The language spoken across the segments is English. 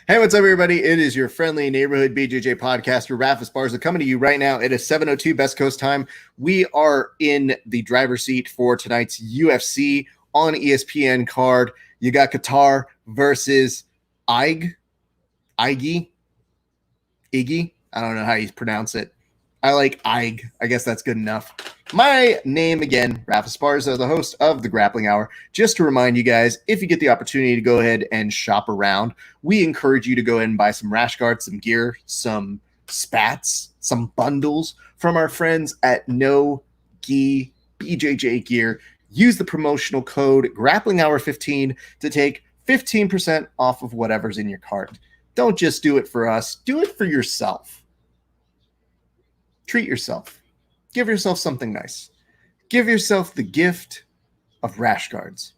Hey, what's up, everybody? It is your friendly neighborhood BJJ podcaster, Raph Esparza, coming to you right now. It is 7:02 Best Coast time. We are in the driver's seat for tonight's UFC on ESPN card. You got Kattar versus Iggy. Iggy. I don't know how you pronounce it. I like Ig. I guess that's good enough. My name again, Raph Esparza, the host of the Grappling Hour. Just to remind you guys, if you get the opportunity to go ahead and shop around, we encourage you to go ahead and buy some rash guards, some gear, some spats, some bundles from our friends at No Gi BJJ Gear. Use the promotional code Grappling Hour 15 to take 15% off of whatever's in your cart. Don't just do it for us, do it for yourself. Treat yourself. Give yourself something nice. Give yourself the gift of rash guards.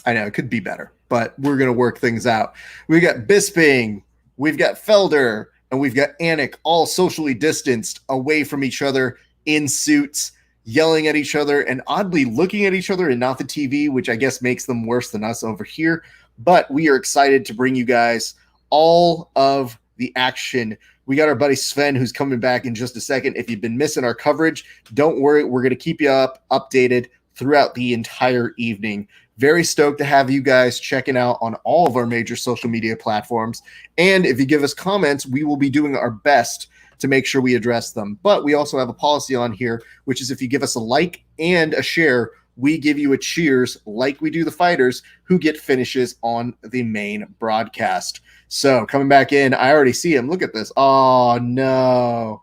I know it could be better, but we're going to work things out. We got Bisping, we've got Felder, and we've got Anik all socially distanced away from each other in suits, yelling at each other and oddly looking at each other and not the TV, which I guess makes them worse than us over here. But we are excited to bring you guys all of the action. We got our buddy Sven, who's coming back in just a second. If you've been missing our coverage, don't worry. We're going to keep you updated throughout the entire evening. Very stoked to have you guys checking out on all of our major social media platforms. And if you give us comments, we will be doing our best to make sure we address them. But we also have a policy on here, which is if you give us a like and a share, we give you a cheers like we do the fighters who get finishes on the main broadcast. So coming back in, I already see him. Look at this. Oh, no.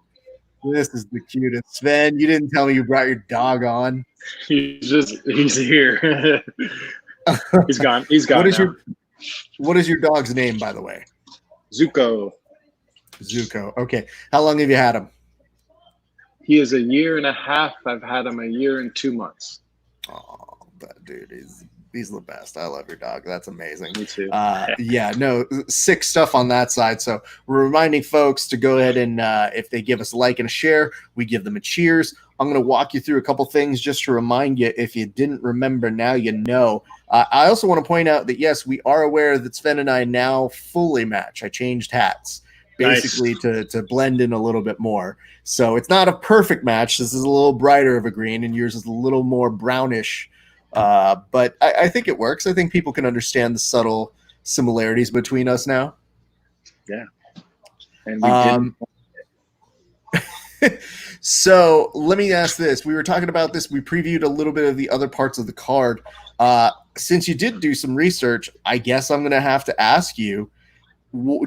This is the cutest. Sven, you didn't tell me you brought your dog on. He's here. He's gone. He's gone. What is your dog's name, by the way? Zuko. Okay. How long have you had him? He is 1.5 years. I've had him 1 year and 2 months. Oh, that dude he's the best. I love your dog. That's amazing. Me too. Sick stuff on that side. So we're reminding folks to go ahead and if they give us a like and a share, we give them a cheers. I'm going to walk you through a couple things just to remind you. If you didn't remember, now you know. I also want to point out that, yes, we are aware that Sven and I now fully match. I changed hats basically to blend in a little bit more. So it's not a perfect match. This is a little brighter of a green, and yours is a little more brownish. But I think it works. I think people can understand the subtle similarities between us now. Yeah. And we didn't. So let me ask this. We were talking about this. We previewed a little bit of the other parts of the card. Since you did do some research, I guess I'm going to have to ask you,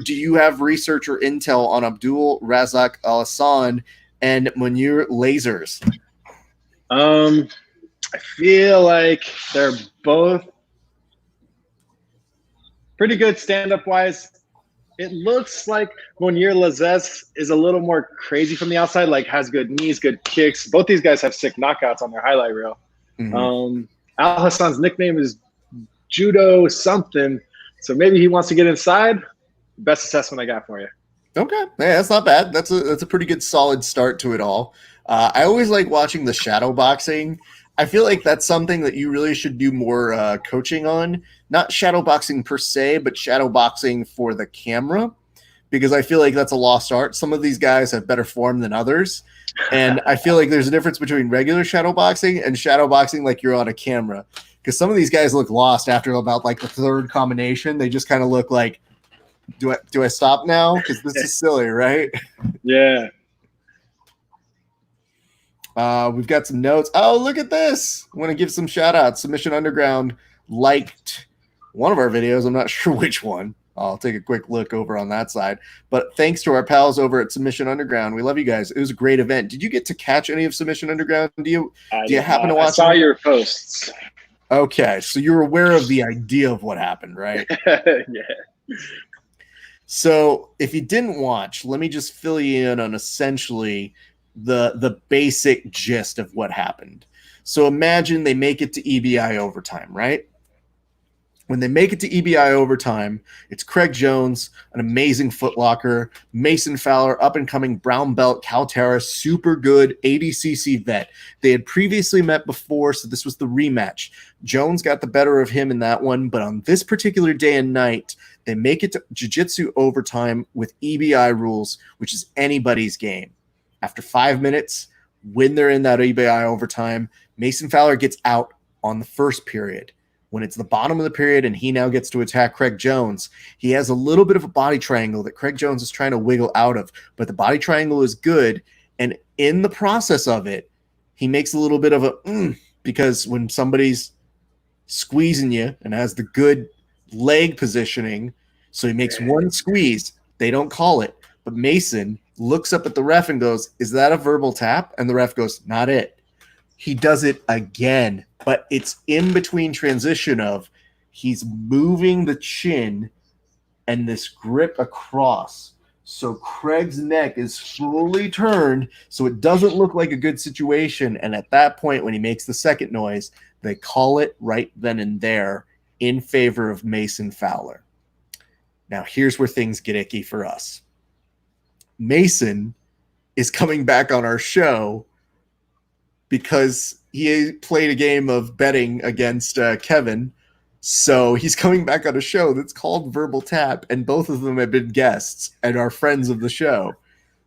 do you have research or intel on Abdul Razak Al Hassan and Munir Lasers? I feel like they're both pretty good stand-up wise. It looks like Munir Lasers is a little more crazy from the outside, like has good knees, good kicks. Both these guys have sick knockouts on their highlight reel. Mm-hmm. Al Hassan's nickname is Judo something, so maybe he wants to get inside. Best assessment I got for you. Okay, yeah, that's not bad. That's a pretty good solid start to it all. I always like watching the shadow boxing. I feel like that's something that you really should do more coaching on. Not shadow boxing per se, but shadow boxing for the camera, because I feel like that's a lost art. Some of these guys have better form than others, and I feel like there's a difference between regular shadow boxing and shadow boxing like you're on a camera, because some of these guys look lost after about like the third combination. They just kind of look like, do I stop now? Because this is silly, right? Yeah. We've got some notes. Oh, look at this. I want to give some shout outs. Submission Underground liked one of our videos. I'm not sure which one. I'll take a quick look over on that side. But thanks to our pals over at Submission Underground. We love you guys. It was a great event. Did you get to catch any of Submission Underground? Do you happen to watch? I saw your posts. Okay. So you're aware of the idea of what happened, right? Yeah. So if you didn't watch, let me just fill you in on essentially the basic gist of what happened. So imagine they make it to EBI overtime, right? When they make it to EBI overtime, it's Craig Jones, an amazing footlocker, Mason Fowler, up-and-coming brown belt, Kattar, super good ADCC vet. They had previously met before, so this was the rematch. Jones got the better of him in that one, but on this particular day and night, they make it to jiu-jitsu overtime with EBI rules, which is anybody's game. After 5 minutes, when they're in that EBI overtime, Mason Fowler gets out on the first period. When it's the bottom of the period and he now gets to attack Craig Jones, he has a little bit of a body triangle that Craig Jones is trying to wiggle out of, but the body triangle is good. And in the process of it, he makes a little bit of a because when somebody's squeezing you and has the good leg positioning, so he makes one squeeze, they don't call it. But Mason looks up at the ref and goes, "Is that a verbal tap?" And the ref goes, "Not it." He does it again, but it's in between transition of he's moving the chin and this grip across. So Craig's neck is fully turned, so it doesn't look like a good situation. And at that point, when he makes the second noise, they call it right then and there in favor of Mason Fowler. Now, here's where things get icky for us. Mason is coming back on our show because he played a game of betting against Kevin. So he's coming back on a show that's called Verbal Tap, and both of them have been guests and are friends of the show.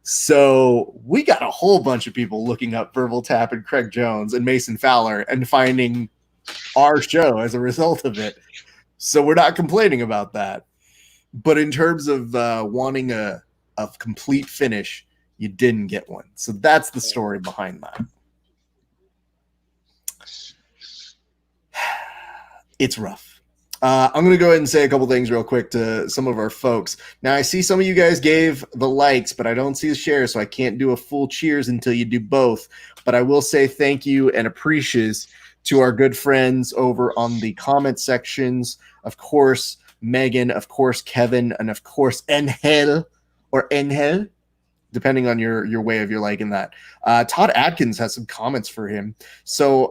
So we got a whole bunch of people looking up Verbal Tap and Craig Jones and Mason Fowler and finding our show as a result of it. So we're not complaining about that. But in terms of wanting a complete finish, you didn't get one. So that's the story behind that. It's rough. I'm going to go ahead and say a couple things real quick to some of our folks. Now, I see some of you guys gave the likes, but I don't see the shares, so I can't do a full cheers until you do both. But I will say thank you and appreciates to our good friends over on the comment sections. Of course, Megan, of course, Kevin, and of course, Engel, depending on your way of your liking that. Todd Atkins has some comments for him. So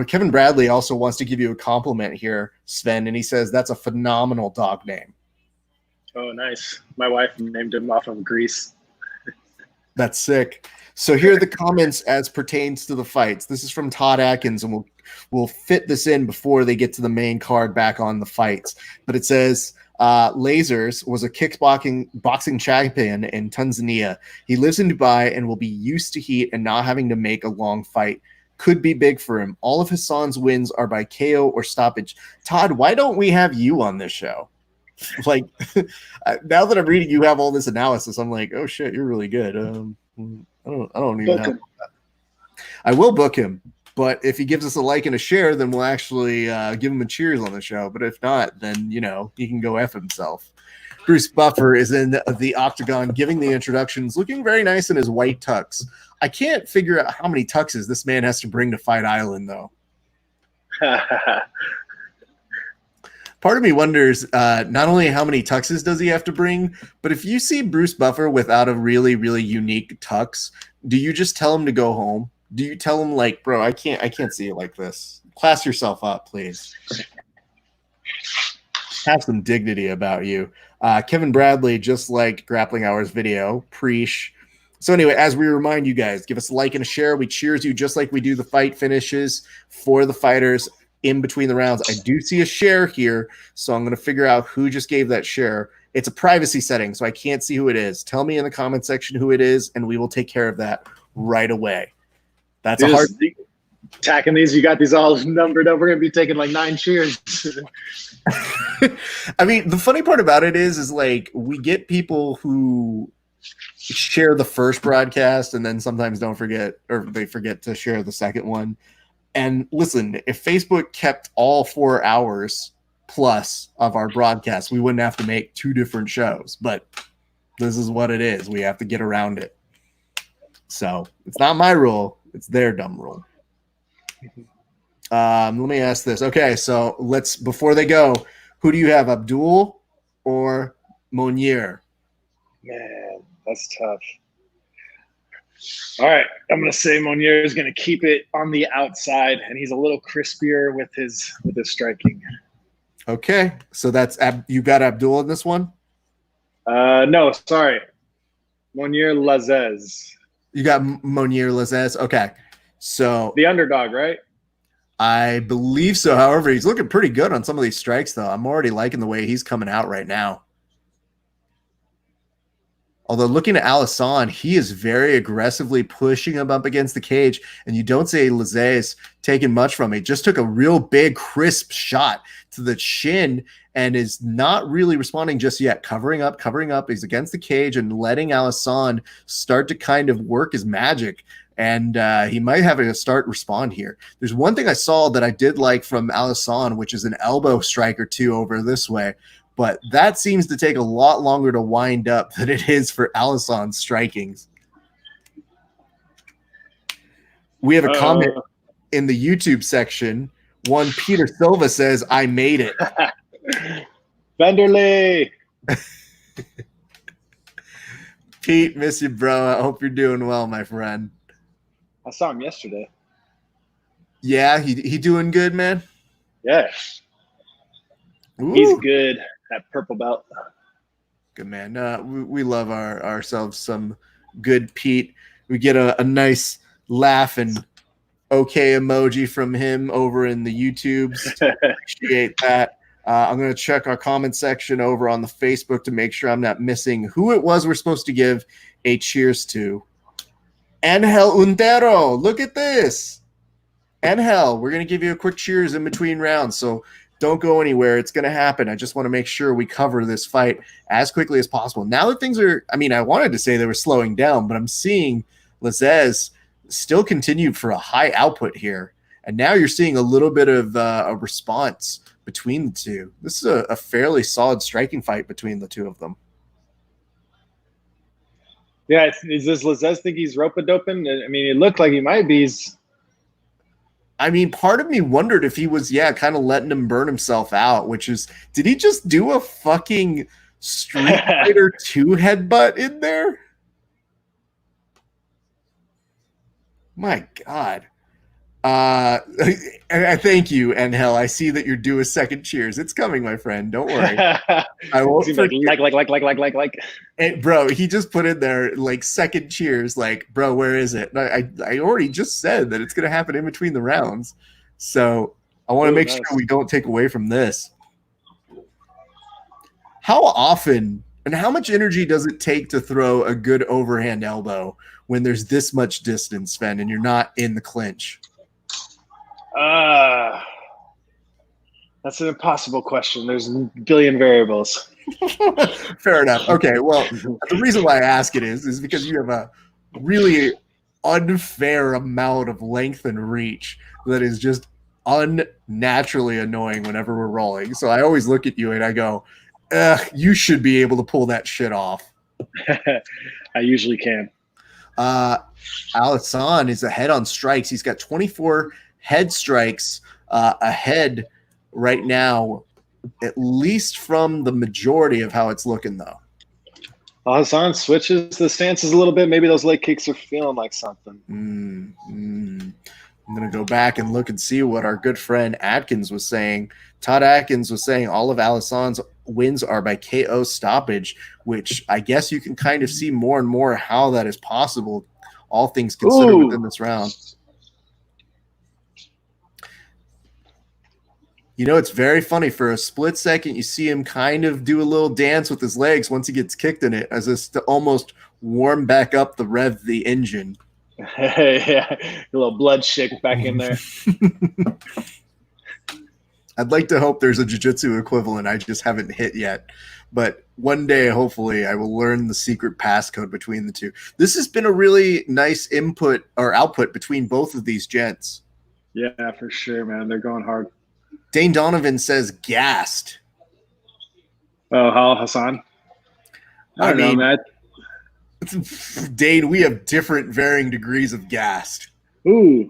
Kevin Bradley also wants to give you a compliment here, Sven, and he says that's a phenomenal dog name. Oh, nice. My wife named him off of Greece. That's sick. So here are the comments as pertains to the fights. This is from Todd Atkins, and we'll fit this in before they get to the main card back on the fights. But it says, Lasers was a boxing champion in Tanzania. He lives in Dubai and will be used to heat and not having to make a long fight. Could be big for him. All of Hassan's wins are by KO or stoppage. Todd, why don't we have you on this show? Like, now that I'm reading you have all this analysis, I'm like, oh shit, you're really good. I don't even have. I will book him. But if he gives us a like and a share, then we'll actually give him a cheers on the show. But if not, then, he can go F himself. Bruce Buffer is in the Octagon giving the introductions, looking very nice in his white tux. I can't figure out how many tuxes this man has to bring to Fight Island, though. Part of me wonders not only how many tuxes does he have to bring, but if you see Bruce Buffer without a really, really unique tux, do you just tell him to go home? Do you tell him, like, bro, I can't see it like this. Class yourself up, please. Have some dignity about you. Kevin Bradley, just like Grappling Hours video, preach. So anyway, as we remind you guys, give us a like and a share. We cheers you just like we do the fight finishes for the fighters in between the rounds. I do see a share here, so I'm going to figure out who just gave that share. It's a privacy setting, so I can't see who it is. Tell me in the comment section who it is, and we will take care of that right away. That's a hard thing. Tacking these, you got these all numbered up. We're going to be taking like 9 cheers. I mean, the funny part about it is like we get people who share the first broadcast and then sometimes don't forget, or they forget to share the second one. And listen, if Facebook kept all 4 hours plus of our broadcast, we wouldn't have to make 2 different shows. But this is what it is. We have to get around it. So it's not my rule. It's their dumb rule. Let me ask this. Okay, so before they go, who do you have, Abdul or Monier? Man, that's tough. All right, I'm going to say Monier is going to keep it on the outside, and he's a little crispier with his striking. Okay, so that's you got Abdul in this one. No, sorry, Monier Lazez. You got Monier Lazez. Okay, so The underdog, right? I believe so. However, he's looking pretty good on some of these strikes, though. I'm already liking the way he's coming out right now. Although looking at Alisson, he is very aggressively pushing him up against the cage, and you don't say Lazez taking much from it. Just took a real big, crisp shot to the chin and is not really responding just yet. Covering up. He's against the cage and letting Alisson start to kind of work his magic. And he might have to start respond here. There's one thing I saw that I did like from Alisson, which is an elbow strike or two over this way. But that seems to take a lot longer to wind up than it is for Alisson's strikings. We have a comment in the YouTube section. One Peter Silva says, "I made it." Vanderlei. Pete, miss you, bro. I hope you're doing well, my friend. I saw him yesterday. Yeah, he doing good, man? Yeah. Ooh. He's good at purple belt. Good, man. We love ourselves some good Pete. We get a nice laugh and okay emoji from him over in the YouTubes. Appreciate that. I'm going to check our comment section over on the Facebook to make sure I'm not missing who it was we're supposed to give a cheers to. Angel Untero, look at this. Angel, we're going to give you a quick cheers in between rounds, so don't go anywhere. It's going to happen. I just want to make sure we cover this fight as quickly as possible. Now that things are, I mean, I wanted to say they were slowing down, but I'm seeing Lazez still continue for a high output here. And now you're seeing a little bit of a response between the two. This is a fairly solid striking fight between the two of them. Yeah, is this Lazez think he's rope-a-doping? I mean, it looked like he might be. I mean, part of me wondered if he was, kind of letting him burn himself out, which is, did he just do a fucking Street Fighter 2 headbutt in there? My God. I thank you, Angel. I see that you're due a second cheers. It's coming, my friend. Don't worry. I won't forget. Like. Hey, bro, he just put in there like second cheers. Like, bro, where is it? I already just said that it's going to happen in between the rounds. So I want to make sure we don't take away from this. How often and how much energy does it take to throw a good overhand elbow when there's this much distance, Sven, and you're not in the clinch? That's an impossible question. There's a billion variables. Fair enough. Okay, well, the reason why I ask it is because you have a really unfair amount of length and reach that is just unnaturally annoying whenever we're rolling. So I always look at you and I go, you should be able to pull that shit off. I usually can. Alisson is ahead on strikes. He's got 24 head strikes ahead right now, at least from the majority of how it's looking, though. Alisson switches the stances a little bit. Maybe those leg kicks are feeling like something. I'm going to go back and look and see what our good friend Atkins was saying. Todd Atkins was saying all of Alisson's wins are by KO stoppage, which I guess you can kind of see more and more how that is possible, all things considered within this round. You know, it's very funny. For a split second, you see him kind of do a little dance with his legs once he gets kicked in it, as if to almost warm back up the engine. Yeah, a little blood shake back in there. I'd like to hope there's a jiu-jitsu equivalent I just haven't hit yet. But one day, hopefully, I will learn the secret passcode between the two. This has been a really nice input or output between both of these gents. Yeah, for sure, man. They're going hard. Dane Donovan says gassed. Oh, Hassan? I don't know, man. Dane, we have different varying degrees of gassed. Ooh.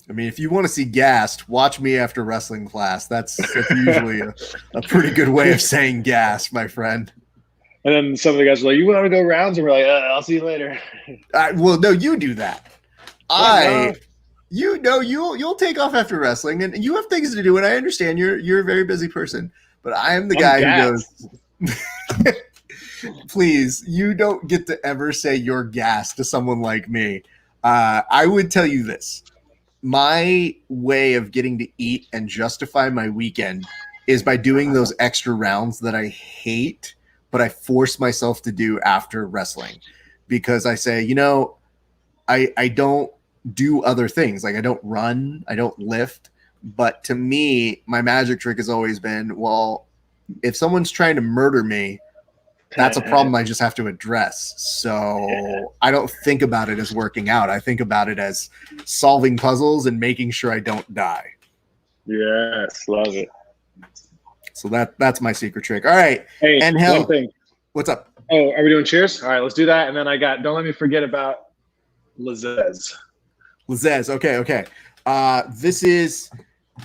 I mean, if you want to see gassed, watch me after wrestling class. That's usually a pretty good way of saying gas, my friend. And then some of the guys are like, you want to go rounds? And we're like, I'll see you later. Well, no, you do that. you'll take off after wrestling, and you have things to do. And I understand you're a very busy person, but I am the guy who goes. Please, you don't get to ever say you're gassed to someone like me. I would tell you this. My way of getting to eat and justify my weekend is by doing those extra rounds that I hate, but I force myself to do after wrestling, because I say, I don't do other things. Like I don't run, I don't lift. But to me, my magic trick has always been, well, if someone's trying to murder me, that's a problem I just have to address. So I don't think about it as working out. I think about it as solving puzzles and making sure I don't die. Yes, love it. So that's my secret trick. All right. Hey, and one thing. What's up? Oh, are we doing cheers? All right, let's do that. And then don't let me forget about Lazez. Okay. This is,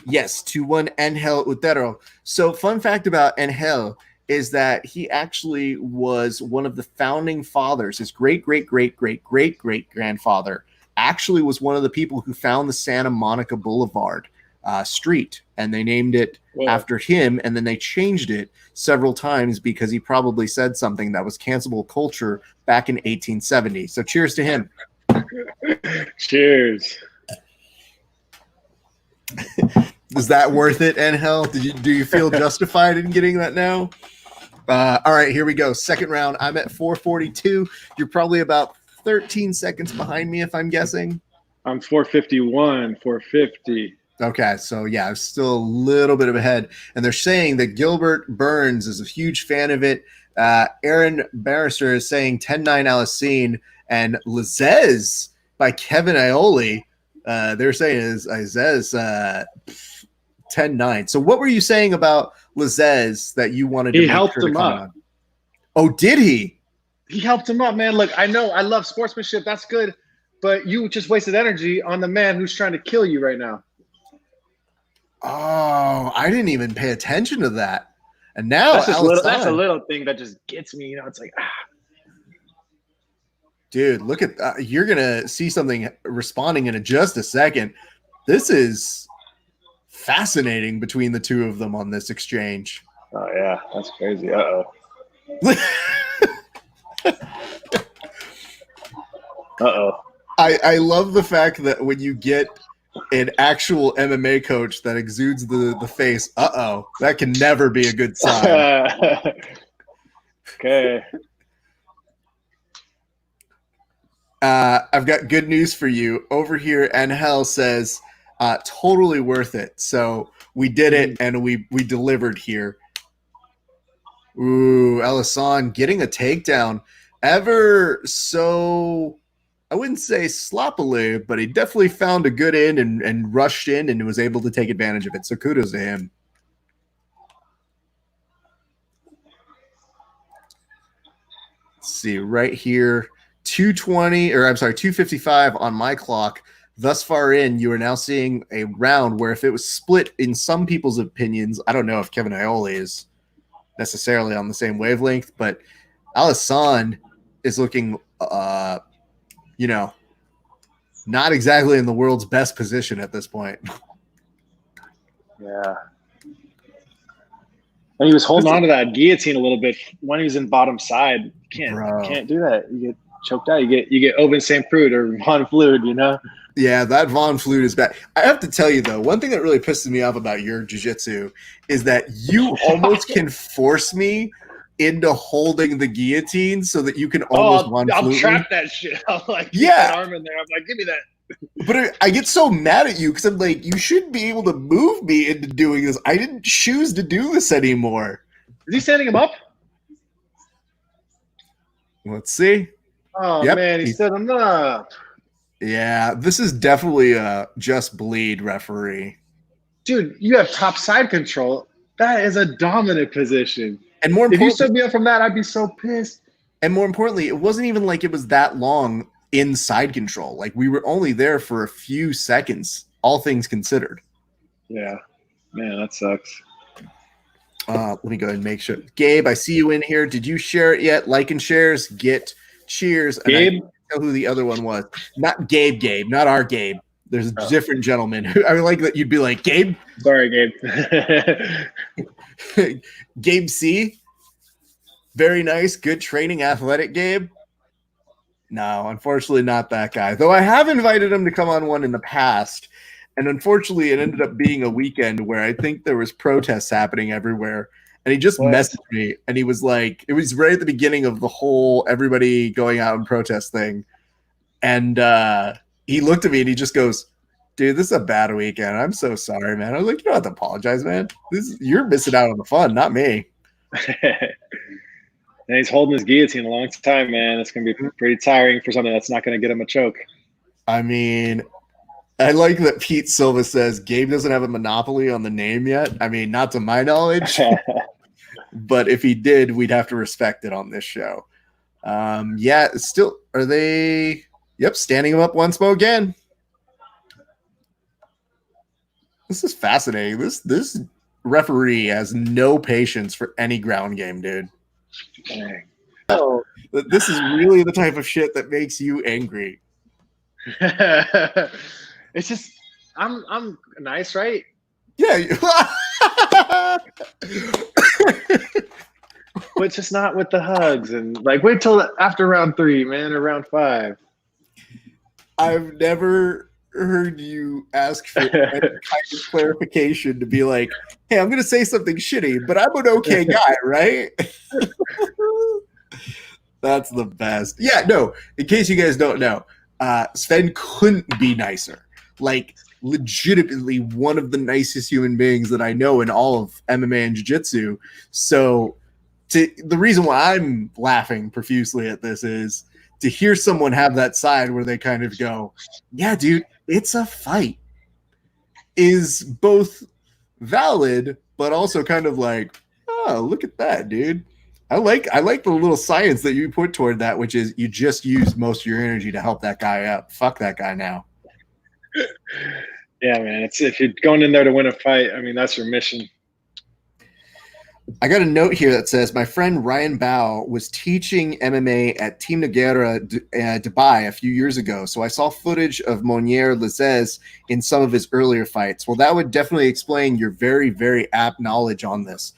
yes, to one Angel Utero. So fun fact about Angel is that he actually was one of the founding fathers. His great-great-great-great-great-great-grandfather actually was one of the people who found the Santa Monica Boulevard street, and they named it after him, and then they changed it several times because he probably said something that was cancelable culture back in 1870. So cheers to him. Cheers. Is that worth it, Angel? Do you feel justified in getting that now? All right, here we go. Second round. I'm at 442. You're probably about 13 seconds behind me, if I'm guessing. I'm 451, 450. Okay, so yeah, I'm still a little bit of ahead. And they're saying that Gilbert Burns is a huge fan of it. Aaron Barrister is saying 10-9 Alicine, and Lazez by Kevin Aioli. They're saying is 10-9. So what were you saying about Lazez that you wanted to He make helped sure to him comment up. on? Oh, did he? He helped him up, man. Look, I know I love sportsmanship. That's good. But you just wasted energy on the man who's trying to kill you right now. Oh, I didn't even pay attention to that. And now that's a little thing that just gets me. It's like, Dude, look at you're going to see something responding in just a second. This is fascinating between the two of them on this exchange. Oh, yeah. That's crazy. Uh-oh. Uh-oh. I love the fact that when you get an actual MMA coach that exudes the face, that can never be a good sign. Okay. I've got good news for you. Over here, Angel says, totally worth it. So we did it, and we delivered here. Ooh, Alisson getting a takedown ever so, I wouldn't say sloppily, but he definitely found a good end and rushed in and was able to take advantage of it. So kudos to him. Let's see, right here, 255 on my clock. Thus far in, you are now seeing a round where if it was split in some people's opinions, I don't know if Kevin Aioli is necessarily on the same wavelength, but Alisson is looking, not exactly in the world's best position at this point. Yeah. And he was holding on to that guillotine a little bit when he was in bottom side. You can't do that. You get choked out. You get Oven St. Preux or Von Flood, Yeah, that Von Flood is bad. I have to tell you, though, one thing that really pisses me off about your jiu-jitsu is that you almost can force me into holding the guillotine so that you can almost Von Flood. I'll trap that shit. I'll put yeah. that arm in there. I'm like, give me that. But I get so mad at you because I'm like, you shouldn't be able to move me into doing this. I didn't choose to do this anymore. Is he standing him up? Let's see. Oh, man, he set him up. Yeah, this is definitely a just bleed referee. Dude, you have top side control. That is a dominant position. And more importantly, if you stood me up from that, I'd be so pissed. And more importantly, it wasn't even like it was that long in side control. Like we were only there for a few seconds, all things considered. Yeah, man, that sucks. Let me go ahead and make sure. Gabe, I see you in here. Did you share it yet? Like and shares, get cheers. Gabe? And I know who the other one was. Not Gabe, not our Gabe. There's a different gentleman who I would like that you'd be like, Gabe. Sorry, Gabe. Gabe C. Very nice, good training, athletic Gabe. No, unfortunately not that guy. Though I have invited him to come on one in the past. And unfortunately, it ended up being a weekend where I think there was protests happening everywhere. And he just messaged me and he was like, it was right at the beginning of the whole everybody going out and protest thing. And he looked at me and he just goes, dude, this is a bad weekend. I'm so sorry, man. I was like, you don't have to apologize, man. You're missing out on the fun, not me. And he's holding his guillotine a long time, man. It's going to be pretty tiring for something that's not going to get him a choke. I mean, I like that Pete Silva says Gabe doesn't have a monopoly on the name yet. I mean, not to my knowledge. But if he did, we'd have to respect it on this show. Yeah, still, are they? Yep, standing him up once more again. This is fascinating. This referee has no patience for any ground game, dude. Dang. Oh, this is really the type of shit that makes you angry. It's just, I'm nice, right? Yeah. But just not with the hugs and like wait till after round 3, man, or round 5. I've never heard you ask for any kind of clarification to be like, hey, I'm going to say something shitty, but I'm an okay guy, right? That's the best. Yeah, no, in case you guys don't know, Sven couldn't be nicer. Like, legitimately one of the nicest human beings that I know in all of MMA and jiu-jitsu. So the reason why I'm laughing profusely at this is to hear someone have that side where they kind of go, yeah, dude, it's a fight, is both valid, but also kind of like, oh, look at that, dude. I like the little science that you put toward that, which is you just use most of your energy to help that guy out. Fuck that guy now. Yeah, man. It's if you're going in there to win a fight, I mean, that's your mission. I got a note here that says, my friend Ryan Bao was teaching MMA at Team Nogueira, Dubai a few years ago. So I saw footage of Monier Lazez in some of his earlier fights. Well, that would definitely explain your very, very apt knowledge on this.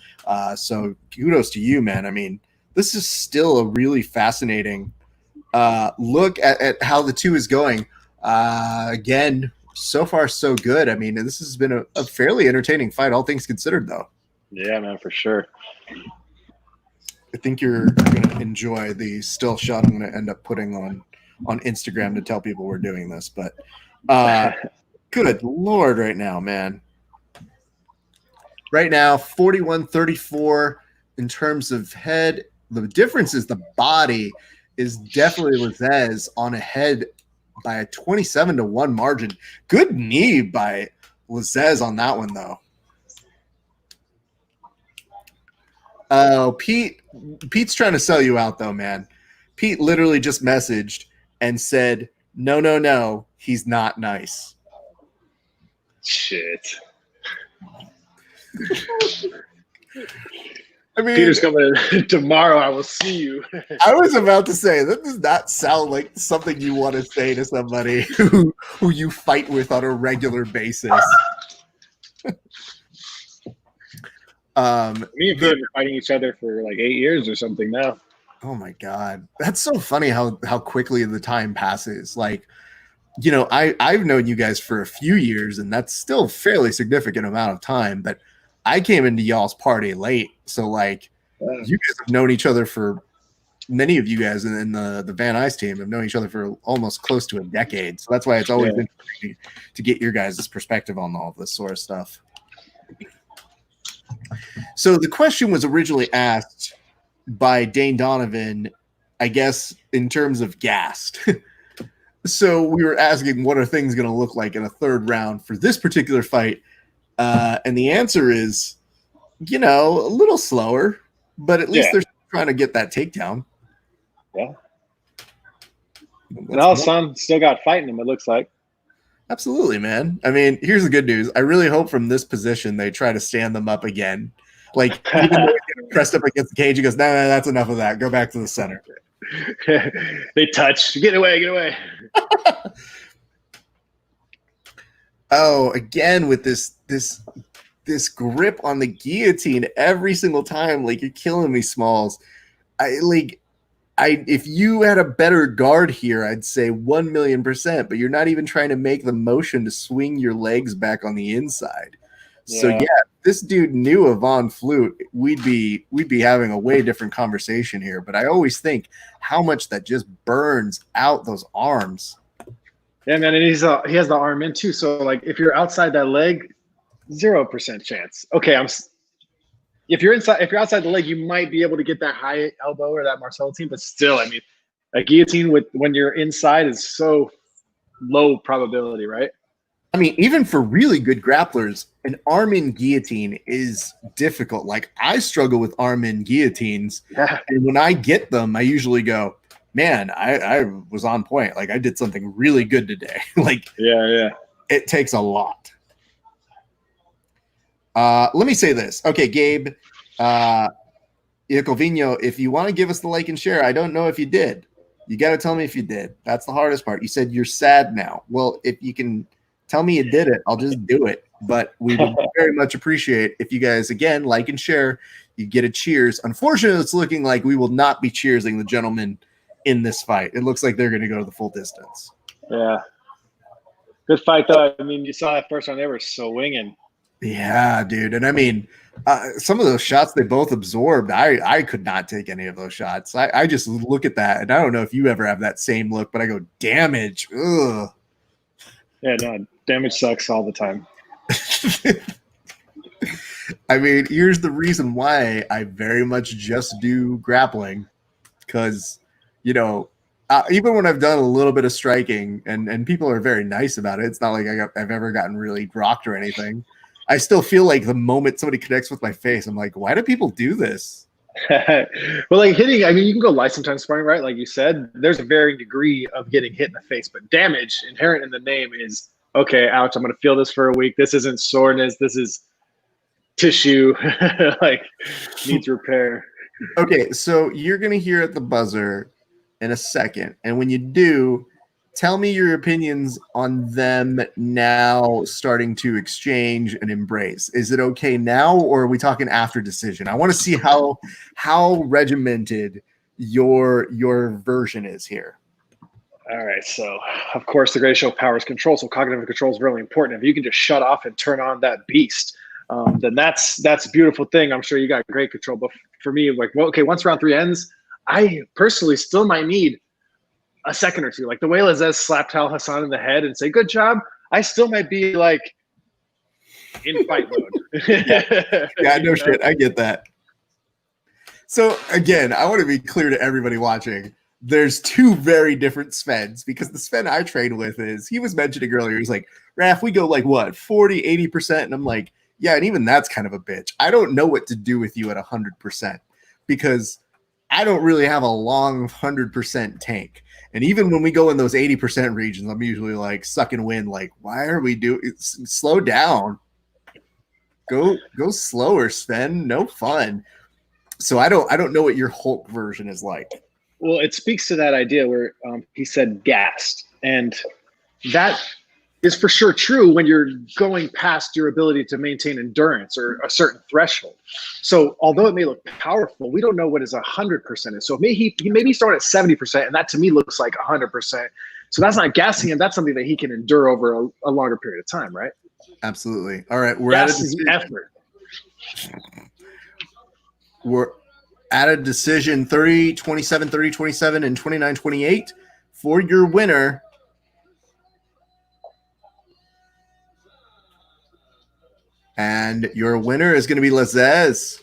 So kudos to you, man. I mean, this is still a really fascinating look at how the two is going. Again, so far so good. I mean, this has been a fairly entertaining fight, all things considered, though. Yeah, man, for sure. I think you're going to enjoy the still shot I'm going to end up putting on Instagram to tell people we're doing this. But good Lord right now, man. Right now, 41-34 in terms of head. The difference is the body is definitely Lazez on ahead by a 27-1 margin. Good knee by Lazez on that one, though. Oh, Pete's trying to sell you out, though, man. Pete literally just messaged and said, no, he's not nice. Shit. I mean, Peter's coming tomorrow. I will see you. I was about to say, that does not sound like something you want to say to somebody who you fight with on a regular basis. Me and Peter have been fighting each other for like 8 years or something now. Oh my God. That's so funny how quickly the time passes. Like, you know, I've known you guys for a few years, and that's still a fairly significant amount of time, but I came into y'all's party late. So like you guys have known each other for many of you guys in the Van Nuys team have known each other for almost close to a decade. So that's why it's always interesting to get your guys' perspective on all of this sort of stuff. So the question was originally asked by Dane Donovan, I guess, in terms of gassed. So we were asking, what are things going to look like in a third round for this particular fight? And the answer is, you know, a little slower, but at least they're trying to get that takedown. Yeah. And Son still got fighting him, it looks like. Absolutely, man. I mean, here's the good news. I really hope from this position they try to stand them up again. Like, even though he's getting pressed up against the cage, he goes, no, that's enough of that. Go back to the center. They touch. Get away. Oh, again with this grip on the guillotine every single time. Like, you're killing me, Smalls. If you had a better guard here, I'd say 1,000,000%, but you're not even trying to make the motion to swing your legs back on the inside. So yeah, this dude knew of Von Flute, we'd be having a way different conversation here. But I always think how much that just burns out those arms. Yeah, man, and he has the arm in too. So like, if you're outside that leg, 0% chance. Okay, if you're outside the leg, you might be able to get that high elbow or that Marcelo team, but still, I mean, a guillotine when you're inside is so low probability, right? I mean, even for really good grapplers, an arm-in guillotine is difficult. Like, I struggle with arm-in guillotines, and when I get them, I usually go, man, I was on point. Like, I did something really good today. Like, yeah, it takes a lot. Let me say this. Okay, Gabe, Iacovino, if you want to give us the like and share, I don't know if you did. You got to tell me if you did. That's the hardest part. You said you're sad now. Well, if you can tell me you did it, I'll just do it. But we would very much appreciate if you guys, again, like and share. You get a cheers. Unfortunately, it's looking like we will not be cheersing the gentlemen in this fight. It looks like they're going to go the full distance. Yeah. Good fight, though. I mean, you saw that first one. They were swinging. Yeah, dude. And I mean, some of those shots they both absorbed, I could not take any of those shots. I just look at that, and I don't know if you ever have that same look, but I go, damage. Ugh. Yeah, no, damage sucks all the time. I mean, here's the reason why I very much just do grappling, because, you know, even when I've done a little bit of striking and people are very nice about it, it's not like I've ever gotten really rocked or anything. I still feel like the moment somebody connects with my face, I'm like, why do people do this? Well, like hitting, I mean, you can go light sometimes sparring, right? Like you said, there's a varying degree of getting hit in the face, but damage inherent in the name is, okay, ouch, I'm going to feel this for a week. This isn't soreness. This is tissue, like needs repair. Okay, so you're going to hear at the buzzer in a second. And when you do, tell me your opinions on them now starting to exchange and embrace. Is it okay now, or are we talking after decision? I want to see how regimented your version is here. All right. So, of course, the greatest show of power is control. So cognitive control is really important. If you can just shut off and turn on that beast, then that's a beautiful thing. I'm sure you got great control. But for me, like, well, okay, once round 3 ends, I personally still might need a second or two. Like the way Lazez slapped Al Hassan in the head and say, good job, I still might be like in fight mode. Yeah, no shit. I get that. So again, I want to be clear to everybody watching. There's two very different Svens, because the Sven I train with he was mentioning earlier, he's like, Raph, we go like what, 40, 80%? And I'm like, yeah, and even that's kind of a bitch. I don't know what to do with you at 100%, because I don't really have a long 100% tank. And even when we go in those 80% regions, I'm usually like sucking wind, like, why are we doing it? Slow down. Go slower, Sven. No fun. So I don't know what your Hulk version is like. Well, it speaks to that idea where he said gassed. And that is for sure true when you're going past your ability to maintain endurance or a certain threshold. So although it may look powerful, we don't know what his 100% is. So he maybe started at 70%, and that to me looks like 100%. So that's not gassing him. That's something that he can endure over a longer period of time, right? Absolutely. All right. We're at effort. We're at a decision 30-27, 30-27, and 29-28 for your winner. And your winner is going to be Lazez.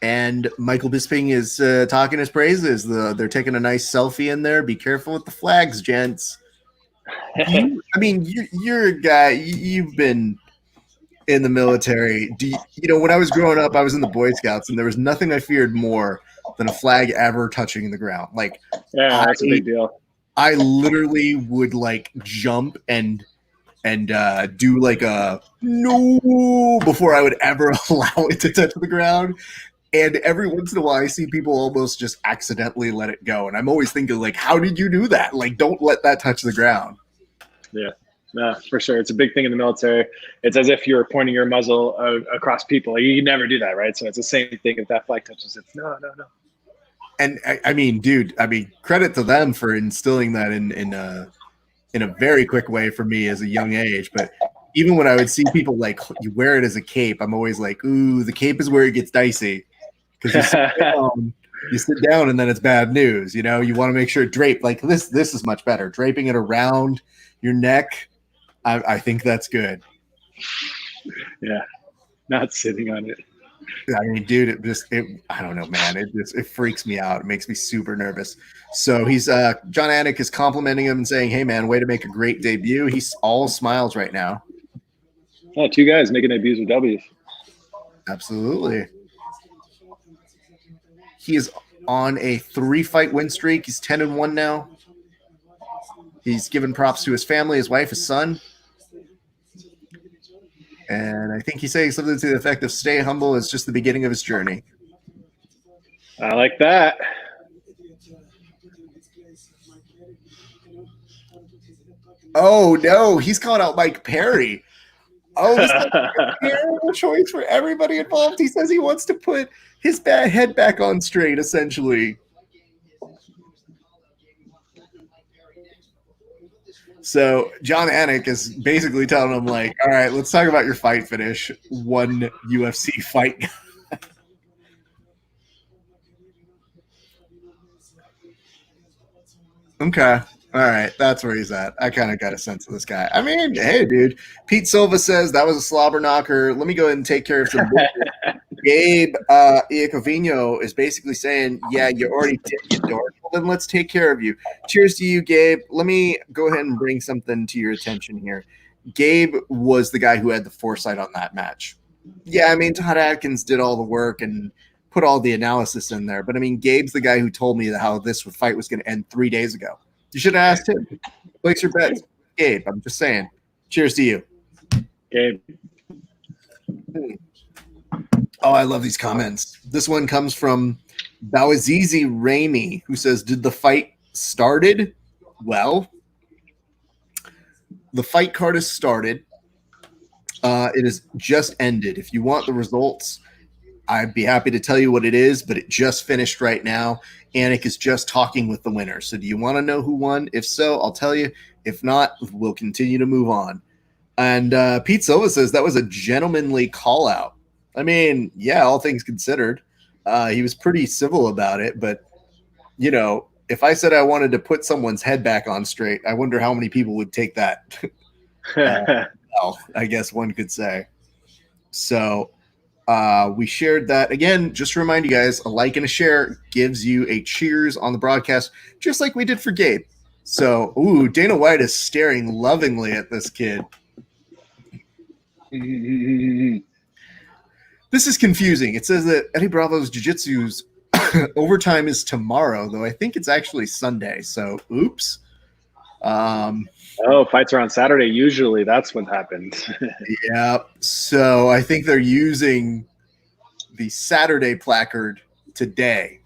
And Michael Bisping is talking his praises. They're taking a nice selfie in there. Be careful with the flags, gents. You're a guy. You've been in the military. When I was growing up, I was in the Boy Scouts, and there was nothing I feared more than a flag ever touching the ground. Like, yeah, that's a big deal. I literally would like jump and do like a no before I would ever allow it to touch the ground. And every once in a while, I see people almost just accidentally let it go. And I'm always thinking, like, how did you do that? Like, don't let that touch the ground. Yeah, no, for sure. It's a big thing in the military. It's as if you're pointing your muzzle across people. You never do that, right? So it's the same thing if that flag touches it. No. And I mean, dude, credit to them for instilling that in a very quick way for me as a young age. But even when I would see people like you wear it as a cape, I'm always like, ooh, the cape is where it gets dicey. Because you sit down and then it's bad news. You know, you want to make sure drape like this. This is much better. Draping it around your neck, I think that's good. Yeah, not sitting on it. I mean, dude, I don't know, man. It freaks me out. It makes me super nervous. So he's John Anik is complimenting him and saying, "Hey, man, way to make a great debut." He's all smiles right now. Oh, two guys making debuts with W's. Absolutely. He is on a 3-fight win streak. He's 10-1 now. He's given props to his family, his wife, his son. And I think he's saying something to the effect of stay humble is just the beginning of his journey. I like that. Oh, no. He's calling out Mike Perry. Oh, this is a terrible choice for everybody involved. He says he wants to put his head back on straight, essentially. So John Anik is basically telling him, like, all right, let's talk about your fight finish. One UFC fight. Okay. All right. That's where he's at. I kind of got a sense of this guy. I mean, hey, dude. Pete Silva says that was a slobber knocker. Let me go ahead and take care of some Gabe Iacovino is basically saying, yeah, you already did, you dork. Well, then let's take care of you. Cheers to you, Gabe. Let me go ahead and bring something to your attention here. Gabe was the guy who had the foresight on that match. Yeah, I mean, Todd Atkins did all the work and put all the analysis in there. But, I mean, Gabe's the guy who told me how this fight was going to end 3 days ago. You should have asked him. Place your bets. Gabe, I'm just saying. Cheers to you. Gabe. Oh, I love these comments. This one comes from Bawazizi Ramey, who says, did the fight started? Well, the fight card has started. It has just ended. If you want the results, I'd be happy to tell you what it is, but it just finished right now. Anik is just talking with the winner. So do you want to know who won? If so, I'll tell you. If not, we'll continue to move on. And Pete Silva says that was a gentlemanly call out. I mean, yeah, all things considered, he was pretty civil about it. But, you know, if I said I wanted to put someone's head back on straight, I wonder how many people would take that. Well, I guess one could say. So we shared that. Again, just to remind you guys, a like and a share gives you a cheers on the broadcast, just like we did for Gabe. So, ooh, Dana White is staring lovingly at this kid. This is confusing. It says that Eddie Bravo's Jiu-Jitsu's overtime is tomorrow, though I think it's actually Sunday. So, oops. Fights are on Saturday. Usually that's what happens. Yeah. So I think they're using the Saturday placard today.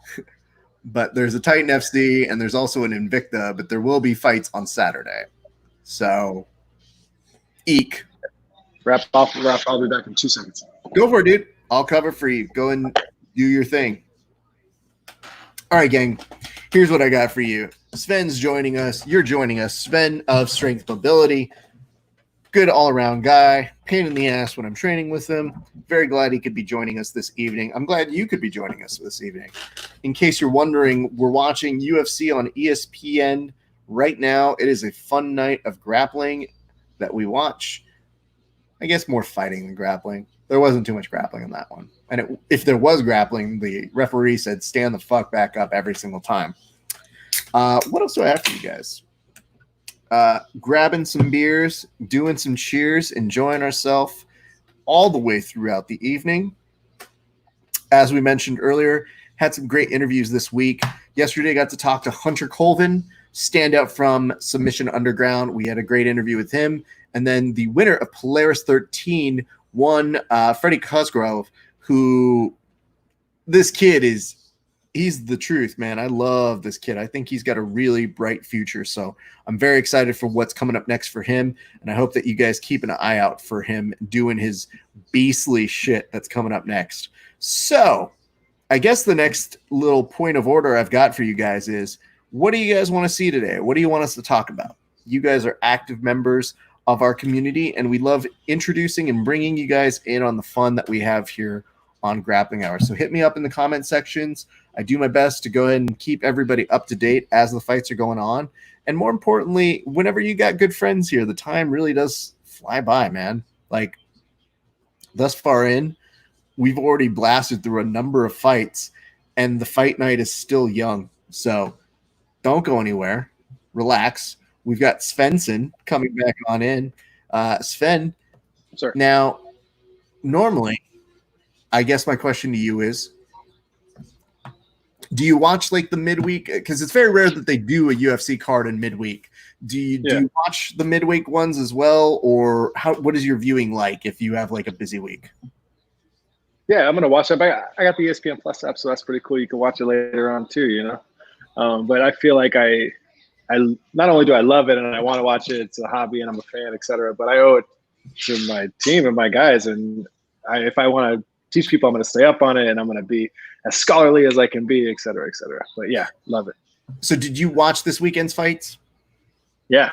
But there's a Titan FC and there's also an Invicta, but there will be fights on Saturday. So, eek. Wrap off. I'll be back in 2 seconds. Go for it, dude. I'll cover for you. Go and do your thing. All right, gang. Here's what I got for you. Sven's joining us. You're joining us. Sven of Strength Mobility. Good all-around guy. Pain in the ass when I'm training with him. Very glad he could be joining us this evening. I'm glad you could be joining us this evening. In case you're wondering, we're watching UFC on ESPN right now. It is a fun night of grappling that we watch. I guess more fighting than grappling. There wasn't too much grappling in that one. And if there was grappling, the referee said, stand the fuck back up every single time. What else do I have for you guys? Grabbing some beers, doing some cheers, enjoying ourselves all the way throughout the evening. As we mentioned earlier, had some great interviews this week. Yesterday, I got to talk to Hunter Colvin, standout from Submission Underground. We had a great interview with him. And then the winner of Polaris 13 won Freddie Cosgrove, who this kid he's the truth, man. I love this kid. I think he's got a really bright future. So I'm very excited for what's coming up next for him. And I hope that you guys keep an eye out for him doing his beastly shit that's coming up next. So I guess the next little point of order I've got for you guys is, what do you guys want to see today? What do you want us to talk about? You guys are active members of our community, and we love introducing and bringing you guys in on the fun that we have here on Grappling Hour. So hit me up in the comment sections. I do my best to go ahead and keep everybody up to date as the fights are going on. And more importantly, whenever you got good friends here, the time really does fly by, man. Like, thus far in, we've already blasted through a number of fights, and the fight night is still young. So don't go anywhere. Relax. We've got Svensson coming back on in. Sven, sir. Now, normally, I guess my question to you is, do you watch like the midweek? Because it's very rare that they do a UFC card in midweek. Do you watch the midweek ones as well, or what is your viewing like if you have like a busy week? Yeah, I'm gonna watch it. I got the ESPN Plus app, so that's pretty cool. You can watch it later on too, you know. But I feel like I not only do I love it and I want to watch it, it's a hobby and I'm a fan, etc. But I owe it to my team and my guys, and if I want to teach people, I'm going to stay up on it, and I'm going to be as scholarly as I can be, et cetera, et cetera. But yeah, love it. So did you watch this weekend's fights? Yeah.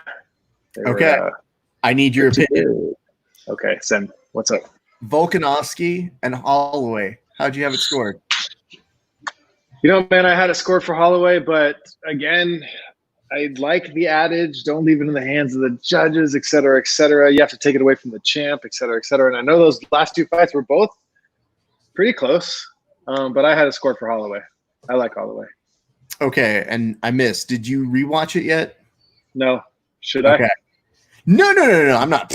Okay. I need your opinion. Okay, Sam, what's up? Volkanovsky and Holloway. How'd you have it scored? You know, man, I had it scored for Holloway, but again, I like the adage, don't leave it in the hands of the judges, et cetera, et cetera. You have to take it away from the champ, et cetera, et cetera. And I know those last two fights were both pretty close, but I had it scored for Holloway. I like Holloway. Okay, and I missed. Did you rewatch it yet? No. Should I? Okay. No. I'm not.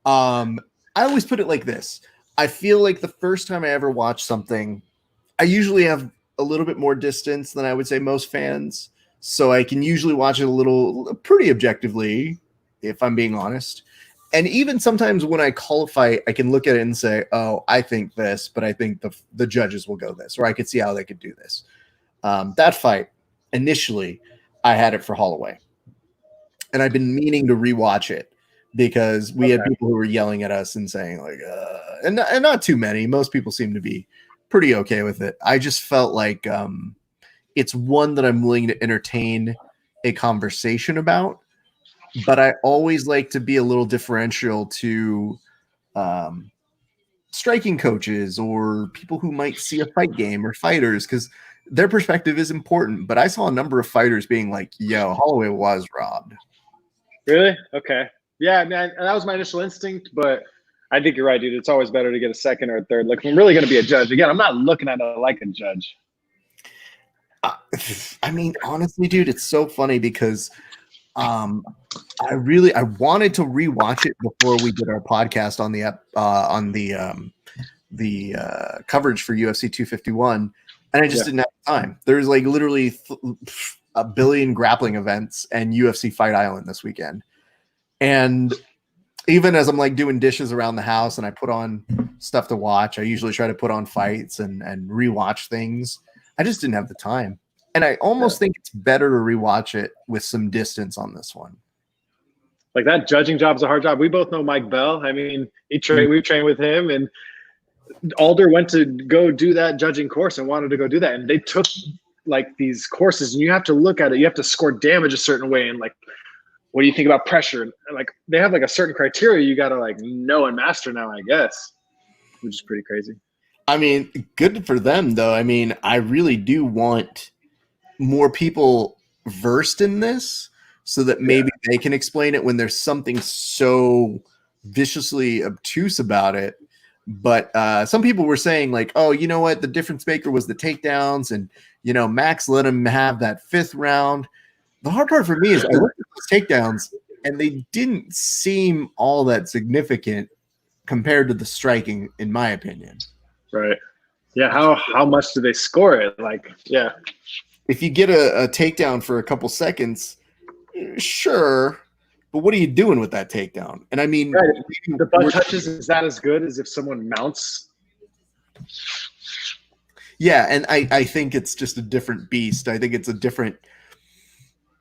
I always put it like this. I feel like the first time I ever watch something, I usually have a little bit more distance than I would say most fans. So I can usually watch it pretty objectively, if I'm being honest. And even sometimes when I call a fight, I can look at it and say, oh, I think this, but I think the judges will go this, or I could see how they could do this. That fight, initially, I had it for Holloway. And I've been meaning to rewatch it because we had people who were yelling at us and saying, like, and not too many. Most people seem to be pretty okay with it. I just felt like it's one that I'm willing to entertain a conversation about. But I always like to be a little differential to striking coaches or people who might see a fight game or fighters, because their perspective is important. But I saw a number of fighters being like, yo, Holloway was robbed. Really? Okay. Yeah, man, that was my initial instinct, but I think you're right, dude. It's always better to get a second or a third look. I'm really going to be a judge. Again, I'm not looking at it like a judge. I mean, honestly, dude, it's so funny because I wanted to rewatch it before we did our podcast on the coverage for UFC 251, and I just didn't have time. There's like literally a billion grappling events and UFC Fight Island this weekend, and even as I'm like doing dishes around the house and I put on stuff to watch, I usually try to put on fights and rewatch things. I just didn't have the time. And I almost think it's better to rewatch it with some distance on this one. Like, that judging job is a hard job. We both know Mike Bell. I mean, we trained with him, and Alder went to go do that judging course and wanted to go do that. And they took like these courses, and you have to look at it. You have to score damage a certain way. And like, what do you think about pressure? And like, they have like a certain criteria you got to like know and master now, I guess, which is pretty crazy. I mean, good for them though. I mean, I really do want more people versed in this so that maybe they can explain it when there's something so viciously obtuse about it. But some people were saying like, oh, you know what? The difference maker was the takedowns, and, you know, Max let him have that fifth round. The hard part for me is I looked at those takedowns and they didn't seem all that significant compared to the striking, in my opinion. Right. Yeah. How much do they score it? Like, yeah. If you get a takedown for a couple seconds, sure, but what are you doing with that takedown? And I mean, the butt touches, is that as good as if someone mounts Yeah, and I think it's just a different beast. I think it's a different.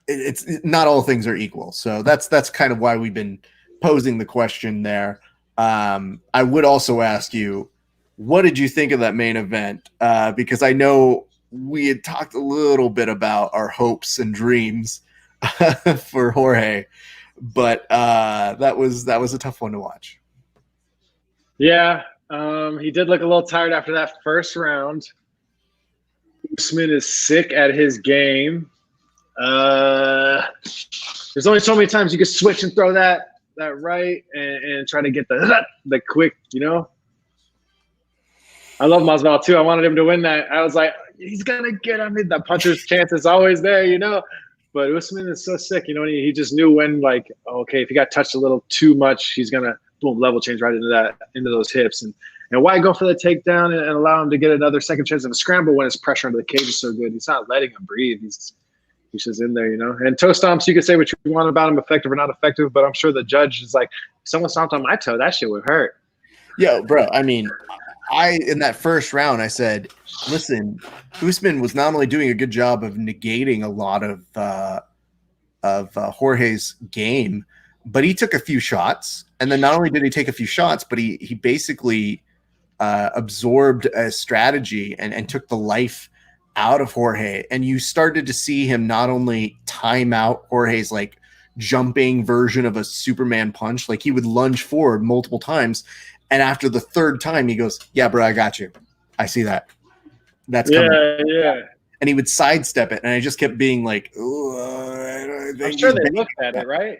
It's not all things are equal. So that's kind of why we've been posing the question there. I would also ask you, what did you think of that main event? Because I know we had talked a little bit about our hopes and dreams for Jorge, but that was a tough one to watch. Yeah, he did look a little tired after that first round. Usman is sick at his game. There's only so many times you can switch and throw that right and try to get the quick, I love Masvidal too. I wanted him to win that. I was like, he's gonna get him. The puncher's chance is always there, But Usman is so sick, he just knew when, like, okay, if he got touched a little too much, he's gonna boom, level change right into those hips. And why go for the takedown and allow him to get another second chance of a scramble when his pressure under the cage is so good? He's not letting him breathe. He's just in there, And toe stomps, you can say what you want about him, effective or not effective, but I'm sure the judge is like, if someone stomped on my toe, that shit would hurt. Yeah, bro. I mean, in that first round, I said, listen, Usman was not only doing a good job of negating a lot of Jorge's game, but he took a few shots. And then not only did he take a few shots, but he basically absorbed a strategy and took the life out of Jorge. And you started to see him not only time out Jorge's like jumping version of a Superman punch, like he would lunge forward multiple times. And after the third time, he goes, yeah, bro, I got you. I see that. That's coming. Yeah. And he would sidestep it. And I just kept being like, I'm sure they looked at it, right?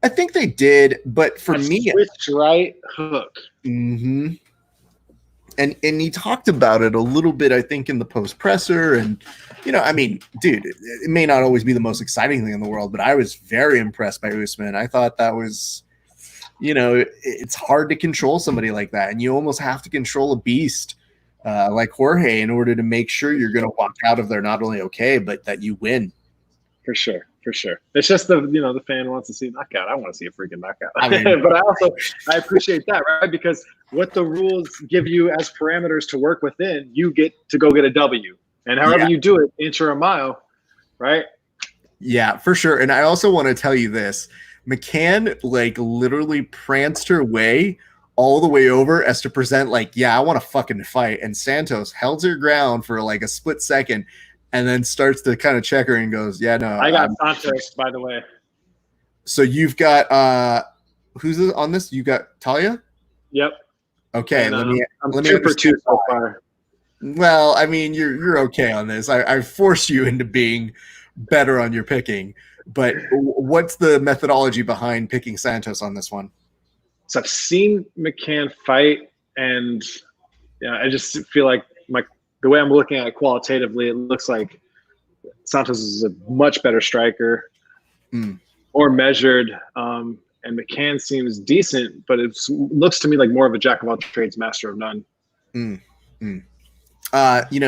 I think they did. But for me, switch right hook. Mm-hmm. And he talked about it a little bit, I think, in the post presser. And, I mean, dude, it may not always be the most exciting thing in the world, but I was very impressed by Usman. I thought that was, it's hard to control somebody like that. And you almost have to control a beast like Jorge in order to make sure you're going to walk out of there not only okay, but that you win. For sure. It's just the fan wants to see a knockout. I want to see a freaking knockout. I mean, but I appreciate that, right? Because what the rules give you as parameters to work within, you get to go get a W. And however you do it, inch or a mile, right? Yeah, for sure. And I also want to tell you this. McCann, like, literally pranced her way all the way over as to present, like, yeah, I want to fucking fight. And Santos held her ground for, like, a split second and then starts to kind of check her and goes, yeah, no. I got Santos, by the way. So you've got who's on this? You got Talia? Yep. Okay, and, let me 2 for 2 so far. Well, I mean, you're okay on this. I forced you into being better on your picking, but what's the methodology behind picking Santos on this one? So I've seen McCann fight, and I just feel like the way I'm looking at it qualitatively, it looks like Santos is a much better striker, more measured. And McCann seems decent, but it looks to me like more of a jack of all trades, master of none.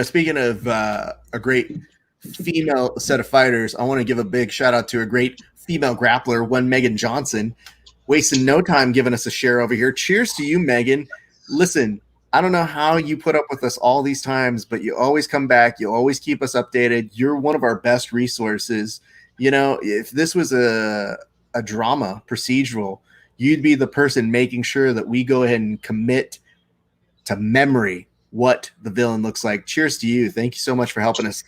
Speaking of a great female set of fighters, I want to give a big shout out to a great female grappler, one Megan Johnson, wasting no time giving us a share over here. Cheers to you, Megan. Listen, I don't know how you put up with us all these times, but you always come back. You always keep us updated. You're one of our best resources. If this was a drama procedural, you'd be the person making sure that we go ahead and commit to memory what the villain looks like. Cheers to you. Thank you so much for helping us.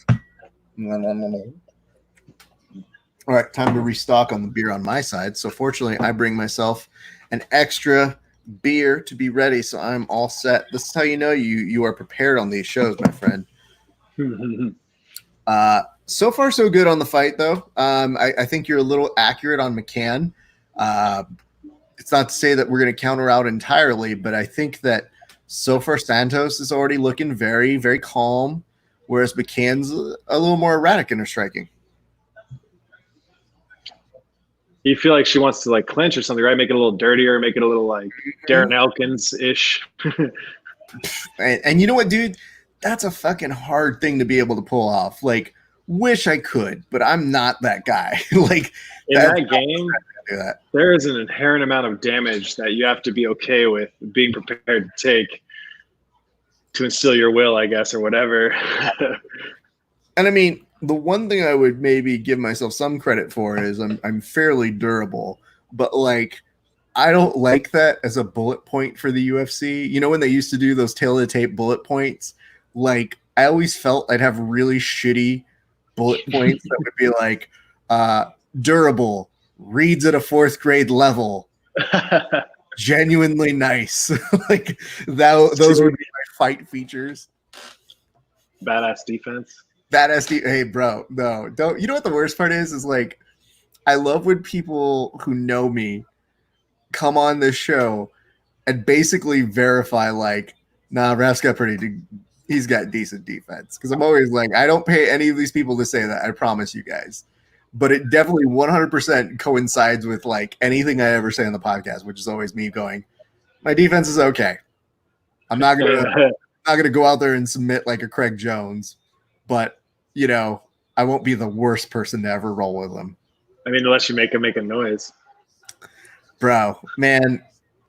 All right, time to restock on the beer on my side. So fortunately, I bring myself an extra beer to be ready, so I'm all set. This is how you know you are prepared on these shows, my friend. So far, so good on the fight, though. I think you're a little accurate on McCann. It's not to say that we're going to counter out entirely, but I think that so far Santos is already looking very, very calm, whereas McCann's a little more erratic in her striking. You feel like she wants to like clinch or something, right? Make it a little dirtier, make it a little like Darren Elkins-ish. and you know what, dude? That's a fucking hard thing to be able to pull off. Like, wish I could, but I'm not that guy. Like in that game, there is an inherent amount of damage that you have to be okay with being prepared to take. to instill your will, I guess, or whatever. And I mean, the one thing I would maybe give myself some credit for is I'm fairly durable, but like I don't like that as a bullet point for the UFC. You know, when they used to do those tail of the tape bullet points, like I always felt I'd have really shitty bullet points that would be like durable, reads at a 4th grade level, genuinely nice. Like that, those would be my fight features. Badass defense. Hey, bro, no, don't. You know what the worst part is? Is like, I love when people who know me come on this show and basically verify, like, nah, Raf's got he's got decent defense. Because I'm always like, I don't pay any of these people to say that. I promise you guys. But it definitely 100% coincides with like anything I ever say on the podcast, which is always me going, my defense is okay. I'm not gonna go out there and submit like a Craig Jones, but you know, I won't be the worst person to ever roll with him. I mean, unless you make him make a noise. Bro, man,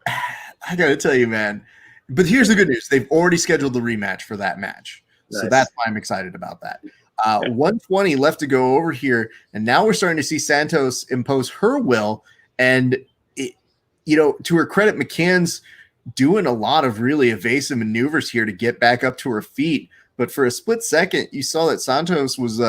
I gotta tell you, man. But here's the good news. They've already scheduled the rematch for that match. Nice. So that's why I'm excited about that. 120 left to go over here. And now we're starting to see Santos impose her will. And, you know, to her credit, McCann's doing a lot of really evasive maneuvers here to get back up to her feet. But for a split second, you saw that Santos was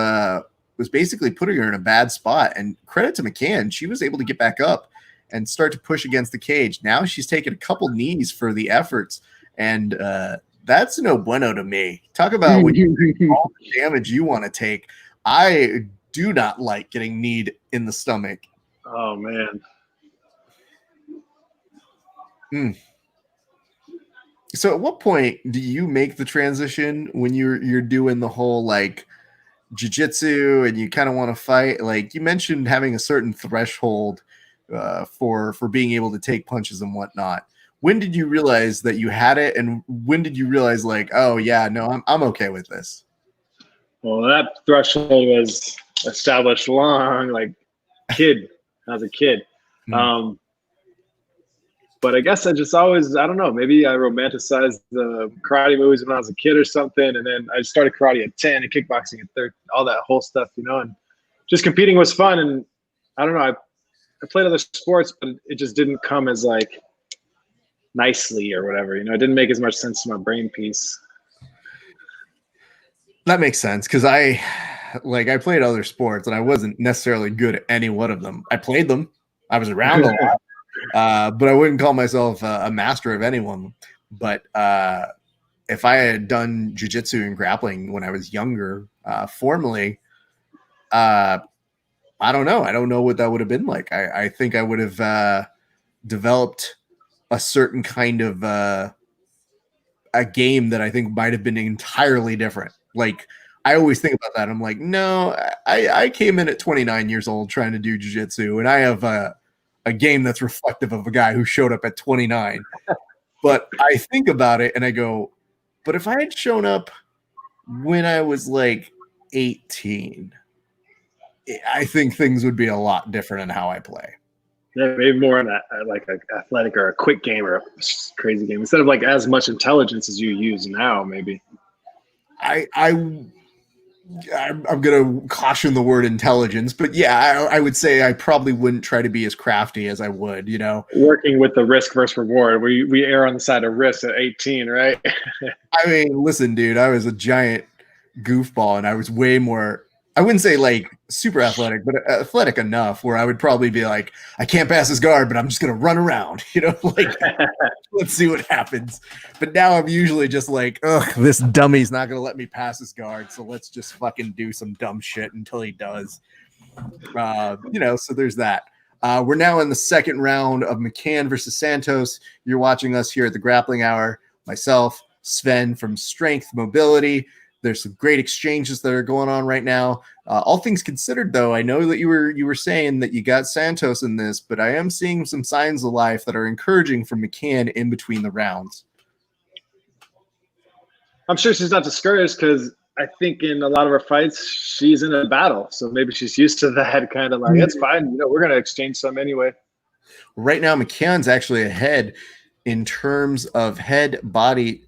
basically putting her in a bad spot. And credit to McCann, she was able to get back up and start to push against the cage. Now she's taken a couple knees for the efforts. And that's no bueno to me. Talk about when you all the damage you want to take. I do not like getting kneed in the stomach. Oh, man. So at what point do you make the transition when you're doing the whole like jiu-jitsu and you kind of want to fight? Like you mentioned having a certain threshold for being able to take punches and whatnot. When did you realize that you had it, and when did you realize like, oh yeah, no, I'm okay with this? Well, that threshold was established long, like kid. I was a kid. But I guess I just always, I don't know, maybe I romanticized the karate movies when I was a kid or something. And then I started karate at 10 and kickboxing at 13, all that whole stuff, you know, and just competing was fun. And I don't know, I played other sports, but it just didn't come as like nicely or whatever, you know, it didn't make as much sense to my brain piece. That makes sense. Cause I played other sports and I wasn't necessarily good at any one of them. I played them. I was around a lot. But I wouldn't call myself a master of anyone. But if I had done jiu-jitsu and grappling when I was younger, formally, I don't know. I don't know what that would have been like. I think I would have developed a certain kind of a game that I think might have been entirely different. Like I always think about that. I'm like, no, I came in at 29 years old trying to do jiu-jitsu, and I have a game that's reflective of a guy who showed up at 29. But I think about it and I go, but if I had shown up when I was like 18, I think things would be a lot different in how I play. Yeah, maybe more in like an athletic or a quick game or a crazy game instead of like as much intelligence as you use now. Maybe I'm going to caution the word intelligence, but yeah, I would say I probably wouldn't try to be as crafty as I would, you know. Working with the risk versus reward, we err on the side of risk at 18, right? I mean, listen, dude, I was a giant goofball and I was way more, I wouldn't say like super athletic, but athletic enough where I would probably be like, I can't pass this guard, but I'm just going to run around, you know, like, let's see what happens. But now I'm usually just like, ugh, this dummy's not going to let me pass this guard. So let's just fucking do some dumb shit until he does. You know, so there's that. We're now in the second round of McCann versus Santos. You're watching us here at the Grappling Hour. Myself, Sven from Strength Mobility. There's some great exchanges that are going on right now. All things considered, though, I know that you were saying that you got Santos in this, but I am seeing some signs of life that are encouraging from McCann in between the rounds. I'm sure she's not discouraged because I think in a lot of her fights, she's in a battle. So maybe she's used to that kind of like, it's fine. You know, we're going to exchange some anyway. Right now, McCann's actually ahead in terms of head body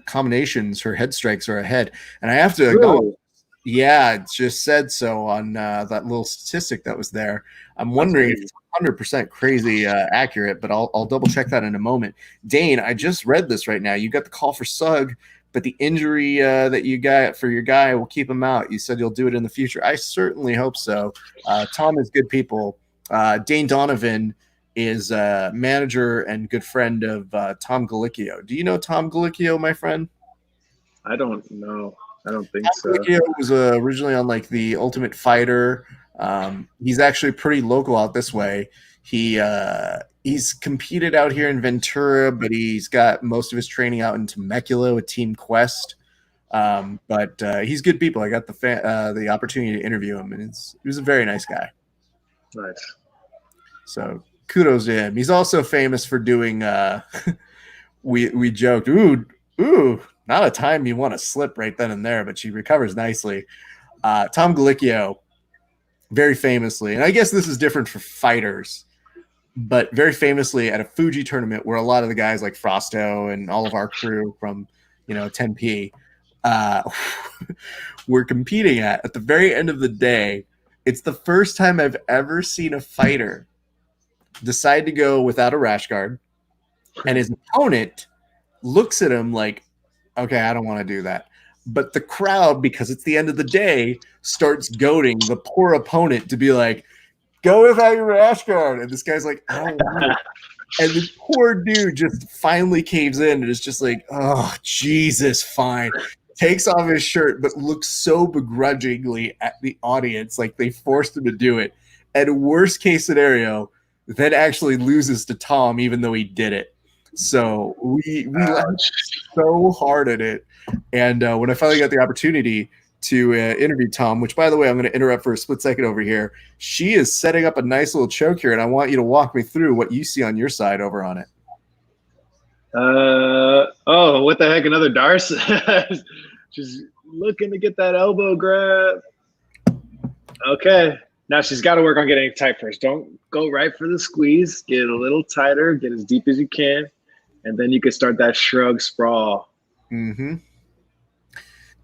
combinations, her head strikes are ahead. And I have to Really? yeah, it just said so on that little statistic that was there. I'm wondering if it's 100% crazy accurate, but I'll double check that in a moment. Dane, I just read this right now. You got the call for Sugg, but the injury that you got for your guy will keep him out. You said you'll do it in the future. I certainly hope so. Tom is good people. Dane Donovan is manager and good friend of Tom Galicchio. Do you know Tom Galicchio, my friend? I don't know. I don't think so. Galicchio was originally on like the Ultimate Fighter. He's actually pretty local out this way. He's competed out here in Ventura, but he's got most of his training out in Temecula with Team Quest. But he's good people. I got the opportunity to interview him, and he was a very nice guy. Nice. So kudos to him. He's also famous for doing. We joked, ooh, not a time you want to slip right then and there, but she recovers nicely. Tom Galicchio, very famously, and I guess this is different for fighters, but very famously at a Fuji tournament where a lot of the guys like Frosto and all of our crew from 10P were competing at the very end of the day. It's the first time I've ever seen a fighter decide to go without a rash guard, and his opponent looks at him like, okay, I don't want to do that. But the crowd, because it's the end of the day, starts goading the poor opponent to be like, go without your rash guard. And this guy's like, I don't want it. And the poor dude just finally caves in and is just like, oh, Jesus, fine. Takes off his shirt, but looks so begrudgingly at the audience like they forced him to do it. And worst case scenario, then actually loses to Tom, even though he did it. So we laughed so hard at it. And when I finally got the opportunity to interview Tom, which, by the way, I'm going to interrupt for a split second over here. She is setting up a nice little choke here, and I want you to walk me through what you see on your side over on it. Oh, what the heck? Another Darce? She's looking to get that elbow grab. Okay. Now she's got to work on getting tight first. Don't go right for the squeeze. Get it a little tighter. Get as deep as you can. And then you can start that shrug sprawl. Mm-hmm.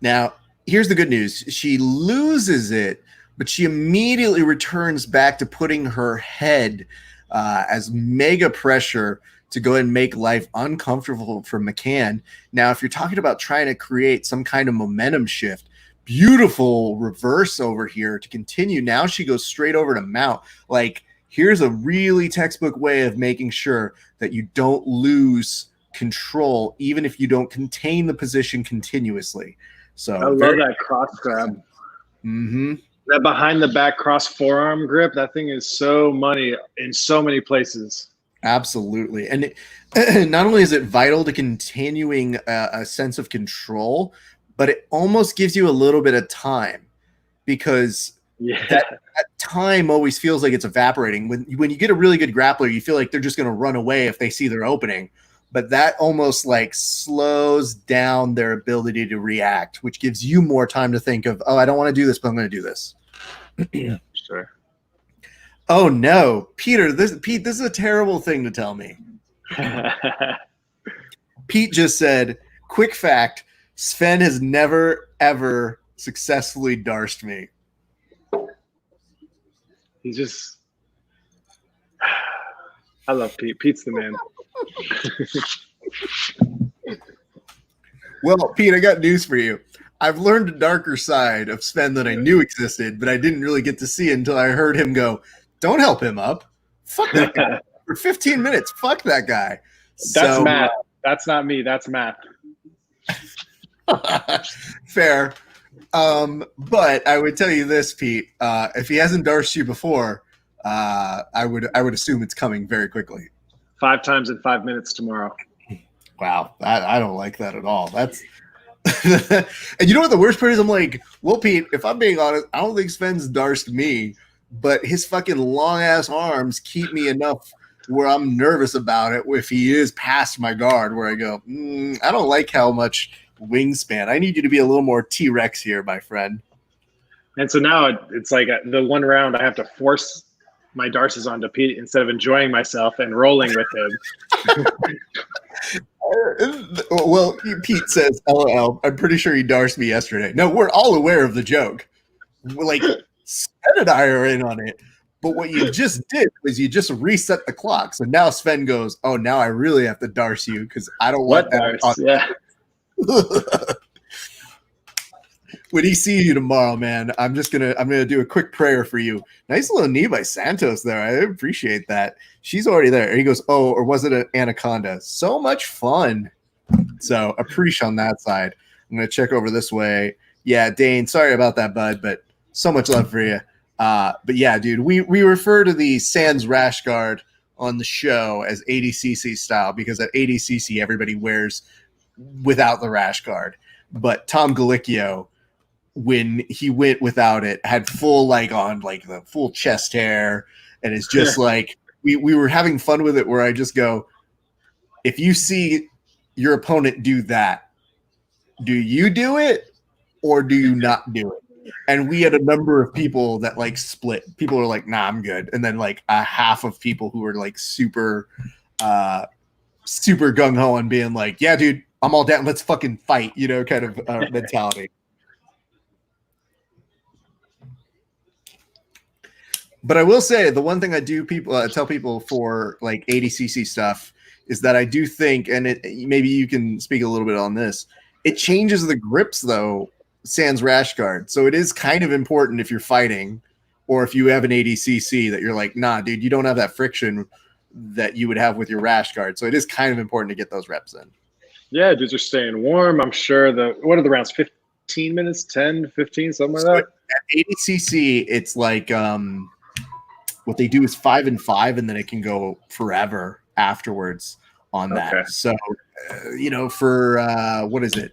Now, here's the good news. She loses it, but she immediately returns back to putting her head as mega pressure to go ahead and make life uncomfortable for McCann. Now, if you're talking about trying to create some kind of momentum shift, beautiful reverse over here to continue. Now she goes straight over to mount. Like, here's a really textbook way of making sure that you don't lose control, even if you don't contain the position continuously. So I love that cross grab. Mm-hmm. That behind the back cross forearm grip, that thing is so money in so many places. Absolutely. And not only is it vital to continuing a sense of control, but it almost gives you a little bit of time, because that time always feels like it's evaporating. When you get a really good grappler, you feel like they're just going to run away if they see their opening. But that almost like slows down their ability to react, which gives you more time to think of, oh, I don't want to do this, but I'm going to do this. Yeah, sure. Oh, no. Pete, this is a terrible thing to tell me. Pete just said, quick fact, Sven has never, ever successfully darsed me. He's just – I love Pete. Pete's the man. Well, Pete, I got news for you. I've learned a darker side of Sven that I knew existed, but I didn't really get to see until I heard him go, don't help him up. Fuck that guy. For 15 minutes, fuck that guy. That's math. That's not me. That's math. Fair. But I would tell you this, Pete. If he hasn't darsed you before, I would assume it's coming very quickly. 5 times in 5 minutes tomorrow. Wow, I don't like that at all. That's and you know what the worst part is? I'm like, well, Pete, if I'm being honest, I don't think Sven's darsed me, but his fucking long ass arms keep me enough where I'm nervous about it if he is past my guard, where I go, I don't like how much wingspan. I need you to be a little more T-Rex here, my friend. And so now it's like the one round I have to force my darces onto Pete instead of enjoying myself and rolling with him. Well, Pete says, LOL, I'm pretty sure he darsed me yesterday. No, we're all aware of the joke. We're like, Sven and I are in on it. But what you just did was you just reset the clock. So now Sven goes, oh, now I really have to darce you because I don't want that. Yeah. When he sees you tomorrow, man, I'm gonna do a quick prayer for you. Nice little knee by Santos there. I appreciate that. She's already there. He goes, oh, or was it an anaconda? So much fun. So appreciate on that side. I'm gonna check over this way. Yeah, Dane, sorry about that, bud, but so much love for you. But yeah, dude, we refer to the Sans rash guard on the show as ADCC style because at ADCC everybody wears without the rash guard. But Tom Galicchio, when he went without it, had full the full chest hair, and it's just like we were having fun with it where I just go, if you see your opponent do that, do you do it or do you not do it? And we had a number of people that like split. People are like, nah, I'm good. And then like a half of people who were like super gung-ho on being like, yeah, dude, I'm all down. Let's fucking fight, kind of mentality. But I will say the one thing I do tell people for like ADCC stuff is that I do think, and maybe you can speak a little bit on this, it changes the grips though, sans rash guard. So it is kind of important if you're fighting or if you have an ADCC that you're like, nah, dude, you don't have that friction that you would have with your rash guard. So it is kind of important to get those reps in. Yeah, dudes are staying warm. I'm sure what are the rounds? 15 minutes, 10, 15, something like that? At ADCC, it's like what they do is 5 and 5, and then it can go forever afterwards on that. Okay. So, for what is it?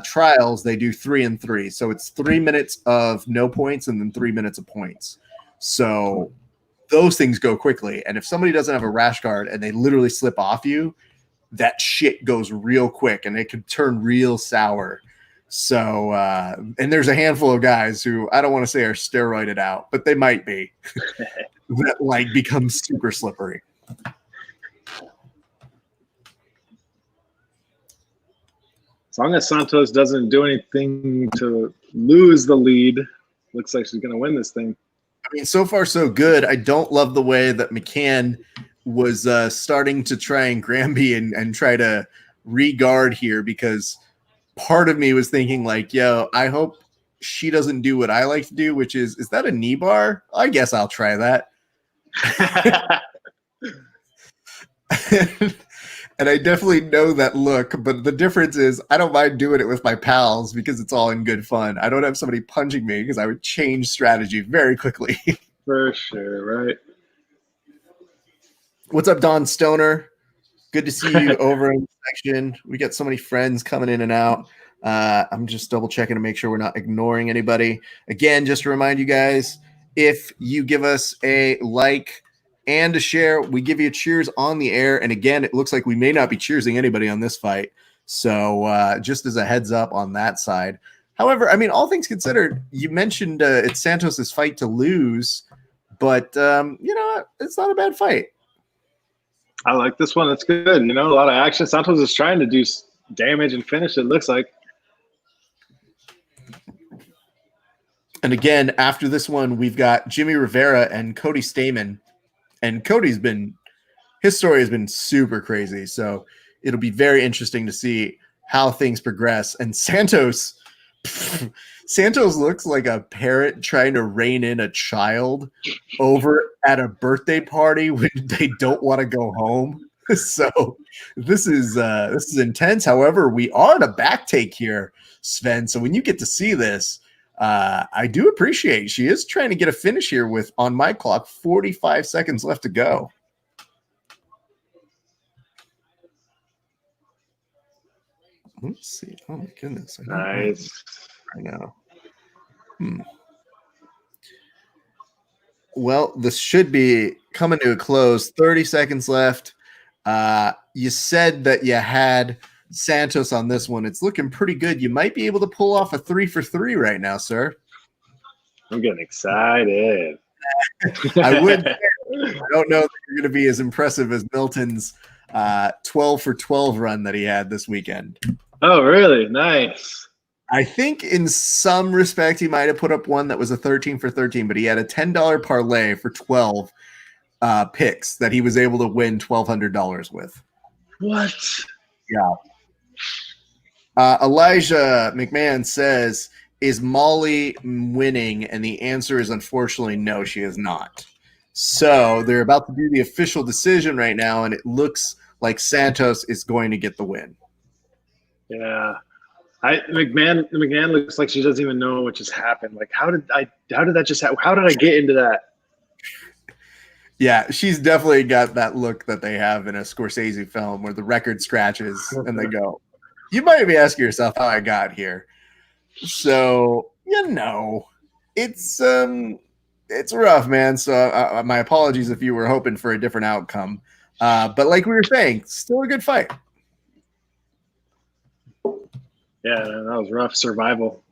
Trials, they do 3 and 3. So it's 3 minutes of no points and then 3 minutes of points. So those things go quickly. And if somebody doesn't have a rash guard and they literally slip off you, that shit goes real quick and it can turn real sour. So, and there's a handful of guys who I don't want to say are steroided out, but they might be that like become super slippery. As long as Santos doesn't do anything to lose the lead, looks like she's going to win this thing. I mean, so far so good. I don't love the way that McCann was starting to try and Granby and try to re-guard here because part of me was thinking like, yo, I hope she doesn't do what I like to do, which is that a knee bar? I guess I'll try that. And I definitely know that look, but the difference is I don't mind doing it with my pals because it's all in good fun. I don't have somebody punching me because I would change strategy very quickly. For sure, right? What's up, Don Stoner? Good to see you over in the section. We got so many friends coming in and out. I'm just double checking to make sure we're not ignoring anybody. Again, just to remind you guys, if you give us a like and a share, we give you a cheers on the air. And again, it looks like we may not be cheersing anybody on this fight. So just as a heads up on that side. However, I mean, all things considered, you mentioned it's Santos's fight to lose, but it's not a bad fight. I like this one. It's good. A lot of action. Santos is trying to do damage and finish, it looks like. And again, after this one, we've got Jimmy Rivera and Cody Stamen. And his story has been super crazy. So it'll be very interesting to see how things progress. And Santos looks like a parent trying to rein in a child over at a birthday party when they don't want to go home. So this is intense. However, we are in a back take here, Sven. So when you get to see this, I do appreciate she is trying to get a finish here with, on my clock, 45 seconds left to go. Let's see. Oh my goodness. Nice. I know. Well, this should be coming to a close. 30 seconds left. You said that you had Santos on this one. It's looking pretty good. You might be able to pull off a 3-for-3 right now, sir. I'm getting excited. I don't know that you're going to be as impressive as Milton's 12 for 12 run that he had this weekend. Oh, really? Nice. I think in some respect he might have put up one that was a 13 for 13, but he had a $10 parlay for 12 picks that he was able to win $1,200 with. What? Yeah. Elijah McMahon says, is Molly winning? And the answer is unfortunately no, she is not. So they're about to do the official decision right now, and it looks like Santos is going to get the win. Yeah. McMahon looks like she doesn't even know what just happened. Like, how did that just happen? How did I get into that? Yeah, she's definitely got that look that they have in a Scorsese film where the record scratches and they go, you might be asking yourself how I got here. So, it's rough, man. So my apologies if you were hoping for a different outcome. But like we were saying, still a good fight. Yeah, that was rough. Survival.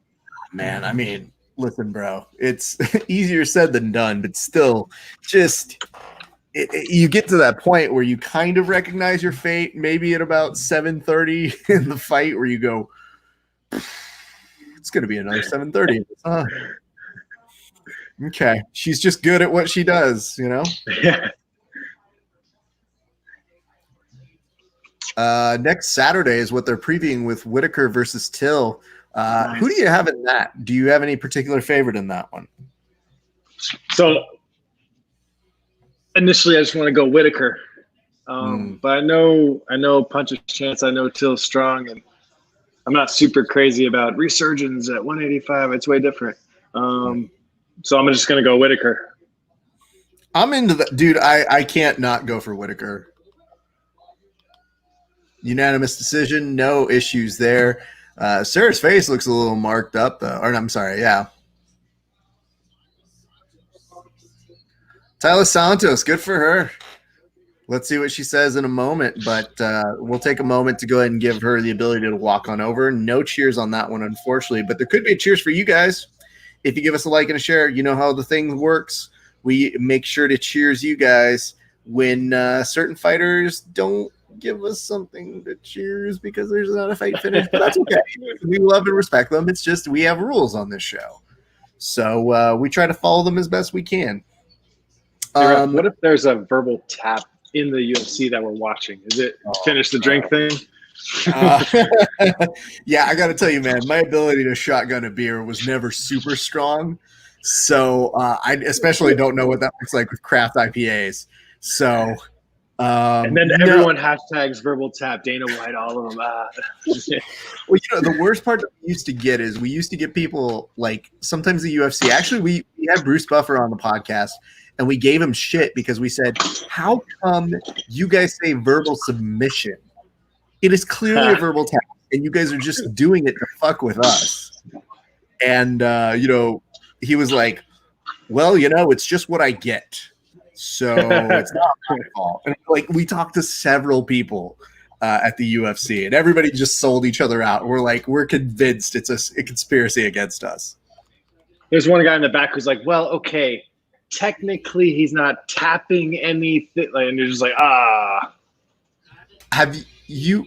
Man, I mean, listen, bro, it's easier said than done, but still just you get to that point where you kind of recognize your fate, maybe at about 7:30 in the fight where you go, it's going to be another 7:30. Okay. She's just good at what she does, Yeah. Next Saturday is what they're previewing with Whitaker versus Till. Nice. Who do you have in that? Do you have any particular favorite in that one? So initially, I just want to go Whitaker, but I know Punch's chance. I know Till's strong, and I'm not super crazy about resurgence at 185. It's way different. So I'm just going to go Whitaker. I'm into that, dude. I can't not go for Whitaker. Unanimous decision, no issues there. Sarah's face looks a little marked up, though. Or I'm sorry, yeah. Tyler Santos, good for her. Let's see what she says in a moment, but we'll take a moment to go ahead and give her the ability to walk on over. No cheers on that one, unfortunately, but there could be a cheers for you guys. If you give us a like and a share, you know how the thing works. We make sure to cheers you guys when certain fighters don't give us something to cheers because there's not a fight finish, but that's okay. We love and respect them. It's just we have rules on this show. So we try to follow them as best we can. What if there's a verbal tap in the UFC that we're watching? Is it finish the drink thing? Yeah, I got to tell you, man, my ability to shotgun a beer was never super strong. So I especially don't know what that looks like with craft IPAs. So and then everyone hashtags verbal tap, Dana White, all of them. Well, the worst part that we used to get is we used to get people like sometimes the UFC. Actually, we had Bruce Buffer on the podcast, and we gave him shit because we said, how come you guys say verbal submission? It is clearly a verbal tap, and you guys are just doing it to fuck with us. And, he was like, well, it's just what I get. So it's not my fault. And like we talked to several people at the UFC, and everybody just sold each other out. We're convinced it's a conspiracy against us. There's one guy in the back who's like, well, okay, technically he's not tapping anything. And you're just like, Have you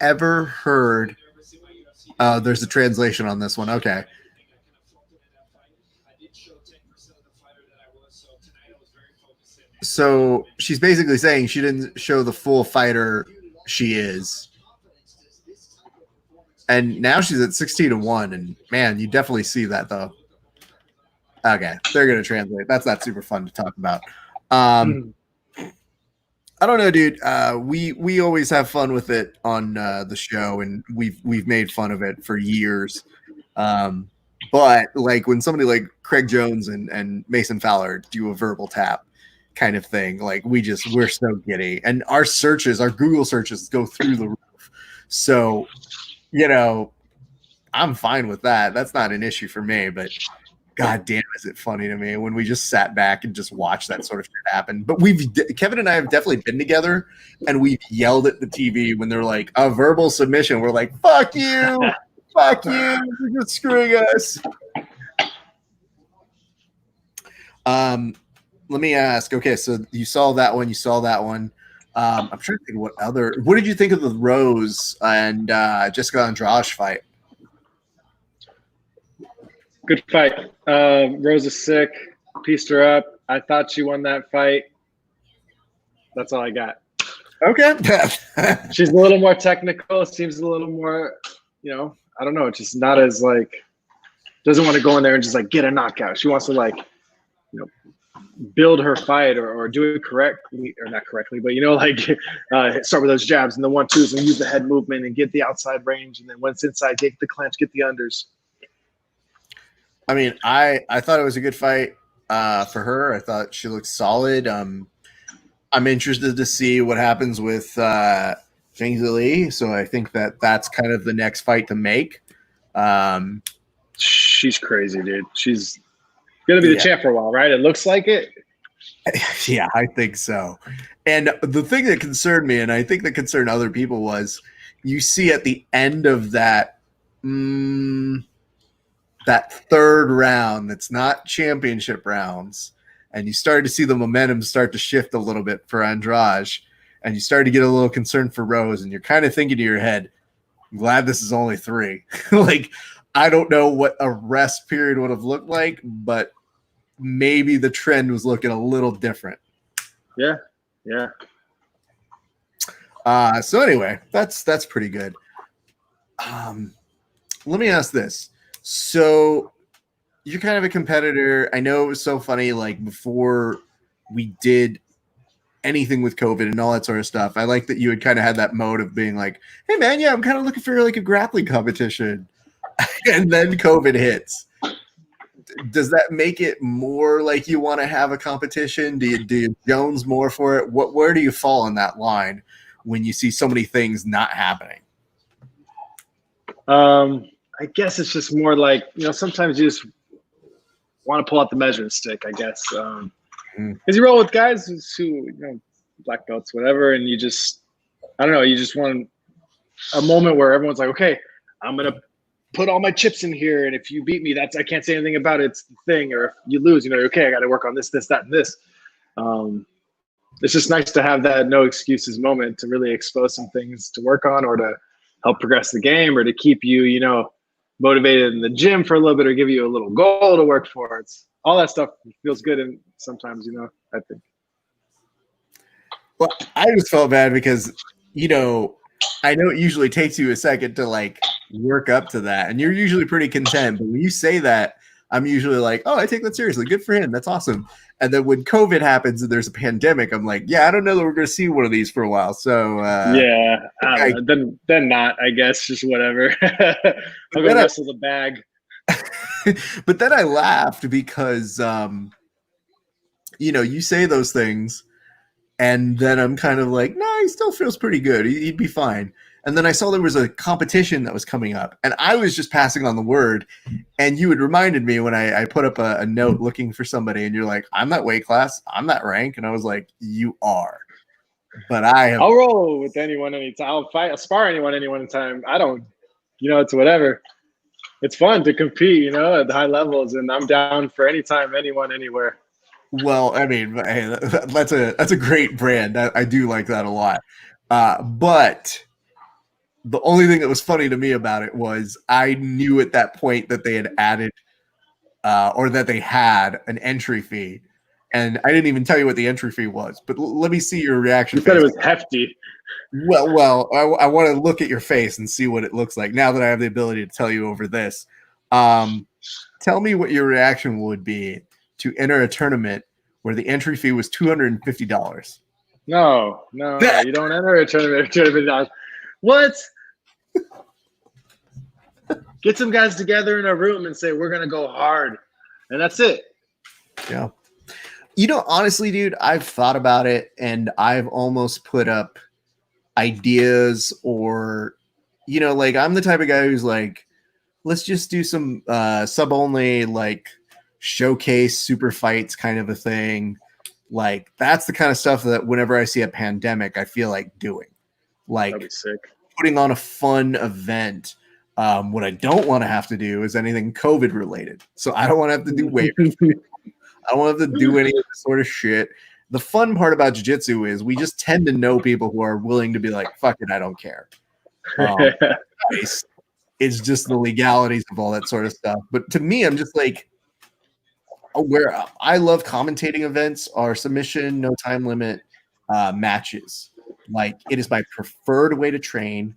ever heard? There's a translation on this one. Okay. So she's basically saying she didn't show the full fighter she is. And now she's at 16-1. And man, you definitely see that though. Okay. They're going to translate. That's not super fun to talk about. I don't know, dude. We always have fun with it on the show, and we've made fun of it for years. But like when somebody like Craig Jones and Mason Fowler do a verbal tap kind of thing, like we're so giddy, and our Google searches go through the roof. So, I'm fine with that. That's not an issue for me, but God damn, is it funny to me when we just sat back and just watched that sort of shit happen. But Kevin and I have definitely been together, and we've yelled at the TV when they're like a verbal submission. We're like, fuck you, fuck you, you're just screwing us. Let me ask. Okay, so you saw that one. I'm trying to think of what did you think of the Rose and Jessica Andrade fight? Good fight. Rose is sick. Pieced her up. I thought she won that fight. That's all I got. Okay. She's a little more technical. Seems a little more, I don't know. Just not as doesn't want to go in there and just get a knockout. She wants to build her fight or do it correctly, or not correctly, but start with those jabs and the 1-2s and use the head movement and get the outside range. And then once inside, get the clinch, get the unders. I mean, I thought it was a good fight for her. I thought she looked solid. I'm interested to see what happens with Zhang Li. So I think that's kind of the next fight to make. She's crazy, dude. She's going to be the champ for a while, right? It looks like it. Yeah, I think so. And the thing that concerned me, and I think that concerned other people, was you see at the end of that that third round that's not championship rounds, and you started to see the momentum start to shift a little bit for Andrade, and you started to get a little concerned for Rose, and you're kind of thinking to your head, I'm glad this is only 3. I don't know what a rest period would have looked like, but maybe the trend was looking a little different. Yeah. So anyway, that's pretty good. Let me ask this. So you're kind of a competitor. I know it was so funny, before we did anything with COVID and all that sort of stuff, I like that you had kind of had that mode of being like, hey man, yeah, I'm kind of looking for a grappling competition. And then COVID hits. Does that make it more like you want to have a competition? Do you Jones more for it? Where do you fall on that line when you see so many things not happening? I guess it's just more sometimes you just want to pull out the measuring stick, I guess. Because you roll with guys who black belts, whatever, and you just, I don't know, you just want a moment where everyone's like, okay, I'm going to put all my chips in here, and if you beat me, I can't say anything about it. It's the thing. Or if you lose, okay, I got to work on this, that, and this. It's just nice to have that no excuses moment to really expose some things to work on, or to help progress the game, or to keep you, motivated in the gym for a little bit, or give you a little goal to work for. It's all that stuff feels good, and sometimes, I think. Well, I just felt bad because, I know it usually takes you a second to work up to that, and you're usually pretty content. But when you say that, I'm usually like, oh, I take that seriously. Good for him. That's awesome. And then when COVID happens and there's a pandemic, I'm like, yeah, I don't know that we're going to see one of these for a while. So yeah, I don't know. Then not, I guess, just whatever. I'll go wrestle the bag. But then I laughed because, you say those things, and then I'm kind of like, no, he still feels pretty good. He'd be fine. And then I saw there was a competition that was coming up, and I was just passing on the word. And you had reminded me when I put up a note looking for somebody, and you're like, I'm that weight class, I'm that rank. And I was like, you are. But I'll roll with anyone anytime. I'll spar anyone anytime. I don't, it's whatever. It's fun to compete, at the high levels, and I'm down for anytime, anyone, anywhere. Well, I mean, hey, that's a great brand. I do like that a lot. But the only thing that was funny to me about it was I knew at that point that they had added or that they had an entry fee. And I didn't even tell you what the entry fee was. But let me see your reaction. You said it was hefty. Well, I want to look at your face and see what it looks like now that I have the ability to tell you over this. Tell me what your reaction would be to enter a tournament where the entry fee was $250. No, you don't enter a tournament for $250. What? Get some guys together in a room and say, we're going to go hard. And that's it. Yeah. Honestly, dude, I've thought about it, and I've almost put up ideas, or, I'm the type of guy who's like, let's just do some sub only, showcase super fights kind of a thing. That's the kind of stuff that whenever I see a pandemic, I feel like doing. That'd be sick. Putting on a fun event. What I don't want to have to do is anything COVID related. So I don't want to have to do waivers. I don't want to have to do any of this sort of shit. the fun part about jiu-jitsu is we just tend to know people who are willing to be like, fuck it, I don't care. Nice. It's just the legalities of all that sort of stuff. But to me, I'm just like, where I love commentating events are submission, no time limit matches. Like, it is my preferred way to train.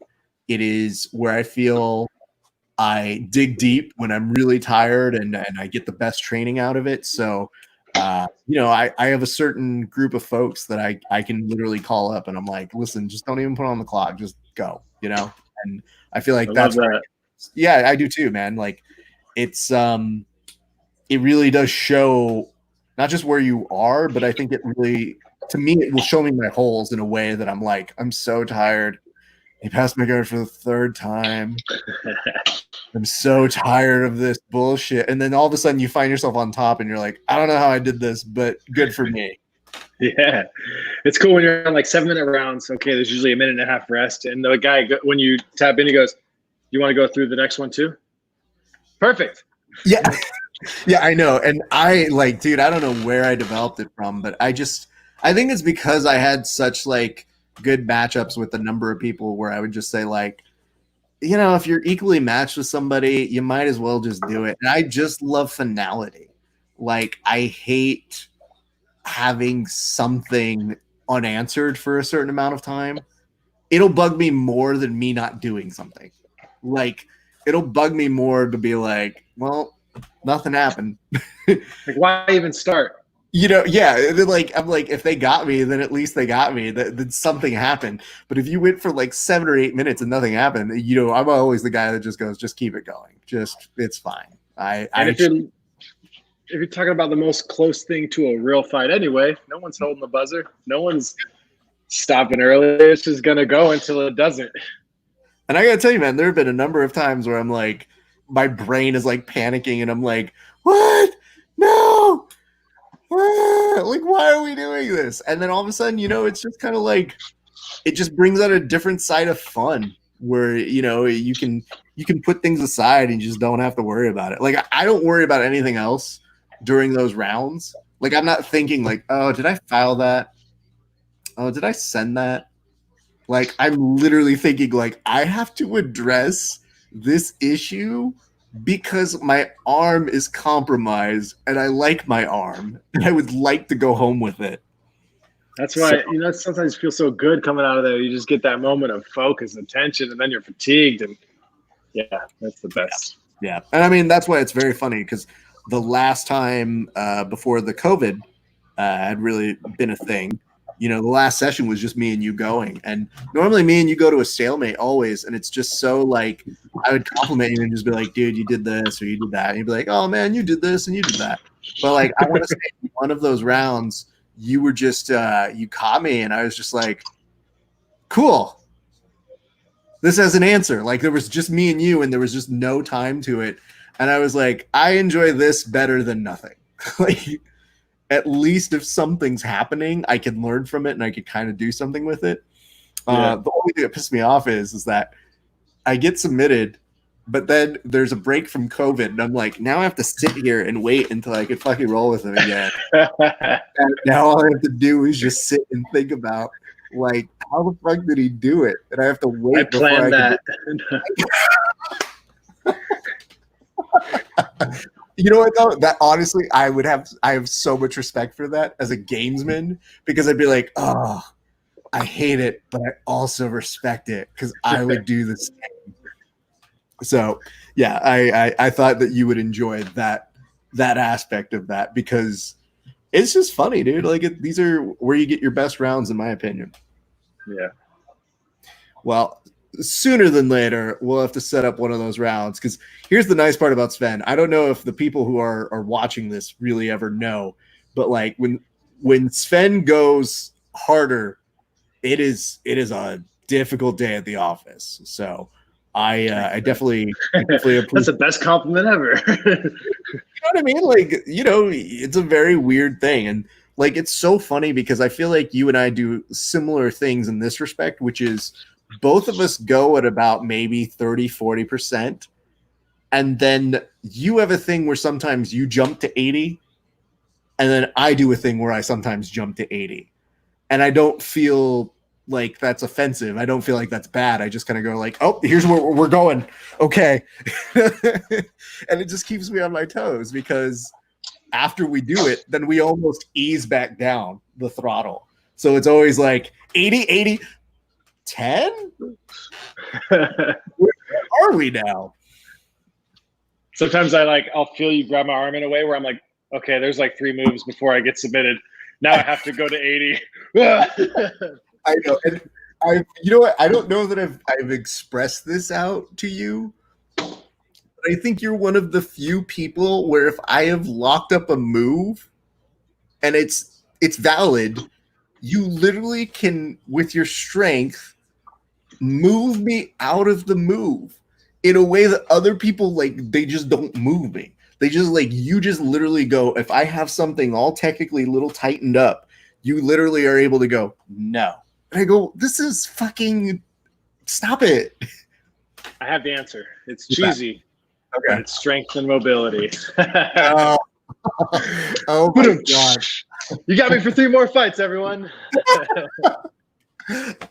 It is where I feel I dig deep when I'm really tired and I get the best training out of it. So, I have a certain group of folks that I can literally call up and I'm like, listen, just don't even put on the clock. Just go, and I feel like that's that. Yeah, I do too, man. Like, it's, it really does show not just where you are, but I think it really, to me, it will show me my holes in a way that I'm like, I'm so tired. He passed my guard for the third time. I'm so tired of this bullshit. And then all of a sudden you find yourself on top and you're like, I don't know how I did this, but good for me. Yeah. It's cool when you're on like 7-minute rounds. Okay, there's usually a minute and a half rest. And the guy, when you tap in, he goes, you want to go through the next one too? Perfect. Yeah. Yeah, I know. And I like, dude, I don't know where I developed it from, but I think it's because I had such like good matchups with a number of people where I would just say like, if you're equally matched with somebody, you might as well just do it. And I just love finality. Like, I hate having something unanswered for a certain amount of time. It'll bug me more than me not doing something. Like, it'll bug me more to be like, well, nothing happened. Like, why even start? Yeah. Like, I'm like, if they got me, then at least they got me. Then something happened. But if you went for like 7 or 8 minutes and nothing happened, I'm always the guy that just goes, just keep it going. It's fine. If you're talking about the most close thing to a real fight anyway, no one's holding the buzzer. No one's stopping early. It's just going to go until it doesn't. And I got to tell you, man, there have been a number of times where I'm like, my brain is like panicking and I'm like, what? No. Like, why are we doing this? And then all of a sudden, it's just kind of like, it just brings out a different side of fun where, you can put things aside and you just don't have to worry about it. Like, I don't worry about anything else during those rounds. Like, I'm not thinking like, oh, did I file that? Oh, did I send that? Like, I'm literally thinking like, I have to address this issue because my arm is compromised and I like my arm and I would like to go home with it. That's why, sometimes feels so good coming out of there. You just get that moment of focus and attention and then you're fatigued. And yeah, that's the best. Yeah. And I mean, that's why it's very funny because the last time before the COVID had really been a thing, the last session was just me and you going. And normally me and you go to a stalemate always. And it's just so like, I would compliment you and just be like, dude, you did this or you did that. And you'd be like, oh man, you did this and you did that. But like, I want to say one of those rounds, you were just, you caught me and I was just like, cool. This has an answer. Like, there was just me and you and there was just no time to it. And I was like, I enjoy this better than nothing. Like, at least if something's happening, I can learn from it and I could kind of do something with it. Yeah. The only thing that pissed me off is that I get submitted, but then there's a break from COVID, and I'm like, now I have to sit here and wait until I can fucking roll with him again. And now all I have to do is just sit and think about, like, how the fuck did he do it? And I have to wait. I planned that. You know what though? That honestly, I have so much respect for that as a gamesman because I'd be like, oh, I hate it, but I also respect it because I would do the same. So yeah, I thought that you would enjoy that aspect of that because it's just funny, dude. Like these are where you get your best rounds, in my opinion. Yeah. Well, sooner than later, we'll have to set up one of those rounds because here's the nice part about Sven. I don't know if the people who are watching this really ever know, but like when Sven goes harder, it is a difficult day at the office. So I definitely appreciate. That's the best compliment ever. You know what I mean? Like, it's a very weird thing. And like, it's so funny because I feel like you and I do similar things in this respect, which is both of us go at about maybe 30-40%. And then you have a thing where sometimes you jump to 80 And then I do a thing where I sometimes jump to 80. And I don't feel like that's offensive. I don't feel like that's bad. I just kind of go like, oh, here's where we're going. Okay. And it just keeps me on my toes because after we do it, then we almost ease back down the throttle. So it's always like 80, 80, 10? Where are we now? Sometimes I'll feel you grab my arm in a way where I'm like, okay, there's like 3 moves before I get submitted. Now I have to go to 80. I know. And you know what? I don't know that I've expressed this out to you. But I think you're one of the few people where if I have locked up a move and it's valid, you literally can, with your strength, move me out of the move in a way that other people, like, they just don't move me. They just, like, you just literally go, if I have something all technically a little tightened up, you literally are able to go, no. And I go, this is fucking, stop it. I have the answer. It's cheesy. Okay. It's strength and mobility. Oh my God. You got me for 3 more fights, everyone.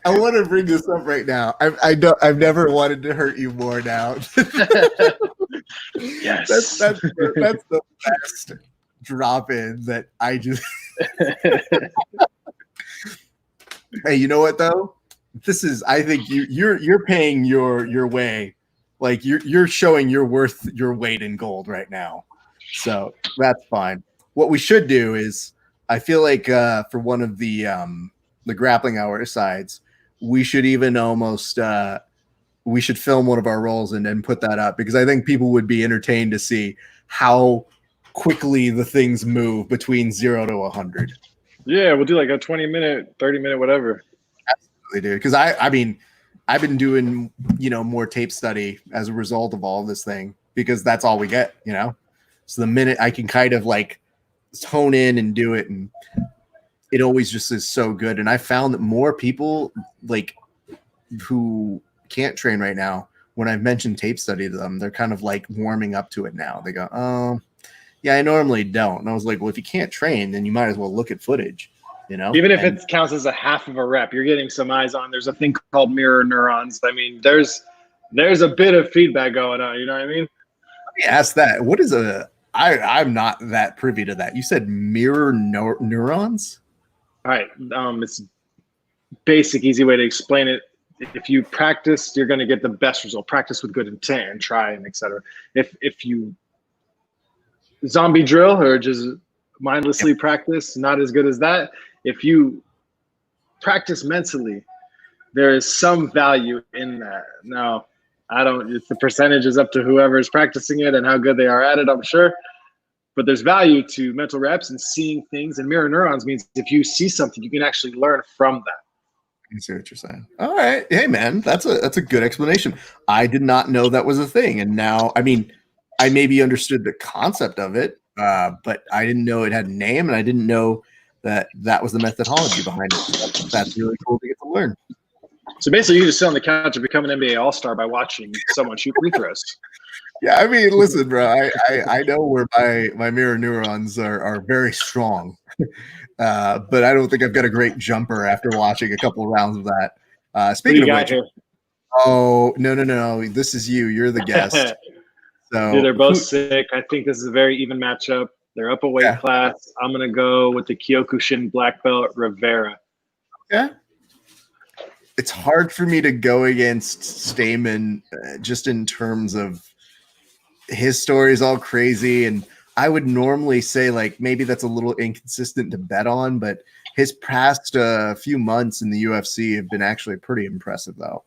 I want to bring this up right now. I've never wanted to hurt you more now. Yes. That's the best drop in that I just Hey, you know what though? This is, I think you're paying your way. Like you're showing you're worth your weight in gold right now. So that's fine. What we should do is, I feel like for one of the grappling hour sides, we should even almost we should film one of our rolls and then put that up, because I think people would be entertained to see how quickly the things move between 0 to 100. Yeah, we'll do like a 20-minute, 30-minute, whatever. Absolutely, dude. Because I mean, I've been doing, more tape study as a result of all of this thing, because that's all we get, So the minute I can kind of like hone in and do it, and it always just is so good. And I found that more people like who can't train right now, when I've mentioned tape study to them, they're kind of like warming up to it now. They go, oh, yeah, I normally don't. And I was like, well, if you can't train, then you might as well look at footage, Even if it counts as a half of a rep, you're getting some eyes on. There's a thing called mirror neurons. I mean, there's a bit of feedback going on. You know what I mean? Let me ask that. What is I'm not that privy to that. You said mirror neurons? All right. It's basic, easy way to explain it. If you practice, you're going to get the best result. Practice with good intent and try and etc. If you zombie drill or just mindlessly practice, not as good as that. If you practice mentally, there is some value in that. Now, it's the percentage is up to whoever is practicing it and how good they are at it, I'm sure. But there's value to mental reps and seeing things. And mirror neurons means if you see something, you can actually learn from that. I see what you're saying. All right. Hey, man, that's a good explanation. I did not know that was a thing. And now, I mean, I maybe understood the concept of it, but I didn't know it had a name, and I didn't know that was the methodology behind it. That's really cool to get to learn. So basically, you just sit on the couch and become an NBA All-Star by watching someone shoot free throws. Yeah, I mean, listen, bro, I know where my mirror neurons are very strong, but I don't think I've got a great jumper after watching a couple of rounds of that. Speaking of which, oh, no, this is you. You're the guest. So dude, they're both sick. I think this is a very even matchup. They're up a weight class. I'm going to go with the Kyokushin black belt Rivera. Yeah. It's hard for me to go against Stamen just in terms of his story is all crazy. And I would normally say like maybe that's a little inconsistent to bet on, but his past few months in the UFC have been actually pretty impressive though.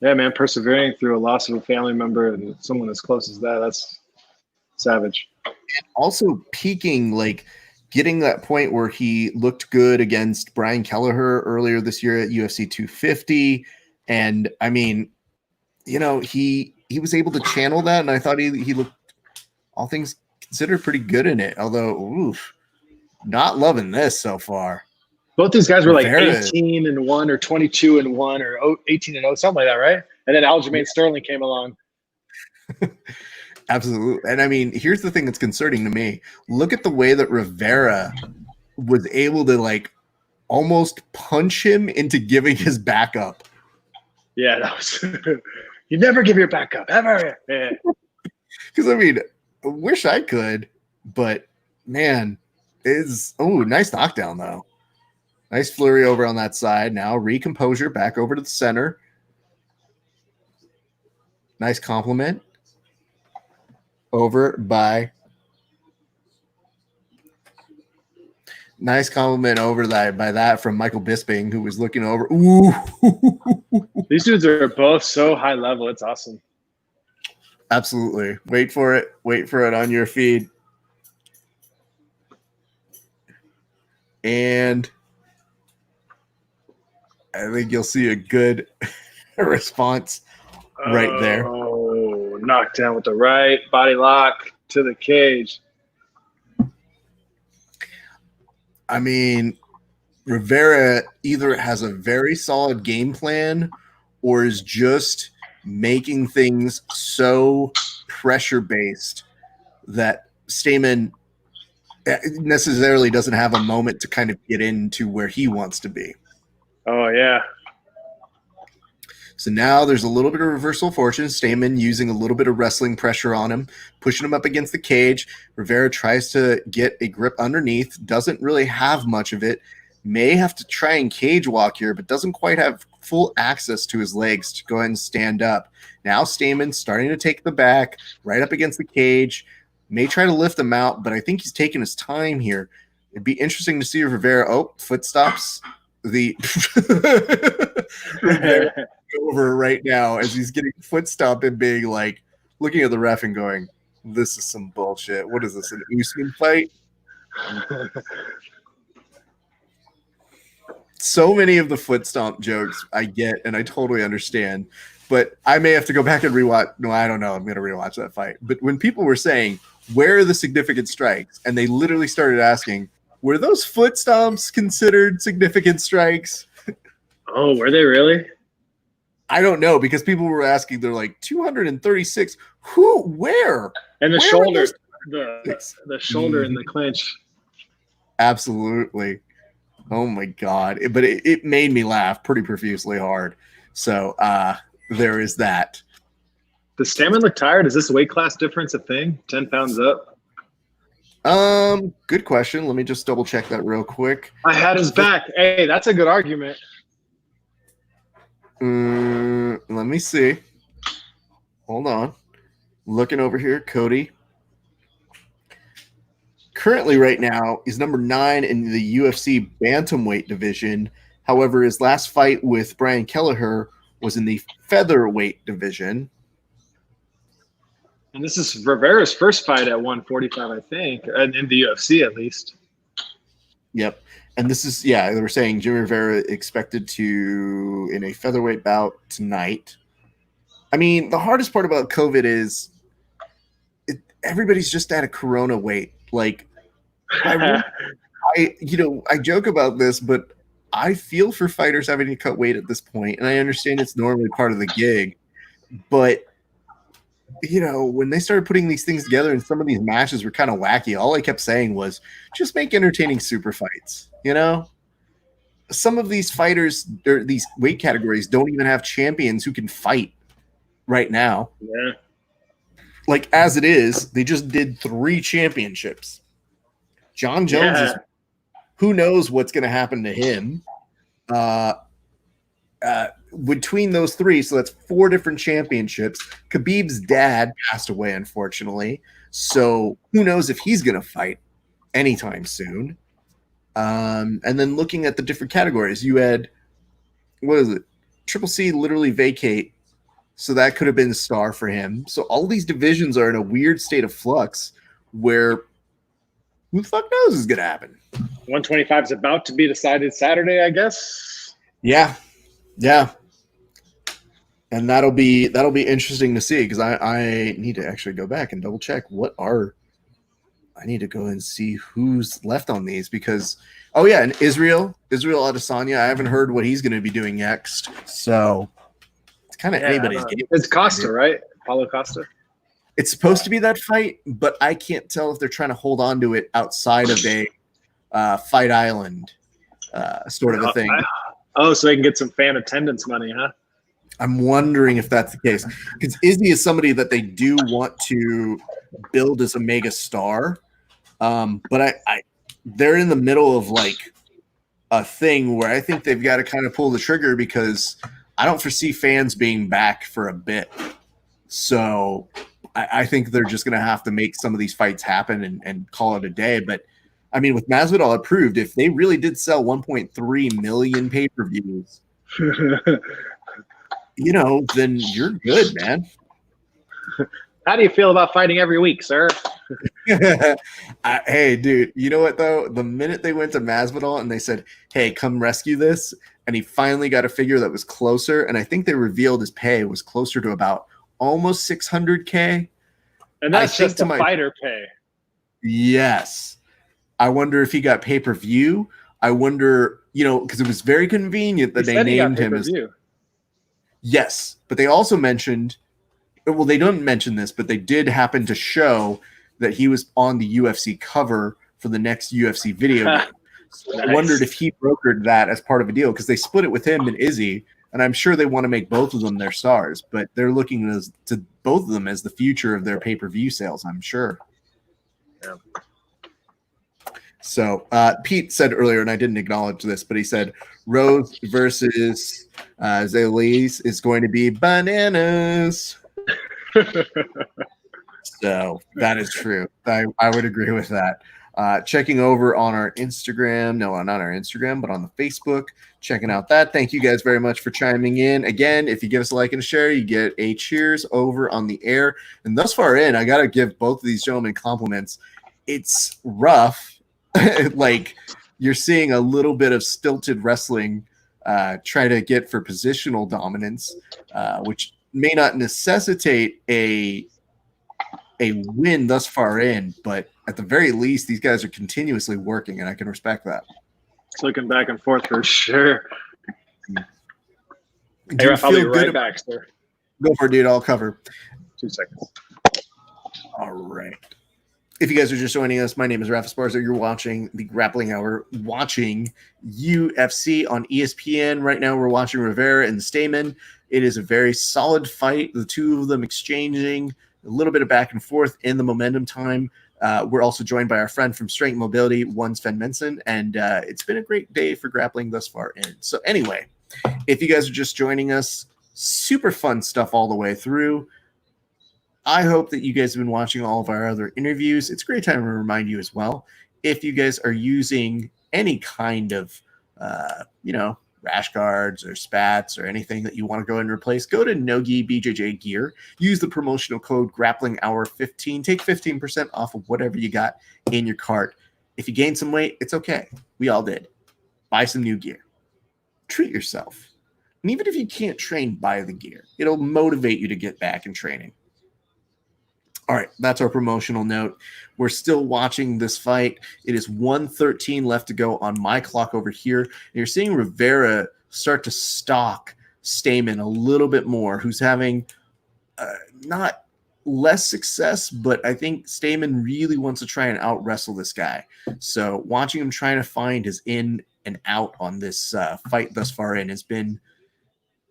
Yeah, man, persevering through a loss of a family member and someone as close as that's savage. And also peaking, like getting that point where he looked good against Brian Kelleher earlier this year at UFC 250. And I mean, he was able to channel that, and I thought he looked, all things considered, pretty good in it. Although, not loving this so far. Both these guys were like 18-1 or 22-1 or 18-0, something like that, right? And then Aljamain Sterling came along. Absolutely. And I mean, here's the thing that's concerning to me. Look at the way that Rivera was able to like almost punch him into giving his back up. Yeah, that was. You never give your back up ever. Yeah. Because I mean, I wish I could, but man, nice knockdown though. Nice flurry over on that side. Now recomposure back over to the center. Nice compliment over by. Nice compliment over that from Michael Bisping, who was looking over. Ooh. These dudes are both so high level. It's awesome. Absolutely. Wait for it. Wait for it on your feed. And I think you'll see a good response right there. Oh, knocked down with the right. Body lock to the cage. I mean, Rivera either has a very solid game plan or is just making things so pressure-based that Stamen necessarily doesn't have a moment to kind of get into where he wants to be. Oh, yeah. So now there's a little bit of reversal of fortune. Stamen using a little bit of wrestling pressure on him, pushing him up against the cage. Rivera tries to get a grip underneath, doesn't really have much of it. May have to try and cage walk here, but doesn't quite have full access to his legs to go ahead and stand up. Now Stamen starting to take the back, right up against the cage. May try to lift him out, but I think he's taking his time here. It'd be interesting to see if Rivera, foot stops the Rivera over right now as he's getting foot stomped and being like, looking at the ref and going, this is some bullshit. What is this, an Usman fight? So many of the foot stomp jokes I get and I totally understand, but I may have to go back and rewatch. No, I don't know. I'm going to rewatch that fight. But when people were saying, where are the significant strikes? And they literally started asking, were those foot stomps considered significant strikes? Oh, were they really? I don't know, because people were asking, they're like 236. Who? Where? And the Where shoulder, the shoulder and the clinch. Absolutely. Oh my God. But it made me laugh pretty profusely hard. So there is that. Does Stamen look tired? Is this weight class difference a thing? 10 pounds up? Good question. Let me just double check that real quick. I had his back. Hey, that's a good argument. Let me see. Hold on. Looking over here, Cody. Currently, right now, he's number 9 in the UFC bantamweight division. However, his last fight with Brian Kelleher was in the featherweight division. And this is Rivera's first fight at 145, I think, in the UFC at least. Yep. And this is, they were saying Jimmy Rivera expected to in a featherweight bout tonight. I mean, the hardest part about COVID is everybody's just at a corona weight. Like, I joke about this, but I feel for fighters having to cut weight at this point, and I understand it's normally part of the gig. But, when they started putting these things together and some of these matches were kind of wacky, all I kept saying was just make entertaining super fights. Some of these fighters or these weight categories don't even have champions who can fight right now. Yeah. Like, as it is, they just did 3 championships. John Jones is, who knows what's going to happen to him between those 3. So that's 4 different championships. Khabib's dad passed away, unfortunately. So who knows if he's going to fight anytime soon. And then looking at the different categories, you had, Triple C literally vacate. So that could have been a star for him. So all these divisions are in a weird state of flux where who the fuck knows is going to happen. 125 is about to be decided Saturday, I guess. Yeah. And that'll be interesting to see, because I need to actually go back and double check I need to go and see who's left on these, because and Israel Adesanya, I haven't heard what he's going to be doing next. So it's kind of anybody's game. It's Costa, right? Paulo Costa. It's supposed to be that fight, but I can't tell if they're trying to hold on to it outside of a Fight Island sort of a thing. So they can get some fan attendance money, huh? I'm wondering if that's the case, because Izzy is somebody that they do want to build as a mega star, but they're in the middle of like a thing where I think they've got to kind of pull the trigger, because I don't foresee fans being back for a bit. So I think they're just going to have to make some of these fights happen and call it a day. But I mean, with Masvidal approved, if they really did sell 1.3 million pay-per-views, then you're good, man. How do you feel about fighting every week, sir? Hey, dude, you know what, though? The minute they went to Masvidal and they said, hey, come rescue this, and he finally got a figure that was closer, and I think they revealed his pay was closer to about almost $600K. And that's just the fighter pay. Yes. I wonder if he got pay-per-view. I wonder, because it was very convenient that they named him as. Yes, but they also mentioned, well, they don't mention this, but they did happen to show that he was on the UFC cover for the next UFC video game. So nice. I wondered if he brokered that as part of a deal, because they split it with him and Izzy, and I'm sure they want to make both of them their stars, but they're looking to both of them as the future of their pay-per-view sales, I'm sure. Yeah. So Pete said earlier, and I didn't acknowledge this, but he said Rose versus Zaylis is going to be bananas. So that is true. I would agree with that. Checking over on our Instagram. No, not our Instagram, but on the Facebook. Checking out that. Thank you guys very much for chiming in. Again, if you give us a like and a share, you get a cheers over on the air. And thus far in, I got to give both of these gentlemen compliments. It's rough. Like, you're seeing a little bit of stilted wrestling try to get for positional dominance, which may not necessitate a win thus far in, but at the very least, these guys are continuously working, and I can respect that. It's looking back and forth for sure. Do you feel good back, sir. Go for it, dude. I'll cover. 2 seconds. All right. If you guys are just joining us, my name is Rafa Esparza. You're watching the Grappling Hour, watching UFC on ESPN. Right now, we're watching Rivera and Stamen. It is a very solid fight. The two of them exchanging a little bit of back and forth in the momentum time. We're also joined by our friend from Strength Mobility, one Sven Menson, and it's been a great day for grappling thus far in. So anyway, if you guys are just joining us, super fun stuff all the way through. I hope that you guys have been watching all of our other interviews. It's a great time to remind you as well, if you guys are using any kind of, rash guards or spats or anything that you want to go and replace, go to Nogi BJJ Gear. Use the promotional code GrapplingHour15. Take 15% off of whatever you got in your cart. If you gain some weight, it's okay. We all did. Buy some new gear. Treat yourself. And even if you can't train, buy the gear. It'll motivate you to get back in training. All right, that's our promotional note. We're still watching this fight. It is 1:13 left to go on my clock over here. And you're seeing Rivera start to stalk Stamen a little bit more, who's having not less success, but I think Stamen really wants to try and out-wrestle this guy. So watching him trying to find his in and out on this fight thus far in has been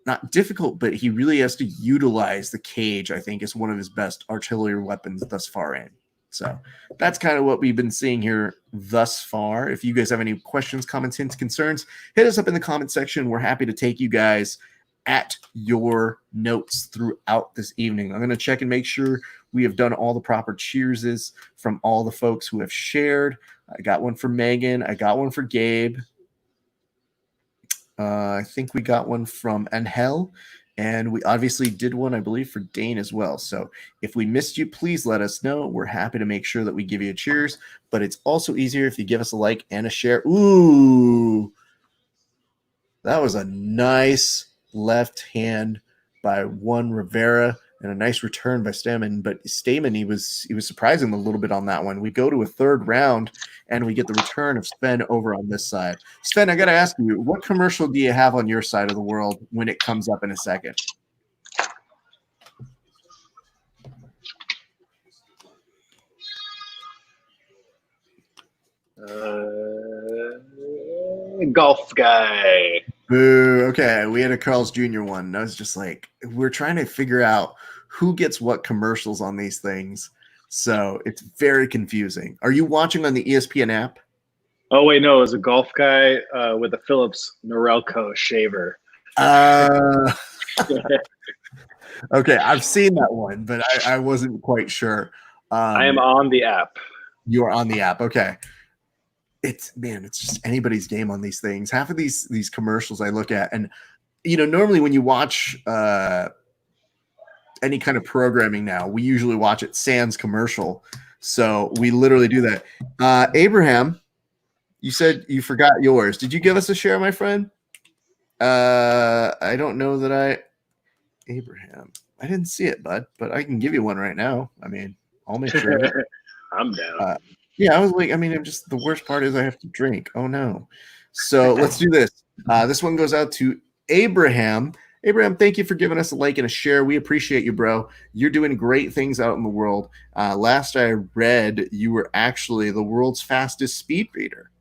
not difficult, but he really has to utilize the cage, I think, is one of his best artillery weapons thus far in. So that's kind of what we've been seeing here thus far. If you guys have any questions, comments, hints, concerns, hit us up in the comment section. We're happy to take you guys at your notes throughout this evening. I'm going to check and make sure we have done all the proper cheerses from all the folks who have shared. I got one for Megan. I got one for Gabe. I think we got one from Angel, and we obviously did one, I believe, for Dane as well. So if we missed you, please let us know. We're happy to make sure that we give you a cheers, but it's also easier if you give us a like and a share. Ooh, that was a nice left hand by one Rivera and a nice return by Stamen. But Stamen, he was surprising a little bit on that one. We go to a third round, and we get the return of Sven over on this side. Sven, I got to ask you, what commercial do you have on your side of the world when it comes up in a second? Golf guy. Boo. Okay, we had a Carl's Jr. one. And I was just like, we're trying to figure out who gets what commercials on these things. So it's very confusing. Are you watching on the ESPN app? Oh wait, no, it was a golf guy with a Philips Norelco shaver. Okay, I've seen that one, but I wasn't quite sure. I am on the app. You are on the app. Okay. It's just anybody's game on these things. Half of these commercials I look at, and normally when you watch any kind of programming now, we usually watch it sans commercial. So we literally do that. Abraham, you said you forgot yours. Did you give us a share, my friend? I don't know that Abraham. I didn't see it, bud, but I can give you one right now. I mean, I'll make sure of it. I'm down. Yeah, I was like, I'm just, the worst part is I have to drink. Oh no. So let's do this. This one goes out to Abraham. Abraham, thank you for giving us a like and a share. We appreciate you, bro. You're doing great things out in the world. Last I read, you were actually the world's fastest speed reader.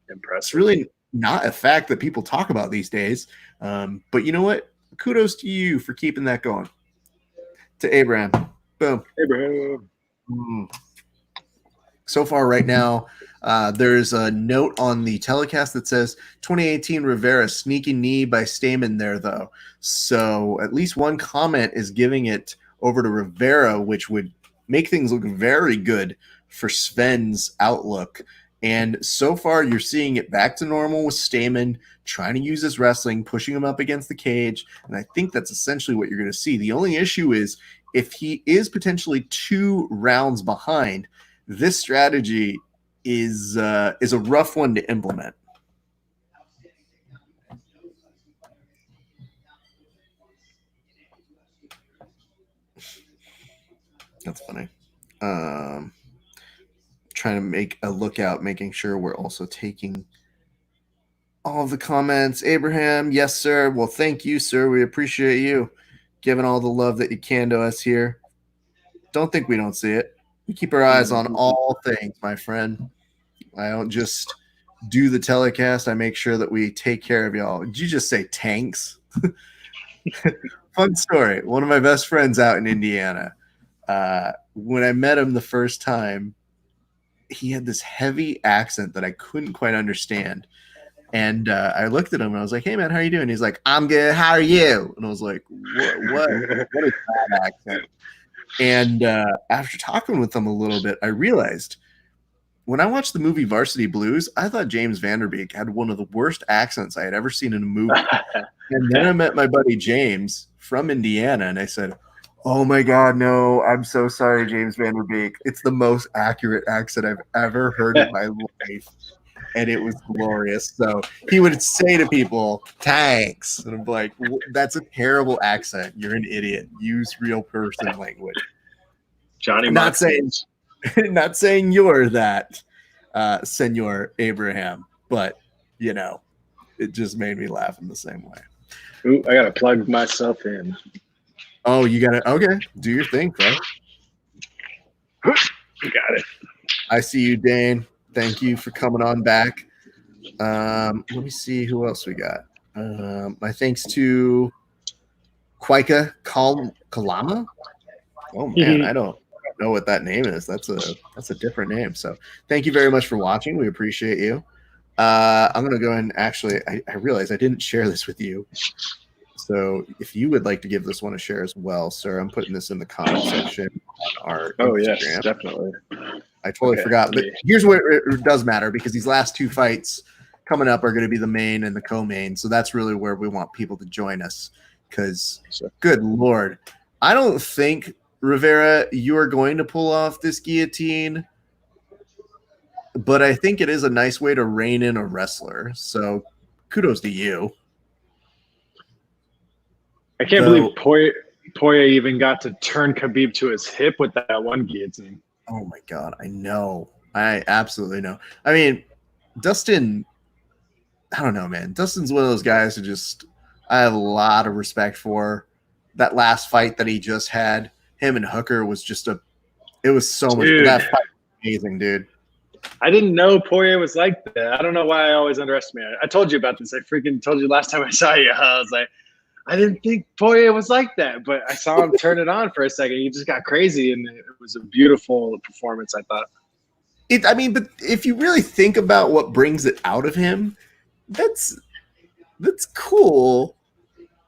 Impressive. It's really not a fact that people talk about these days. But you know what? Kudos to you for keeping that going. To Abraham. Boom. Abraham. So far right now, there's a note on the telecast that says 2018 Rivera sneaking knee by Stamen there, though. So at least one comment is giving it over to Rivera, which would make things look very good for Sven's outlook. And so far, you're seeing it back to normal with Stamen trying to use his wrestling, pushing him up against the cage. And I think that's essentially what you're going to see. The only issue is if he is potentially 2 rounds behind, this strategy is a rough one to implement. That's funny. Trying to make a lookout, making sure we're also taking all of the comments. Abraham, yes, sir. Well, thank you, sir. We appreciate you giving all the love that you can to us here. Don't think we don't see it. We keep our eyes on all things, my friend. I don't just do the telecast. I make sure that we take care of y'all. Did you just say tanks? Fun story. One of my best friends out in Indiana, when I met him the first time, he had this heavy accent that I couldn't quite understand. And I looked at him and I was like, hey, man, how are you doing? He's like, I'm good. How are you? And I was like, what is that accent? And after talking with him a little bit, I realized when I watched the movie Varsity Blues, I thought James Vanderbeek had one of the worst accents I had ever seen in a movie. And then I met my buddy James from Indiana, and I said, oh, my God, no, I'm so sorry, James Vanderbeek. It's the most accurate accent I've ever heard in my life. And it was glorious. So he would say to people, tanks. And I'm like, that's a terrible accent. You're an idiot. Use real person language. Johnny not saying you're that, Senor Abraham, but, it just made me laugh in the same way. Ooh, I got to plug myself in. Oh, you got to – okay. Do your thing, bro. You got it. I see you, Dane. Thank you for coming on back. Let me see who else we got. My thanks to Kwaika Kalama. Oh man, I don't know what that name is. That's a different name. So thank you very much for watching. We appreciate you. I'm gonna go and actually I realized I didn't share this with you. So if you would like to give this one a share as well, sir, I'm putting this in the comment section on our Instagram. Yes, definitely. I totally forgot, but here's where it does matter because these last 2 fights coming up are going to be the main and the co-main. So that's really where we want people to join us because, good Lord, I don't think, Rivera, you are going to pull off this guillotine, but I think it is a nice way to rein in a wrestler. So kudos to you. I can't believe Poirier even got to turn Khabib to his hip with that one guillotine. Oh, my God. I know. I absolutely know. I mean, Dustin, I don't know, man. Dustin's one of those guys who I have a lot of respect for. That last fight that he just had, him and Hooker was it was so much. That fight was amazing, dude. I didn't know Poirier was like that. I don't know why I always underestimate it. I told you about this. I freaking told you last time I saw you. I was like, I didn't think Poirier was like that, but I saw him turn it on for a second. He just got crazy, and it was a beautiful performance, I thought. But if you really think about what brings it out of him, that's cool.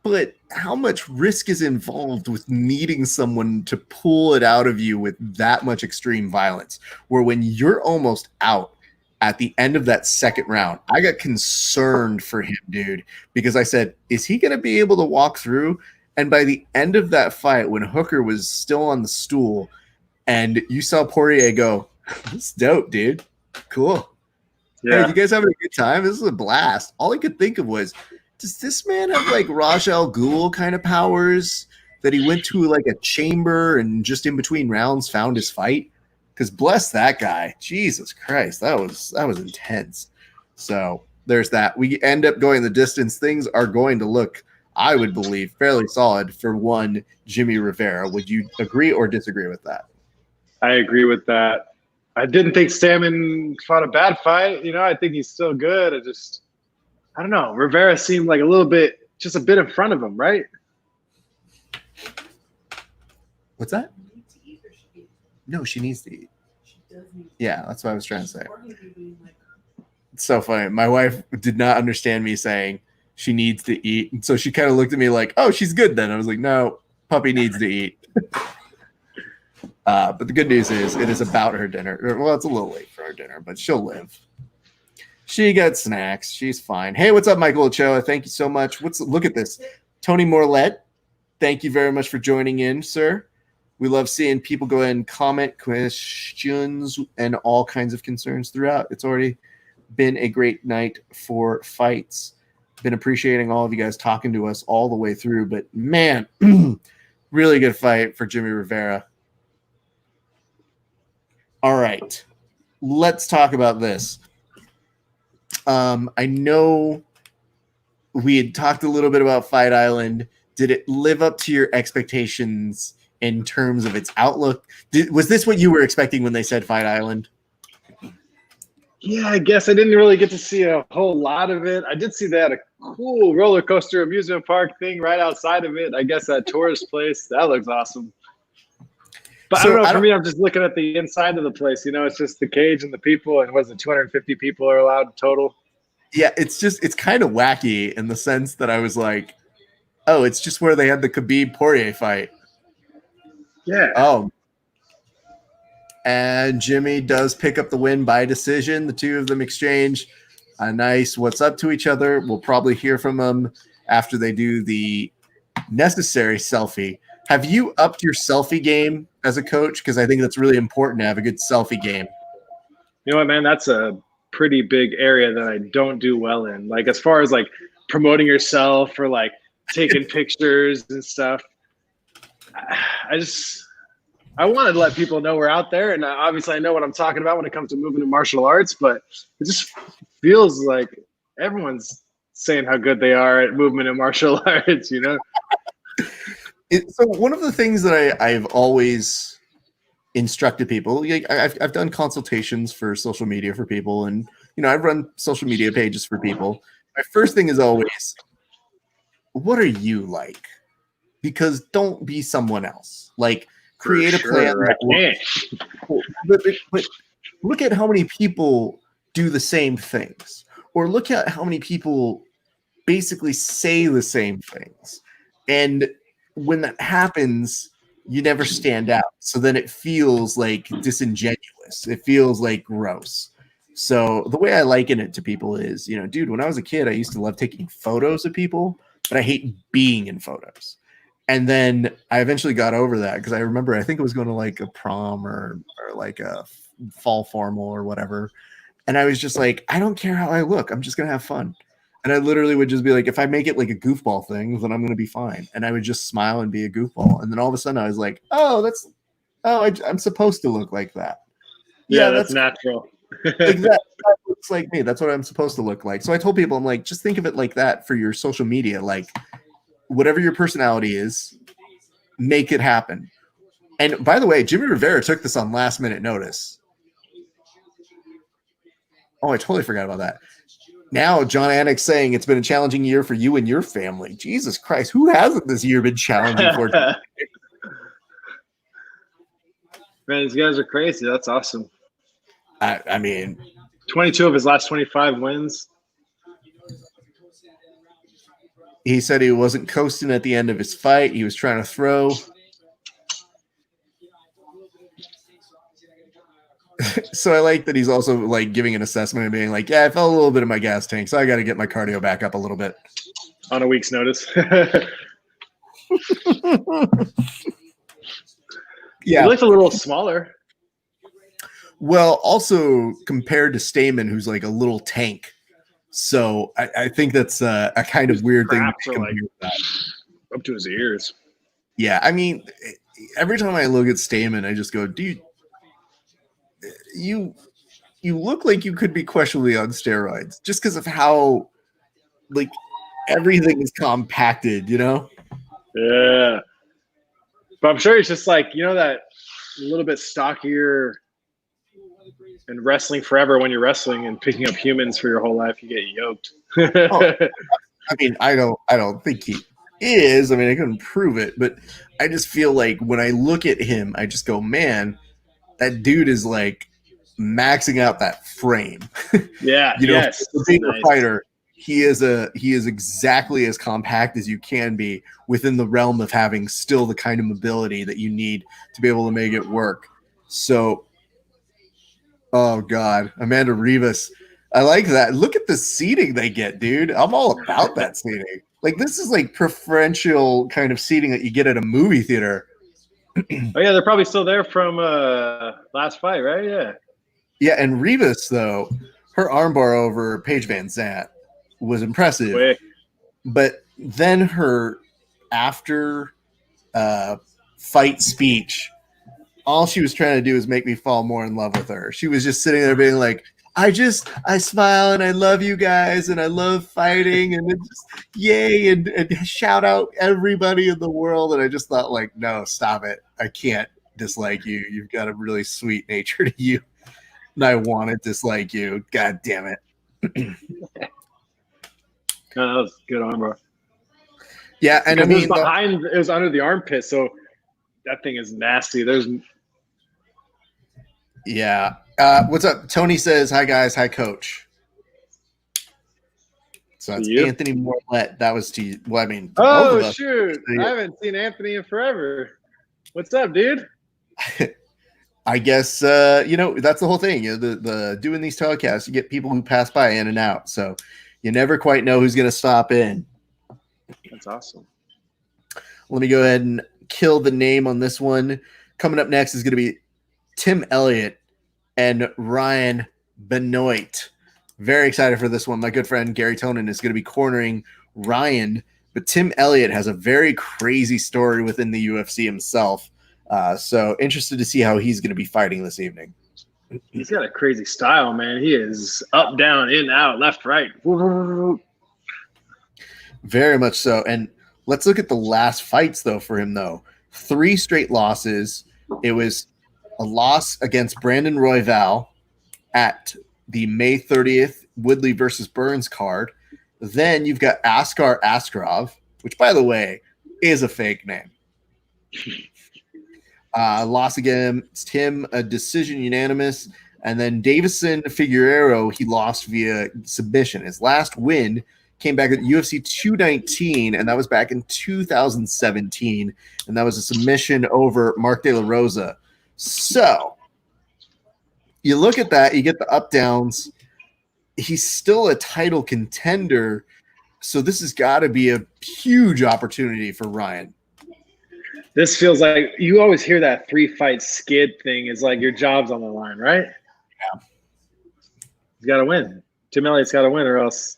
But how much risk is involved with needing someone to pull it out of you with that much extreme violence? Where when you're almost out at the end of that second round, I got concerned for him, dude, because I said, is he going to be able to walk through? And by the end of that fight, when Hooker was still on the stool and you saw Poirier go, "This is dope, dude. Cool. Yeah. Hey, you guys having a good time? This is a blast." All I could think of was, does this man have like Raj Al Ghul kind of powers that he went to like a chamber and just in between rounds found his fight? Because bless that guy. Jesus Christ. That was intense. So there's that. We end up going the distance. Things are going to look, I would believe, fairly solid for one Jimmy Rivera. Would you agree or disagree with that? I agree with that. I didn't think Stammen fought a bad fight. I think he's still good. I don't know. Rivera seemed like just a bit in front of him, right? What's that? No, she needs to eat. Yeah, that's what I was trying to say. It's so funny. My wife did not understand me saying she needs to eat. And so she kind of looked at me like, oh, she's good then. I was like, no, puppy needs to eat. But the good news is it is about her dinner. Well, it's a little late for her dinner, but she'll live. She got snacks. She's fine. Hey, what's up, Michael Ochoa? Thank you so much. Look at this. Tony Morlett, thank you very much for joining in, sir. We love seeing people go ahead and comment questions and all kinds of concerns throughout. It's already been a great night for fights. Been appreciating all of you guys talking to us all the way through. But, man, really good fight for Jimmy Rivera. All right. Let's talk about this. I know we had talked a little bit about Fight Island. Did it live up to your expectations in terms of its outlook? Was this what you were expecting when they said Fight Island? Yeah, I guess I didn't really get to see a whole lot of it. I did see that a cool roller coaster amusement park thing right outside of it. I guess that tourist place, that looks awesome. But so, I don't know. For me, I'm just looking at the inside of the place. It's just the cage and the people, and was it 250 people are allowed total? Yeah, it's kind of wacky in the sense that I was like, oh, it's just where they had the Khabib Poirier fight. Yeah. Oh. And Jimmy does pick up the win by decision. The two of them exchange a nice what's up to each other. We'll probably hear from them after they do the necessary selfie. Have you upped your selfie game as a coach? Because I think that's really important to have a good selfie game. You know what, man? That's a pretty big area that I don't do well in. Like, as far as like promoting yourself or like taking pictures and stuff. I wanted to let people know we're out there, and obviously I know what I'm talking about when it comes to moving to martial arts, but it just feels like everyone's saying how good they are at movement in martial arts, So one of the things that I've always instructed people, like I've done consultations for social media for people, and I've run social media pages for people. My first thing is always, what are you like? Because don't be someone else. Like, create a plan that works. But look at how many people do the same things, or look at how many people basically say the same things. And when that happens, you never stand out. So then it feels like disingenuous. It feels like gross. So the way I liken it to people is, dude, when I was a kid, I used to love taking photos of people, but I hate being in photos. And then I eventually got over that because I remember, I think it was going to like a prom or like a fall formal or whatever. And I was just like, I don't care how I look. I'm just going to have fun. And I literally would just be like, if I make it like a goofball thing, then I'm going to be fine. And I would just smile and be a goofball. And then all of a sudden I was like, I'm supposed to look like that. Yeah, that's natural. Exactly. That looks like me. That's what I'm supposed to look like. So I told people, I'm like, just think of it like that for your social media. Like, whatever your personality is, make it happen. And by the way, Jimmy Rivera took this on last minute notice. Oh, I totally forgot about that. Now, John Anik saying it's been a challenging year for you and your family. Jesus Christ, who hasn't this year been challenging for? Man, these guys are crazy. That's awesome. I mean, 22 of his last 25 wins. He said he wasn't coasting at the end of his fight. He was trying to throw. So I like that he's also like giving an assessment and being like, yeah, I felt a little bit in my gas tank, so I got to get my cardio back up a little bit. On a week's notice. Yeah. He looks a little smaller. Well, also compared to Stamen, who's like a little tank. So I think that's a kind of weird thing to compare that. Up to his ears. Yeah, I mean, every time I look at Stamen, I just go, dude, you look like you could be questionably on steroids just because of how like everything is compacted, you know? Yeah. But I'm sure he's just like, you know, that a little bit stockier and wrestling forever when you're wrestling and picking up humans for your whole life, you get yoked. I mean, I don't think he is. I mean, I couldn't prove it, but I just feel like when I look at him, I just go, man, that dude is like maxing out that frame. Yeah, you know, yes. Being a fighter, he is exactly as compact as you can be within the realm of having still the kind of mobility that you need to be able to make it work. So, oh God, Amanda Rivas. I like that. Look at the seating they get, dude. I'm all about that seating. Like, this is like preferential kind of seating that you get at a movie theater. Oh yeah, they're probably still there from last fight, right? Yeah. Yeah, and Rivas, though, her armbar over Paige Van Zandt was impressive. Quick. But then her after fight speech, all she was trying to do is make me fall more in love with her. She was just sitting there being like, I smile and I love you guys and I love fighting and it's just yay and shout out everybody in the world. And I just thought, like, no, stop it. I can't dislike you. You've got a really sweet nature to you. And I want to dislike you. God damn it. That was good armbar. Yeah, and because I mean, it was under the armpit, so that thing is nasty. Yeah. What's up? Tony says, hi, guys. Hi, coach. So it's Anthony Morlett. That was to you. Well, I mean, oh, shoot. I haven't seen Anthony in forever. What's up, dude? I guess, that's the whole thing. The doing these telecasts, you get people who pass by in and out. So you never quite know who's going to stop in. That's awesome. Let me go ahead and kill the name on this one. Coming up next is going to be Tim Elliott and Ryan Benoit. Very excited for this one. My good friend Gary Tonin is going to be cornering Ryan, but Tim Elliott has a very crazy story within the UFC himself. So interested to see how he's going to be fighting this evening. He's got a crazy style, man. He is up, down, in, out, left, right. Very much so. And let's look at the last fights, though, for him, though. 3 straight losses. It was a loss against Brandon Royval at the May 30th Woodley versus Burns card. Then you've got Askar Askarov, which, by the way, is a fake name. Loss against him, a decision unanimous. And then Davison Figueiredo, he lost via submission. His last win came back at UFC 219, and that was back in 2017. And that was a submission over Mark De La Rosa. So you look at that, you get the up downs. He's still a title contender. So this has got to be a huge opportunity for Ryan. This feels like you always hear that 3-fight skid thing is like your job's on the line, right? Yeah. He's got to win. Tim Elliott's got to win or else.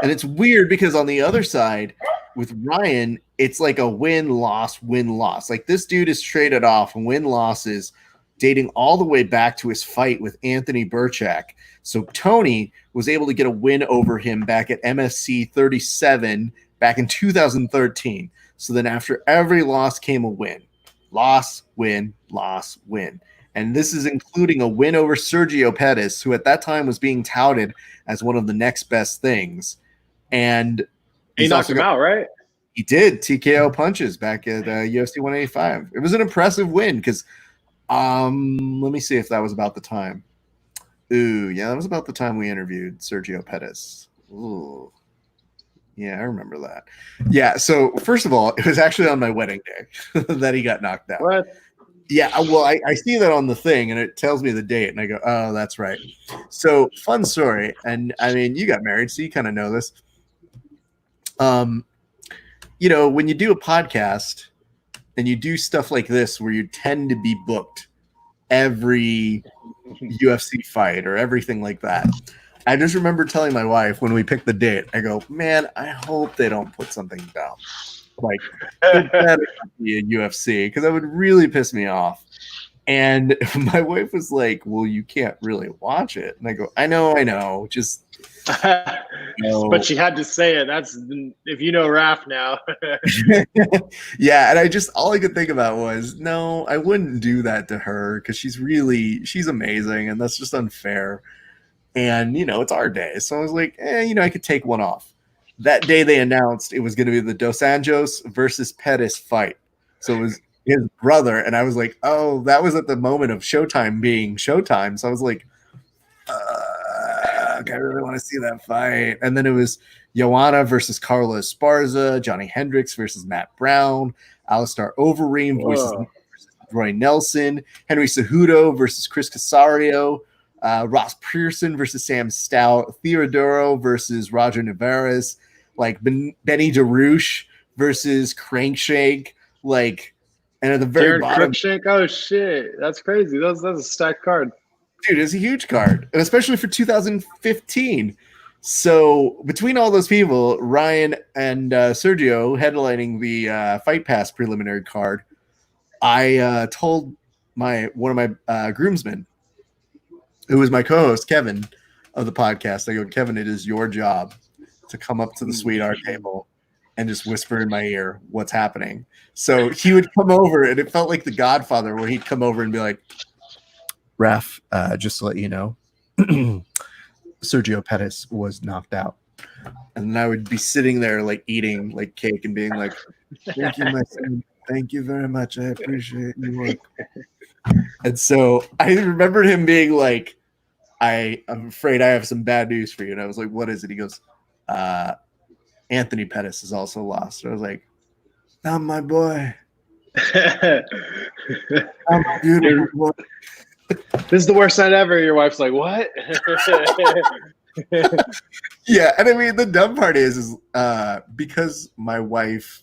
And it's weird because on the other side with Ryan, it's like a win-loss, win-loss. Like this dude is traded off win-losses dating all the way back to his fight with Anthony Burchak. So Tony was able to get a win over him back at MSC 37 back in 2013. So then after every loss came a win. Loss, win, loss, win. And this is including a win over Sergio Pettis, who at that time was being touted as one of the next best things. And he knocked him out, right? He did TKO punches back at UFC 185. It was an impressive win because let me see if that was about the time. Ooh, yeah, that was about the time we interviewed Sergio Pettis. Ooh. Yeah, I remember that. Yeah, so first of all, it was actually on my wedding day that he got knocked out. What? Yeah, well, I see that on the thing, and it tells me the date, and I go, oh, that's right. So, fun story, and I mean, you got married, so you kind of know this. You know, when you do a podcast and you do stuff like this where you tend to be booked every UFC fight or everything like that, I just remember telling my wife when we picked the date, I go, man, I hope they don't put something down. Like, it better be a UFC because that would really piss me off. And my wife was like, well, you can't really watch it. And I go, I know. Just. But she had to say it. That's if you know Raph now. Yeah, and all I could think about was, no, I wouldn't do that to her because she's amazing, and that's just unfair. And you know, it's our day, so I was like, you know, I could take one off. That day they announced it was going to be the Dos Anjos versus Pettis fight, so it was his brother, and I was like, oh, that was at the moment of Showtime being Showtime, so I was like, I really want to see that fight. And then it was Joanna versus Carla Esparza, Johnny Hendricks versus Matt Brown, Alistair Overeem versus Roy Nelson, Henry Cejudo versus Chris Casario, Ross Pearson versus Sam Stout, Theodoro versus Roger Navarez, like Benny DeRouche versus Crankshake, like, and at the very bottom, Crankshake. Oh shit, that's crazy. That's a stacked card. Dude, it's a huge card, and especially for 2015. So between all those people, Ryan and Sergio headlining the Fight Pass preliminary card, I told one of my groomsmen, who was my co-host, Kevin, of the podcast, I go, Kevin, it is your job to come up to the sweetheart table and just whisper in my ear what's happening. So he would come over, and it felt like The Godfather, where he'd come over and be like, Ref, just to let you know, Sergio Pettis was knocked out. And I would be sitting there like eating like cake and being like, thank you, my son. Thank you very much. I appreciate your work. And so I remembered him being like, I'm afraid I have some bad news for you. And I was like, what is it? He goes, Anthony Pettis is also lost. And I was like, not my boy. I'm a beautiful boy. This is the worst night ever. Your wife's like, what? Yeah, and I mean, the dumb part is because my wife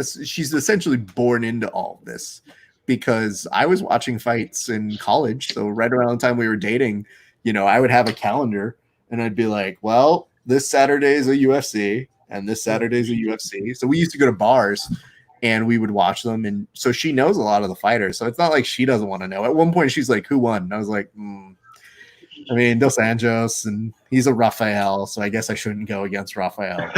she's essentially born into all of this, because I was watching fights in college. So right around the time we were dating, you know, I would have a calendar and I'd be like, well, this Saturday is a UFC and this Saturday is a UFC. So we used to go to bars and we would watch them. And so she knows a lot of the fighters. So it's not like she doesn't want to know. At one point, she's like, who won? And I was like, I mean, Dos Anjos, and he's a Rafael. So I guess I shouldn't go against Rafael.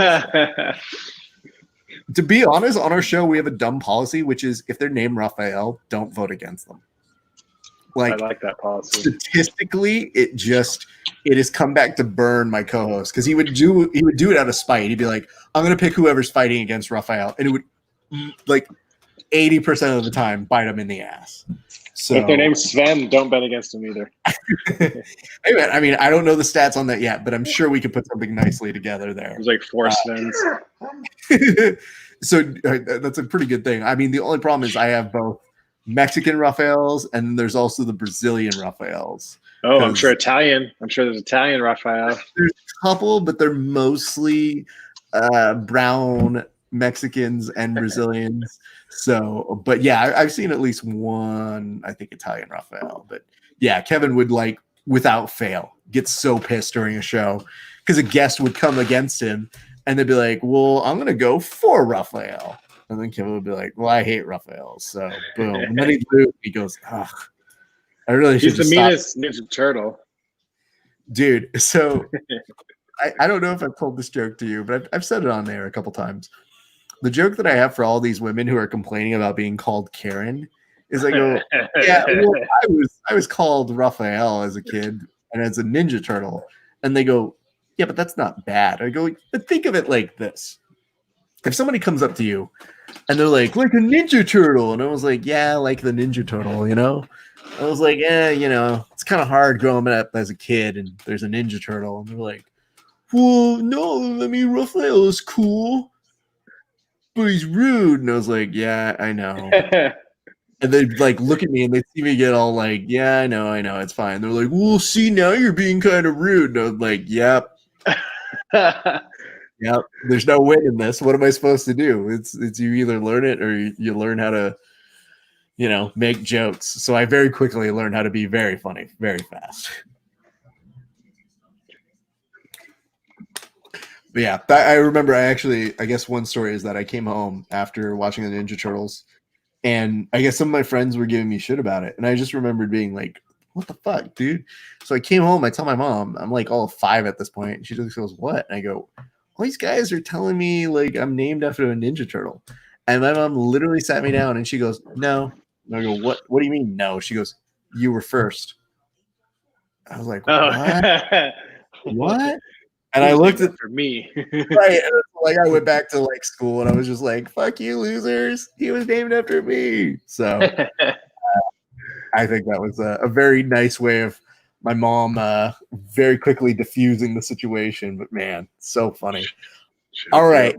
To be honest, on our show, we have a dumb policy, which is if they're named Rafael, don't vote against them. Like, I like that policy. Statistically, it has come back to burn my co-host, because he would do it out of spite. He'd be like, I'm going to pick whoever's fighting against Rafael. And it would, like, 80% of the time bite him in the ass. So if their name's Sven, don't bet against him either. Hey man, I mean, I don't know the stats on that yet, but I'm sure we could put something nicely together there. There's like 4 Svens. So that's a pretty good thing. I mean, the only problem is I have both Mexican Rafaels and there's also the Brazilian Rafaels. Oh, I'm sure Italian. I'm sure there's Italian Rafael. There's a couple, but they're mostly brown Mexicans and Brazilians. So, but yeah, I've seen at least one, I think, Italian Rafael. But yeah, Kevin would, like, without fail, get so pissed during a show because a guest would come against him and they'd be like, well, I'm going to go for Rafael. And then Kevin would be like, well, I hate Rafael. So, boom. And then he goes, ugh, I really should. He's the meanest Ninja Turtle. Dude, so I don't know if I've told this joke to you, but I've said it on there a couple times. The joke that I have for all these women who are complaining about being called Karen Is I go, yeah, well, I was called Raphael as a kid and as a Ninja Turtle. And they go, yeah, but that's not bad. I go, but think of it like this. If somebody comes up to you and they're like a Ninja Turtle. And I was like, yeah, like the Ninja Turtle, you know? I was like, yeah, you know, it's kind of hard growing up as a kid and there's a Ninja Turtle. And they're like, well, no, I mean, Raphael is cool, but he's rude. And I was like, yeah, I know. And they'd like look at me and they'd see me get all like, yeah, I know, it's fine. They're like, well, see, now you're being kind of rude. And I was like, yep. Yep. There's no win in this. What am I supposed to do? It's you either learn it or you learn how to, you know, make jokes. So I very quickly learned how to be very funny, very fast. But yeah, I remember I guess one story is that I came home after watching the Ninja Turtles and I guess some of my friends were giving me shit about it. And I just remembered being like, what the fuck, dude? So I came home, I tell my mom, I'm like all 5 at this point. And she just goes, what? And I go, all these guys are telling me like I'm named after a Ninja Turtle. And my mom literally sat me down and she goes, no. And I go, what do you mean no? She goes, you were first. I was like, what? What? And I looked at for me. right. And like I went back to like school and I was just like, fuck you, losers. He was named after me. So I think that was a very nice way of my mom very quickly diffusing the situation. But man, so funny. All right.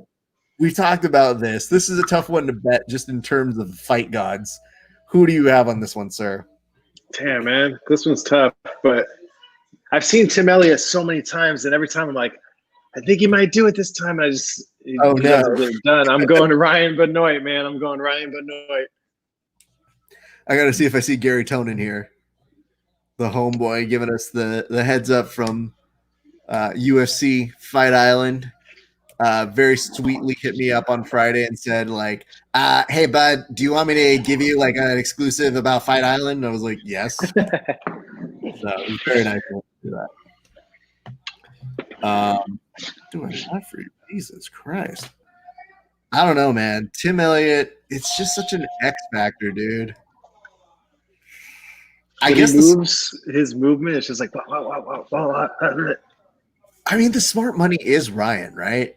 We've talked about this. This is a tough one to bet just in terms of fight gods. Who do you have on this one, sir? Damn, man. This one's tough. But I've seen Tim Elliott so many times, and every time I'm like, I think he might do it this time. And he doesn't get it done. I'm going to Ryan Benoit, man. I'm going Ryan Benoit. I got to see if I see Gary Tonin here. The homeboy giving us the heads up from UFC Fight Island. Very sweetly hit me up on Friday and said like, hey bud, do you want me to give you like an exclusive about Fight Island? And I was like, yes. So it was very nice to do that. Doing that for you, Jesus Christ. I don't know, man. Tim Elliott, it's just such an X factor, dude. I guess his movement is just like wow. I mean, the smart money is Ryan, right?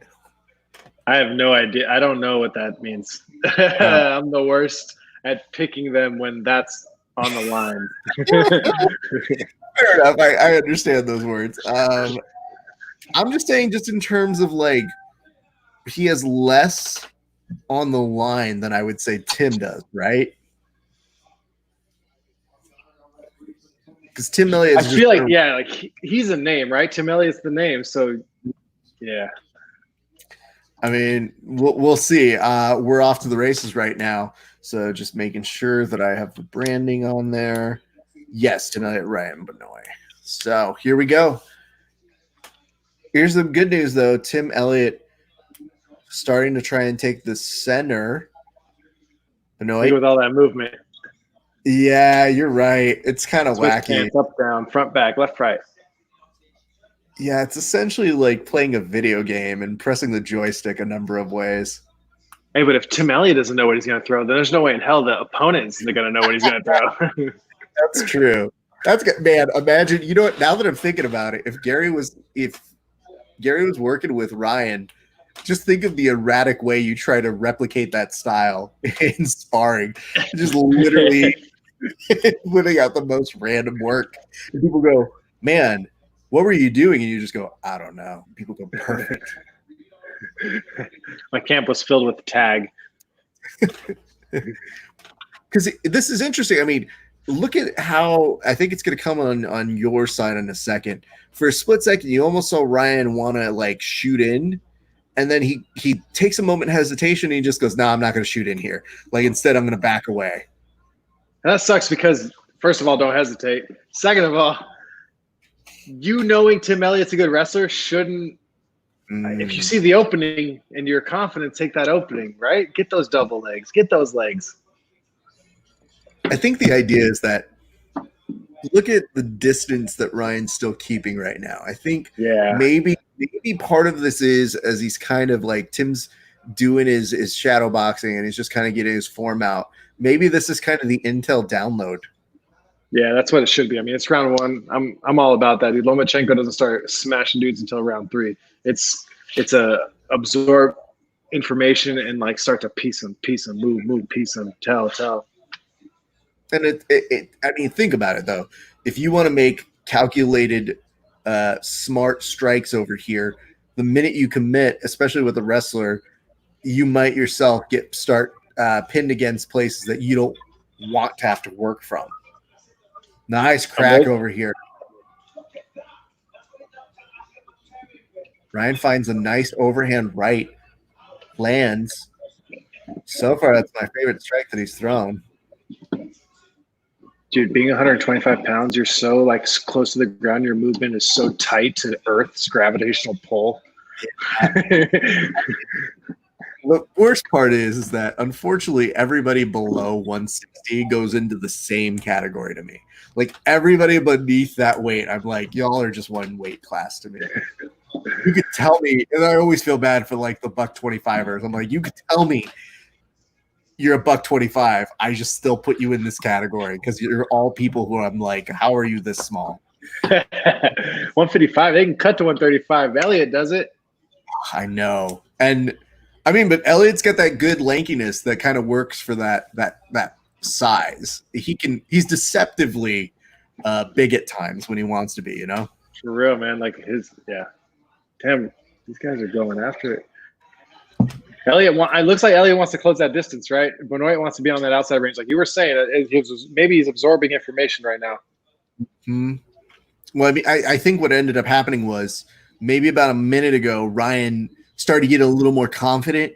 I have no idea. I don't know what that means. I'm the worst at picking them when that's on the line. Fair enough. I understand those words. I'm just saying, just in terms of like, he has less on the line than I would say Tim does, right? Because Tim Elliott, I feel like like he's a name, right? Tim Elliott's the name, so yeah. I mean, we'll see. We're off to the races right now, so just making sure that I have the branding on there. Yes, Tim Elliott, Ryan Benoit. So here we go. Here's the good news, though. Tim Elliott starting to try and take the center. Benoit with all that movement. Yeah, you're right. It's kind of wacky. Up, down, front, back, left, right. Yeah, it's essentially like playing a video game and pressing the joystick a number of ways. Hey, but if Tim Elliott doesn't know what he's going to throw, then there's no way in hell the opponent's going to know what he's going to throw. That's true. That's good, man. Imagine, you know what? Now that I'm thinking about it, if Gary was working with Ryan, just think of the erratic way you try to replicate that style in sparring. Just literally putting out the most random work. And people go, man, what were you doing? And you just go, I don't know. People go, perfect. My camp was filled with tag. Because this is interesting. I mean, look at how I think it's going to come on your side in a second. For a split second, you almost saw Ryan want to like shoot in. And then he takes a moment of hesitation and he just goes, no, I'm not going to shoot in here. Like, instead, I'm going to back away. And that sucks because, first of all, don't hesitate. Second of all, you knowing Tim Elliott's a good wrestler shouldn't if you see the opening and you're confident, take that opening, right? Get those double legs. Get those legs. I think the idea is that look at the distance that Ryan's still keeping right now. I think maybe part of this is as he's kind of like Tim's doing his shadow boxing and he's just kind of getting his form out. maybe this is kind of the intel download. Yeah, that's what it should be. I mean, it's round one. I'm all about that, dude. Lomachenko doesn't start smashing dudes until round 3. It's a absorb information and like start to piece them, move, piece them, tell. And I mean, think about it though. If you want to make calculated, smart strikes over here, the minute you commit, especially with a wrestler, you might yourself start pinned against places that you don't want to have to work from. Nice crack over here. Ryan finds a nice overhand right, lands. So far, that's my favorite strike that he's thrown. Dude, being 125 pounds, you're so like close to the ground. Your movement is so tight to Earth's gravitational pull. Yeah. The worst part is that unfortunately everybody below 160 goes into the same category to me. Like everybody beneath that weight, I'm like, y'all are just one weight class to me. You could tell me, and I always feel bad for like the $125ers. I'm like, you could tell me you're a $125. I just still put you in this category because you're all people who I'm like, how are you this small? 155. They can cut to 135. Elliott does it. I know, and I mean, but Elliott's got that good lankiness that kind of works for that size. He's deceptively big at times when he wants to be, you know? For real, man. Like damn, these guys are going after it. Elliott, it looks like Elliott wants to close that distance, right? Benoit wants to be on that outside range. Like you were saying, maybe he's absorbing information right now. Mm-hmm. Well, I mean, I think what ended up happening was maybe about a minute ago, Ryan started to get a little more confident,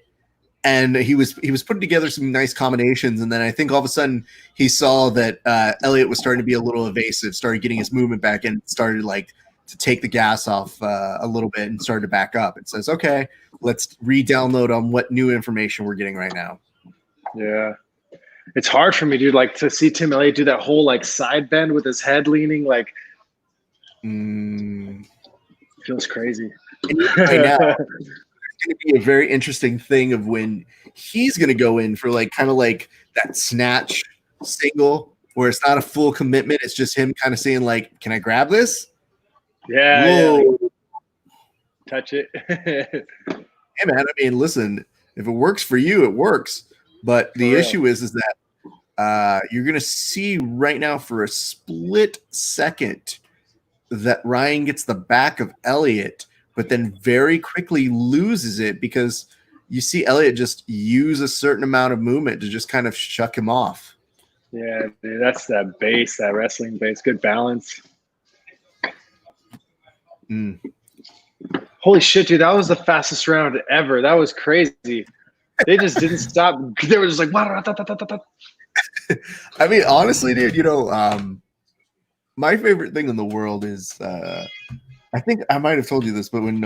and he was putting together some nice combinations. And then I think all of a sudden he saw that Elliott was starting to be a little evasive, started getting his movement back, and started like to take the gas off a little bit and started to back up. It says, okay, let's re-download on what new information we're getting right now. Yeah. It's hard for me, dude, like to see Tim Elliott do that whole like side bend with his head leaning, like feels crazy. Right now, it's going to be a very interesting thing of when he's going to go in for like kind of like that snatch single where it's not a full commitment. It's just him kind of saying like, can I grab this? Yeah. Like, touch it. Hey, man, I mean, listen, if it works for you, it works. But the issue is that you're going to see right now for a split second that Ryan gets the back of Elliott, but then very quickly loses it because you see Elliott just use a certain amount of movement to just kind of shuck him off. Yeah, dude, that's that base, that wrestling base. Good balance. Holy shit, dude, that was the fastest round ever. That was crazy. They just didn't stop. They were just like, I mean, honestly, dude, you know, my favorite thing in the world is, I think I might have told you this, but when,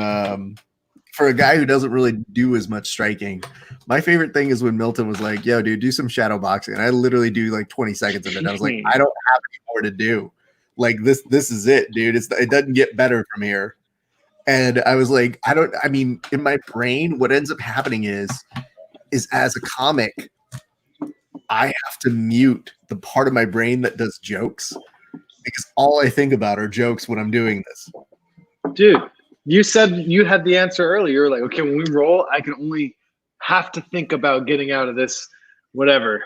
for a guy who doesn't really do as much striking, my favorite thing is when Milton was like, yo, dude, do some shadow boxing. And I literally do like 20 seconds of it. And I was like, I don't have any more to do. Like this is it, dude. It doesn't get better from here. And I was like, I mean, in my brain, what ends up happening is as a comic, I have to mute the part of my brain that does jokes because all I think about are jokes when I'm doing this. Dude, you said you had the answer earlier. You're like, okay, when we roll, I can only have to think about getting out of this, whatever,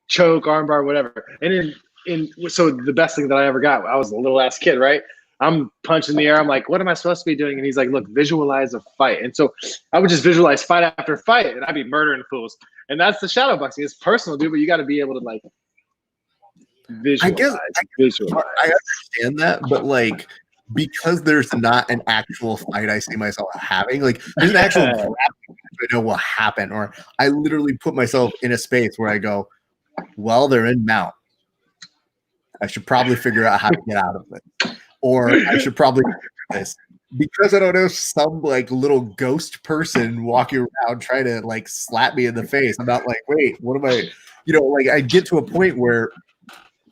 choke, armbar, whatever. And so the best thing that I ever got, I was a little ass kid, right? I'm punching the air. I'm like, what am I supposed to be doing? And he's like, look, visualize a fight. And so I would just visualize fight after fight, and I'd be murdering fools. And that's the shadow boxing. It's personal, dude, but you got to be able to like visualize. I understand that, but like because there's not an actual fight I see myself having, like there's an actual grappling I know will happen, or I literally put myself in a space where I go, well, they're in mount. I should probably figure out how to get out of it. Or I should probably do this because I don't know some like little ghost person walking around trying to like slap me in the face. I'm not like, wait, what am I? You know, like I get to a point where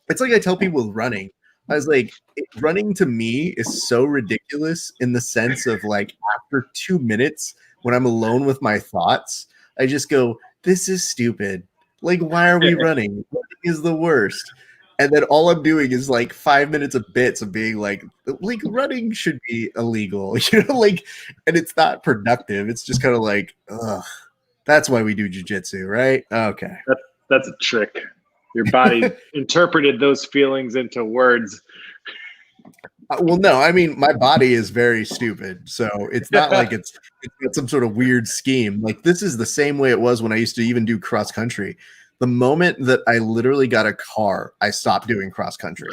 it's like I tell people with running. I was like, running to me is so ridiculous in the sense of like after 2 minutes when I'm alone with my thoughts, I just go, this is stupid. Like, why are we running? Running is the worst. And then all I'm doing is like 5 minutes of bits of being like running should be illegal, like, and it's not productive. It's just kind of like, ugh. That's why we do jiu-jitsu, right? Okay. That's a trick. Your body interpreted those feelings into words. Well, no, I mean, my body is very stupid. So it's not like it's some sort of weird scheme. Like, this is the same way it was when I used to even do cross country. The moment that I literally got a car, I stopped doing cross country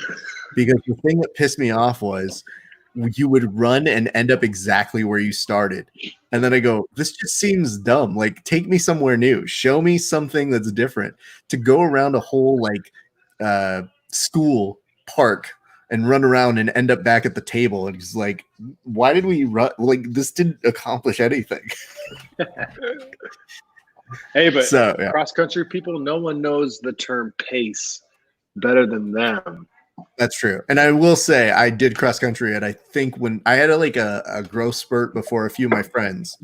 because the thing that pissed me off was you would run and end up exactly where you started. And then I go, this just seems dumb. Like, take me somewhere new. Show me something that's different. To go around a whole school park and run around and end up back at the table. And it's like, why did we run? Like, this didn't accomplish anything. Hey, but cross-country people, no one knows the term pace better than them. That's true. And I will say I did cross-country, and I think when I had a growth spurt before a few of my friends,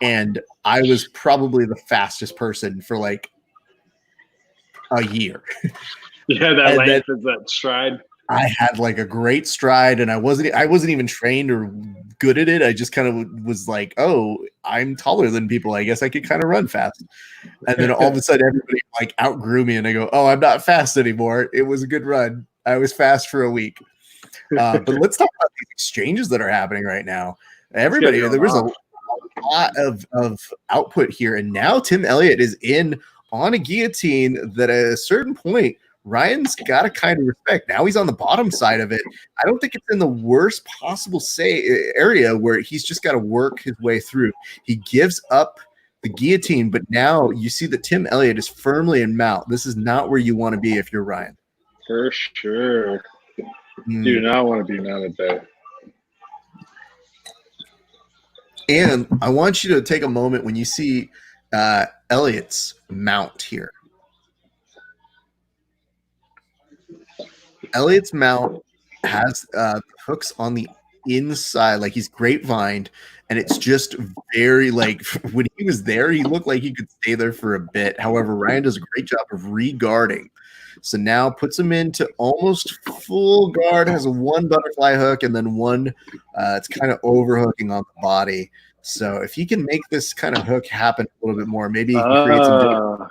and I was probably the fastest person for like a year. Yeah, that length is that stride. I had like a great stride, and I wasn't even trained or good at it. I just kind of was like, oh, I'm taller than people. I guess I could kind of run fast. And then all of a sudden everybody like outgrew me, and I go, oh, I'm not fast anymore. It was a good run. I was fast for a week. But let's talk about these exchanges that are happening right now. Everybody, there was a lot of output here. And now Tim Elliott is in on a guillotine that at a certain point, Ryan's got to kind of respect. Now he's on the bottom side of it. I don't think it's in the worst possible area where he's just got to work his way through. He gives up the guillotine, but now you see that Tim Elliott is firmly in mount. This is not where you want to be if you're Ryan. For sure. Do not want to be mounted there. And I want you to take a moment when you see Elliott's mount here. Elliott's mount has hooks on the inside, like he's grapevined, and it's just very like when he was there, he looked like he could stay there for a bit. However, Ryan does a great job of re-guarding. So now puts him into almost full guard, has a one butterfly hook, and then one it's kind of overhooking on the body. So if he can make this kind of hook happen a little bit more, maybe he can create some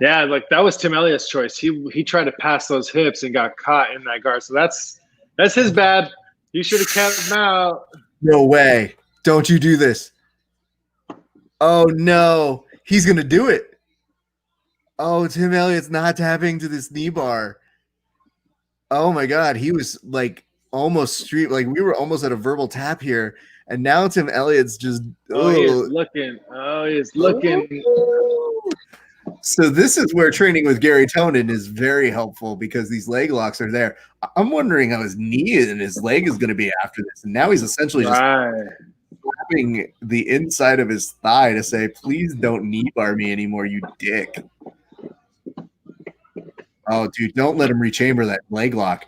yeah, like that was Tim Elliott's choice. He tried to pass those hips and got caught in that guard. So that's his bad. He should have kept him out. No way. Don't you do this. Oh, no. He's going to do it. Oh, Tim Elliott's not tapping to this knee bar. Oh, my God. He was like almost street. Like we were almost at a verbal tap here. And now Tim Elliott's just. He is looking. Oh, he is looking. So this is where training with Gary Tonin is very helpful because these leg locks are there. I'm wondering how his knee and his leg is going to be after this. And now he's essentially just slapping the inside of his thigh to say, please don't knee bar me anymore, you dick. Oh, dude, don't let him rechamber that leg lock.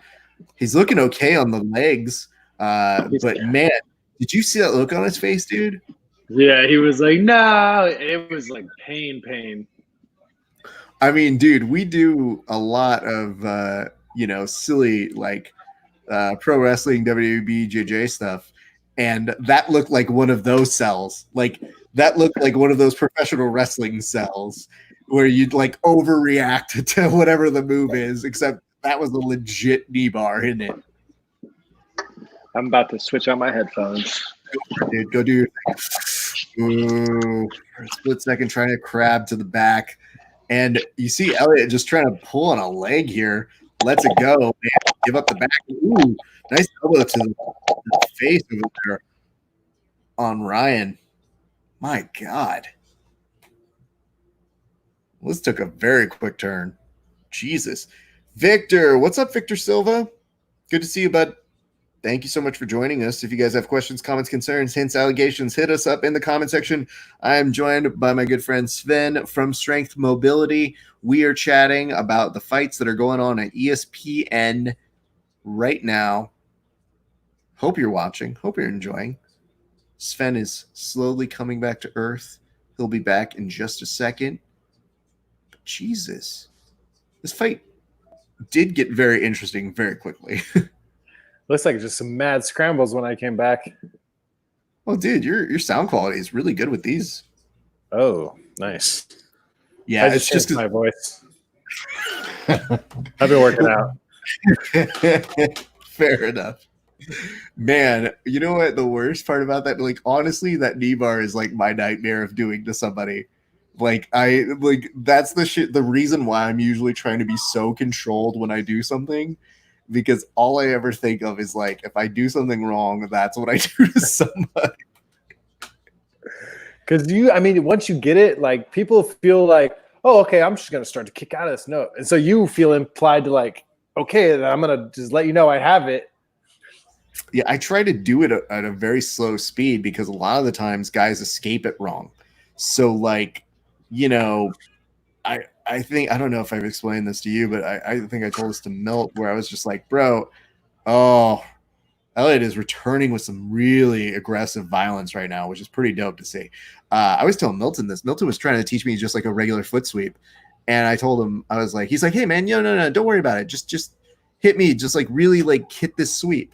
He's looking okay on the legs. But, man, did you see that look on his face, dude? Yeah, he was like, no. It was like pain. I mean, dude, we do a lot of, silly like pro wrestling, WWE, JJ stuff. And that looked like one of those cells. Like that looked like one of those professional wrestling cells where you'd like overreact to whatever the move is, except that was a legit knee bar, isn't it? I'm about to switch on my headphones. Dude, go do your thing. Ooh, for a split second trying to crab to the back. And you see Elliott just trying to pull on a leg here. Lets it go. Man, give up the back. Ooh, nice elbow to the face over there on Ryan. My God. This took a very quick turn. Jesus. Victor. What's up, Victor Silva? Good to see you, bud. Thank you so much for joining us. If you guys have questions, comments, concerns, hints, allegations, hit us up in the comment section. I am joined by my good friend Sven from Strength Mobility. We are chatting about the fights that are going on at ESPN right now. Hope you're watching. Hope you're enjoying. Sven is slowly coming back to earth. He'll be back in just a second. Jesus. This fight did get very interesting very quickly. Looks like just some mad scrambles when I came back. Well, dude, your sound quality is really good with these. Oh, nice. Yeah, I just changed my voice. I've been working out. Fair enough. Man, you know what the worst part about that? Like, honestly, that knee bar is like my nightmare of doing to somebody. Like, that's the reason why I'm usually trying to be so controlled when I do something, because all I ever think of is like, if I do something wrong, that's what I do to somebody. Because once you get it, like, people feel like, oh, okay, I'm just gonna start to kick out of this note, and so you feel implied to like, okay, then I'm gonna just let you know I have it. Yeah, I try to do it at a very slow speed because a lot of the times guys escape it wrong. So, like, you know, I think, I don't know if I've explained this to you, but I think I told this to Milt, where I was just like, bro, Elliott is returning with some really aggressive violence right now, which is pretty dope to see. I was telling Milton this. Milton was trying to teach me just like a regular foot sweep. And I told him, I was like, he's like, hey man, no, don't worry about it. Just hit me. Just like really like hit this sweep.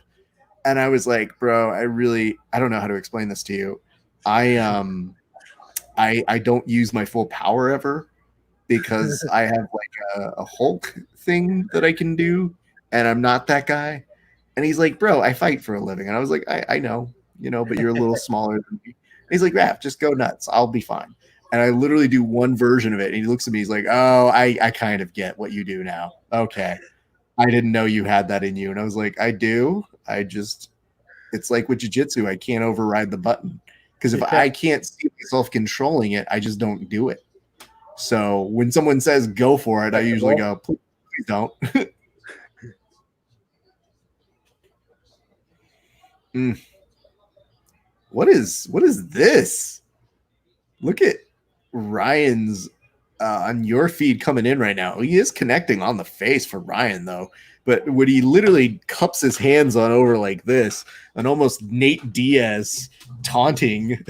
And I was like, bro, I don't know how to explain this to you. I don't use my full power ever because I have like a Hulk thing that I can do, and I'm not that guy. And he's like, bro, I fight for a living. And I was like, I know, but you're a little smaller than me. And he's like, Raph, just go nuts. I'll be fine. And I literally do one version of it. And he looks at me, he's like, oh, I kind of get what you do now. Okay. I didn't know you had that in you. And I was like, I do. It's like with jiu-jitsu, I can't override the button. Because if I can't see myself controlling it, I just don't do it. So when someone says go for it, I usually go, please don't. What is this? Look at Ryan's on your feed coming in right now. He is connecting on the face for Ryan, though. But when he literally cups his hands on over like this, and almost Nate Diaz taunting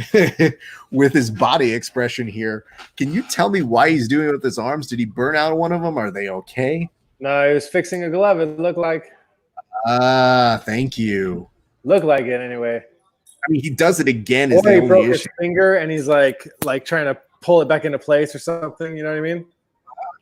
with his body expression here. Can you tell me why he's doing it with his arms? Did he burn out one of them? Are they okay? No, he was fixing a glove. It looked like. Thank you. Looked like it anyway. I mean, he does it again. Or he broke his finger and he's like trying to pull it back into place or something. You know what I mean?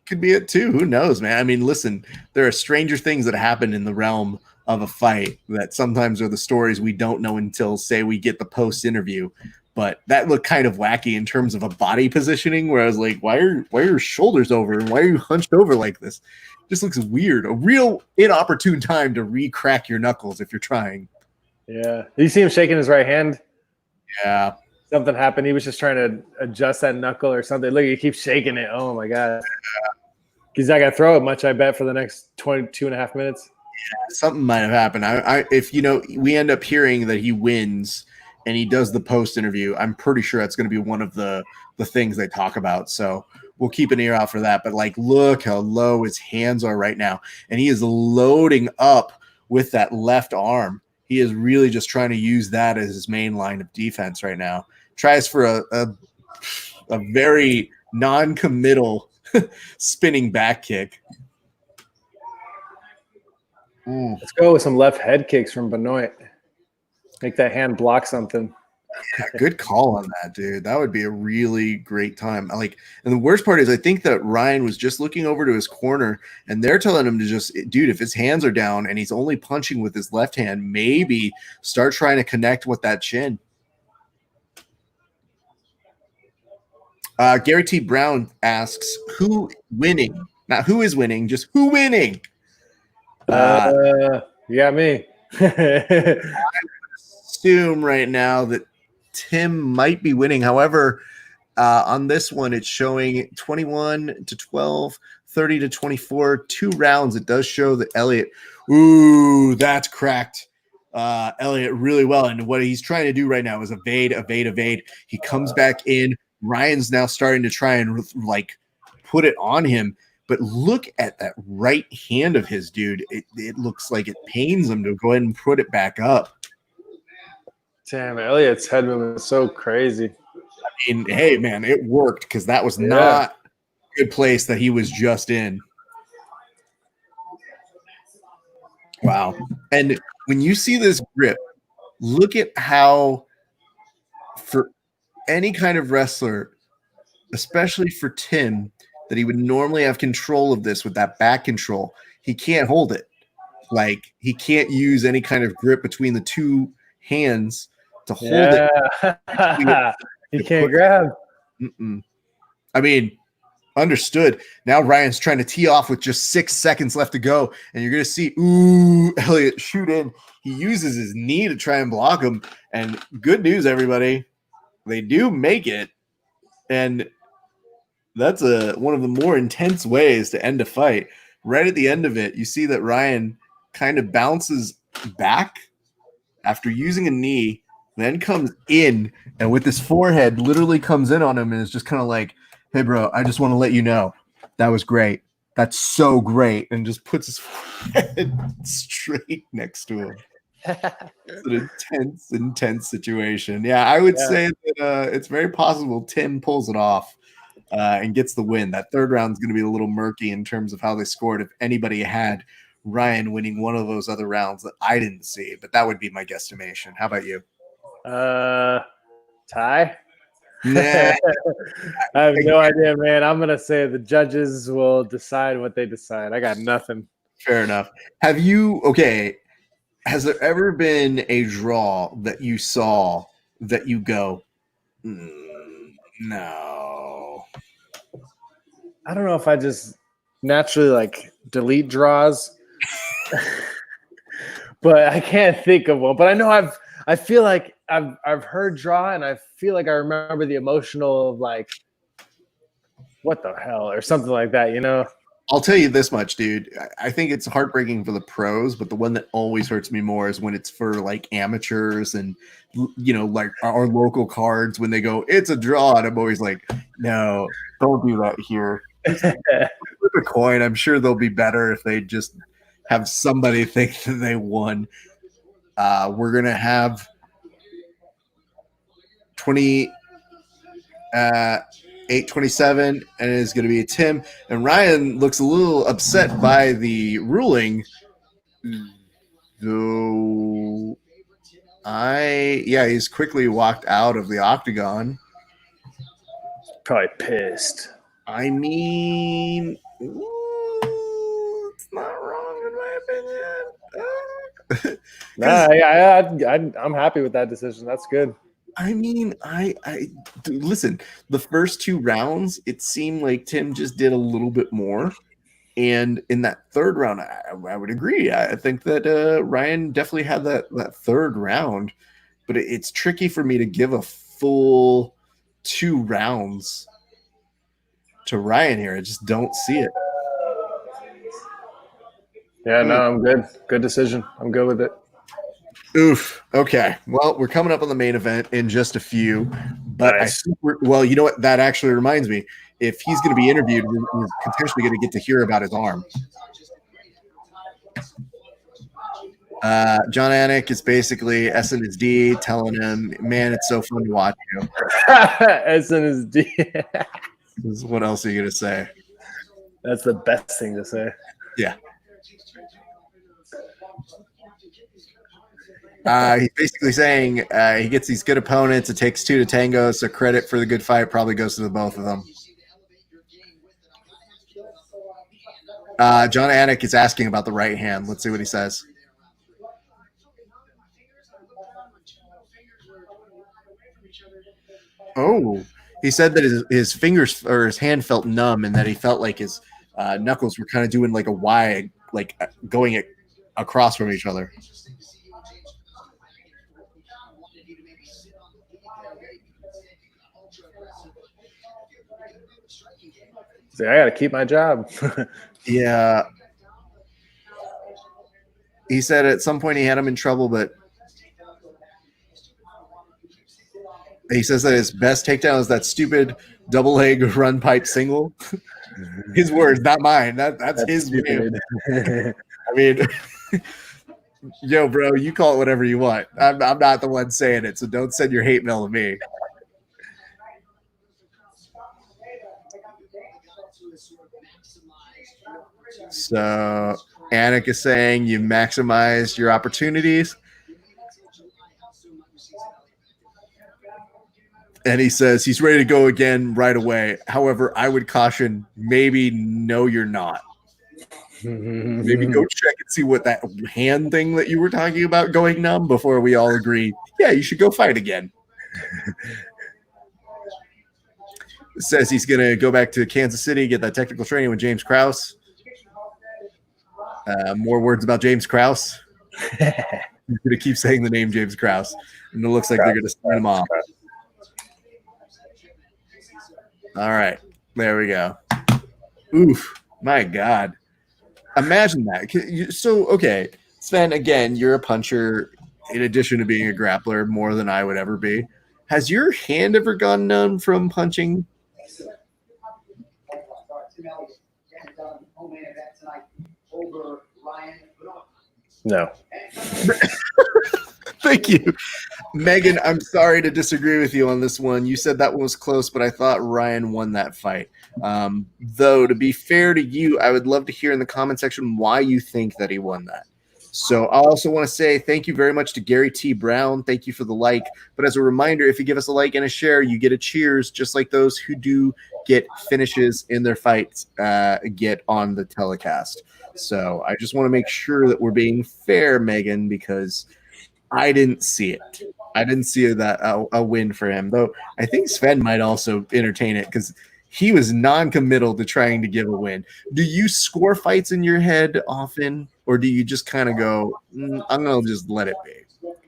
Could be it too. Who knows, man? I mean, listen, there are stranger things that happen in the realm of a fight that sometimes are the stories we don't know until, say, we get the post interview. But that looked kind of wacky in terms of a body positioning, where I was like, why are your shoulders over and why are you hunched over like this? It just looks weird. A real inopportune time to re-crack your knuckles if you're trying. Yeah. Did you see him shaking his right hand? Yeah. Something happened. He was just trying to adjust that knuckle or something. Look, he keeps shaking it. Oh my God. He's not gonna throw it much, I bet, for the next 22.5 minutes. Yeah, something might have happened. If we end up hearing that he wins and he does the post interview, I'm pretty sure that's going to be one of the things they talk about. So we'll keep an ear out for that. But like, look how low his hands are right now, and he is loading up with that left arm. He is really just trying to use that as his main line of defense right now. Tries for a very non-committal spinning back kick. Let's go with some left head kicks from Benoit. Make that hand block something. Yeah, good call on that, dude. That would be a really great time. And the worst part is I think that Ryan was just looking over to his corner and they're telling him to just, dude, if his hands are down and he's only punching with his left hand, maybe start trying to connect with that chin. Gary T. Brown asks, who winning? Not who is winning, just who winning? You got me. I assume right now that Tim might be winning. However, on this one, it's showing 21-12, 30-24, 2 rounds. It does show that Elliott, that's cracked Elliott really well. And what he's trying to do right now is evade. He comes back in. Ryan's now starting to try and like put it on him. But look at that right hand of his, dude. It looks like it pains him to go ahead and put it back up. Damn, Elliott's head movement is so crazy. I mean, hey, man, it worked because that was not good place that he was just in. Wow. And when you see this grip, look at how for any kind of wrestler, especially for Tim, that he would normally have control of this with that back control, he can't hold it. Like, he can't use any kind of grip between the two hands to hold it. He can't grab. I mean, understood. Now Ryan's trying to tee off with just 6 seconds left to go, and you're going to see, Elliott shoot in. He uses his knee to try and block him, and good news, everybody. They do make it, and that's one of the more intense ways to end a fight. Right at the end of it, you see that Ryan kind of bounces back after using a knee, then comes in, and with his forehead literally comes in on him and is just kind of like, hey, bro, I just want to let you know that was great. That's so great. And just puts his forehead straight next to him. It's an intense situation. Yeah, I would say that it's very possible Tim pulls it off and gets the win. That third round is going to be a little murky in terms of how they scored. If anybody had Ryan winning one of those other rounds that I didn't see, but that would be my guesstimation. How about you? Tie? Nah. I have no idea, man. I'm going to say the judges will decide what they decide. I got nothing. Fair enough. Has there ever been a draw that you saw that you go, no? I don't know if I just naturally like delete draws, but I can't think of one. But I know I feel like I've heard draw, and I feel like I remember the emotional of like, what the hell, or something like that, you know? I'll tell you this much, dude. I think it's heartbreaking for the pros, but the one that always hurts me more is when it's for like amateurs and, you know, like our local cards when they go, it's a draw. And I'm always like, no, don't do that here. Flip a coin. I'm sure they'll be better if they just have somebody think that they won. We're going to have 8:27, and it's going to be a Tim. And Ryan looks a little upset by the ruling. So he's quickly walked out of the Octagon. Probably pissed. I mean, it's not wrong in my opinion. I'm happy with that decision. That's good. I mean, listen, the first two rounds, it seemed like Tim just did a little bit more. And in that third round, I would agree. I think that Ryan definitely had that third round, but it's tricky for me to give a full 2 rounds to Ryan here. I just don't see it. Yeah, no, I'm good. Good decision. I'm good with it. Oof. Okay. Well, we're coming up on the main event in just a few, but nice. Well, you know what? That actually reminds me. If he's going to be interviewed, we're potentially going to get to hear about his arm. John Anik is basically SNSD telling him, man, it's so fun to watch you. SNSD. What else are you going to say? That's the best thing to say. Yeah. He's basically saying he gets these good opponents. It takes 2 to tango, so credit for the good fight probably goes to the both of them. John Anik is asking about the right hand. Let's see what he says. Oh, he said that his fingers or his hand felt numb and that he felt like his knuckles were kind of doing like a Y, like going across from each other. See, I got to keep my job. Yeah. He said at some point he had him in trouble, but he says that his best takedown is that stupid double leg run pipe single. His words, not mine. That's his stupid. I mean, yo, bro, you call it whatever you want. I'm not the one saying it, so don't send your hate mail to me. So Anik is saying you maximize your opportunities. And he says he's ready to go again right away. However, I would caution maybe no, you're not. Maybe go check and see what that hand thing that you were talking about going numb before we all agree, yeah, you should go fight again. Says he's going to go back to Kansas City, get that technical training with James Krause. More words about James Krause. He's going to keep saying the name James Krause. And it looks like they're going to sign him off. All right. There we go. Oof. My God. Imagine that. So, okay. Sven, again, you're a puncher in addition to being a grappler more than I would ever be. Has your hand ever gone numb from punching? No. Thank you. Megan, I'm sorry to disagree with you on this one. You said that one was close, but I thought Ryan won that fight. Though, to be fair to you, I would love to hear in the comment section why you think that he won that. So I also want to say thank you very much to Gary T. Brown. Thank you for the like. But as a reminder, if you give us a like and a share, you get a cheers, just like those who do get finishes in their fights get on the telecast. So I just want to make sure that we're being fair, Megan, because I didn't see it. I didn't see that a win for him, though. I think Sven might also entertain it because he was non-committal to trying to give a win. Do you score fights in your head often, or do you just kind of go, I'm going to just let it be?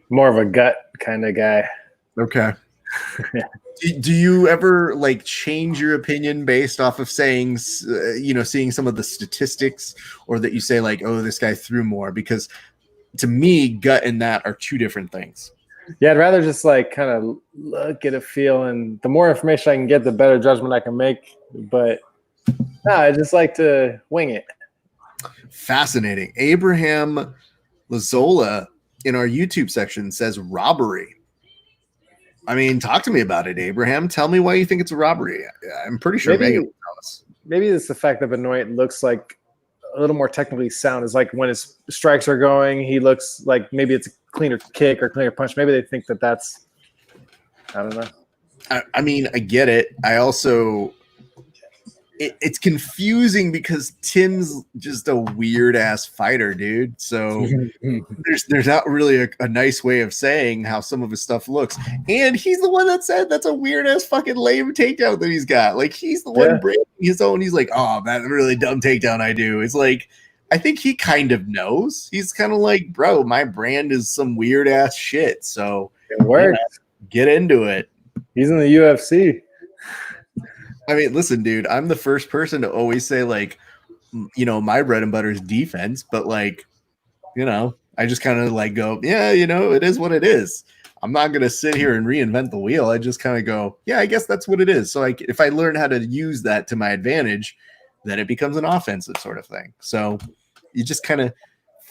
More of a gut kind of guy. Okay. Do you ever like change your opinion based off of saying, seeing some of the statistics, or that you say like, oh, this guy threw more? Because to me, gut and that are two different things. Yeah, I'd rather just like kind of look at a feel, and the more information I can get, the better judgment I can make. But no, I just like to wing it. Fascinating. Abraham Lazola in our YouTube section says robbery. I mean, talk to me about it, Abraham. Tell me why you think it's a robbery. I'm pretty sure Megan will tell us. Maybe it's the fact that Benoit looks like a little more technically sound. It's like when his strikes are going, he looks like maybe it's a cleaner kick or cleaner punch. Maybe they think that that's, I don't know. I mean, I get it. I also, it's confusing because Tim's just a weird ass fighter, dude. So there's not really a nice way of saying how some of his stuff looks. And he's the one that said that's a weird ass fucking lame takedown that he's got. Like he's the one breaking his own. He's like, oh, that really dumb takedown I do. It's like, I think he kind of knows. He's kind of like, bro, my brand is some weird ass shit. So it works. Get into it. He's in the UFC. I mean, listen, dude, I'm the first person to always say, like, my bread and butter is defense, but, like, I just kind of, like, go, yeah, it is what it is. I'm not going to sit here and reinvent the wheel. I just kind of go, yeah, I guess that's what it is. So, if I learn how to use that to my advantage, then it becomes an offensive sort of thing. So you just kind of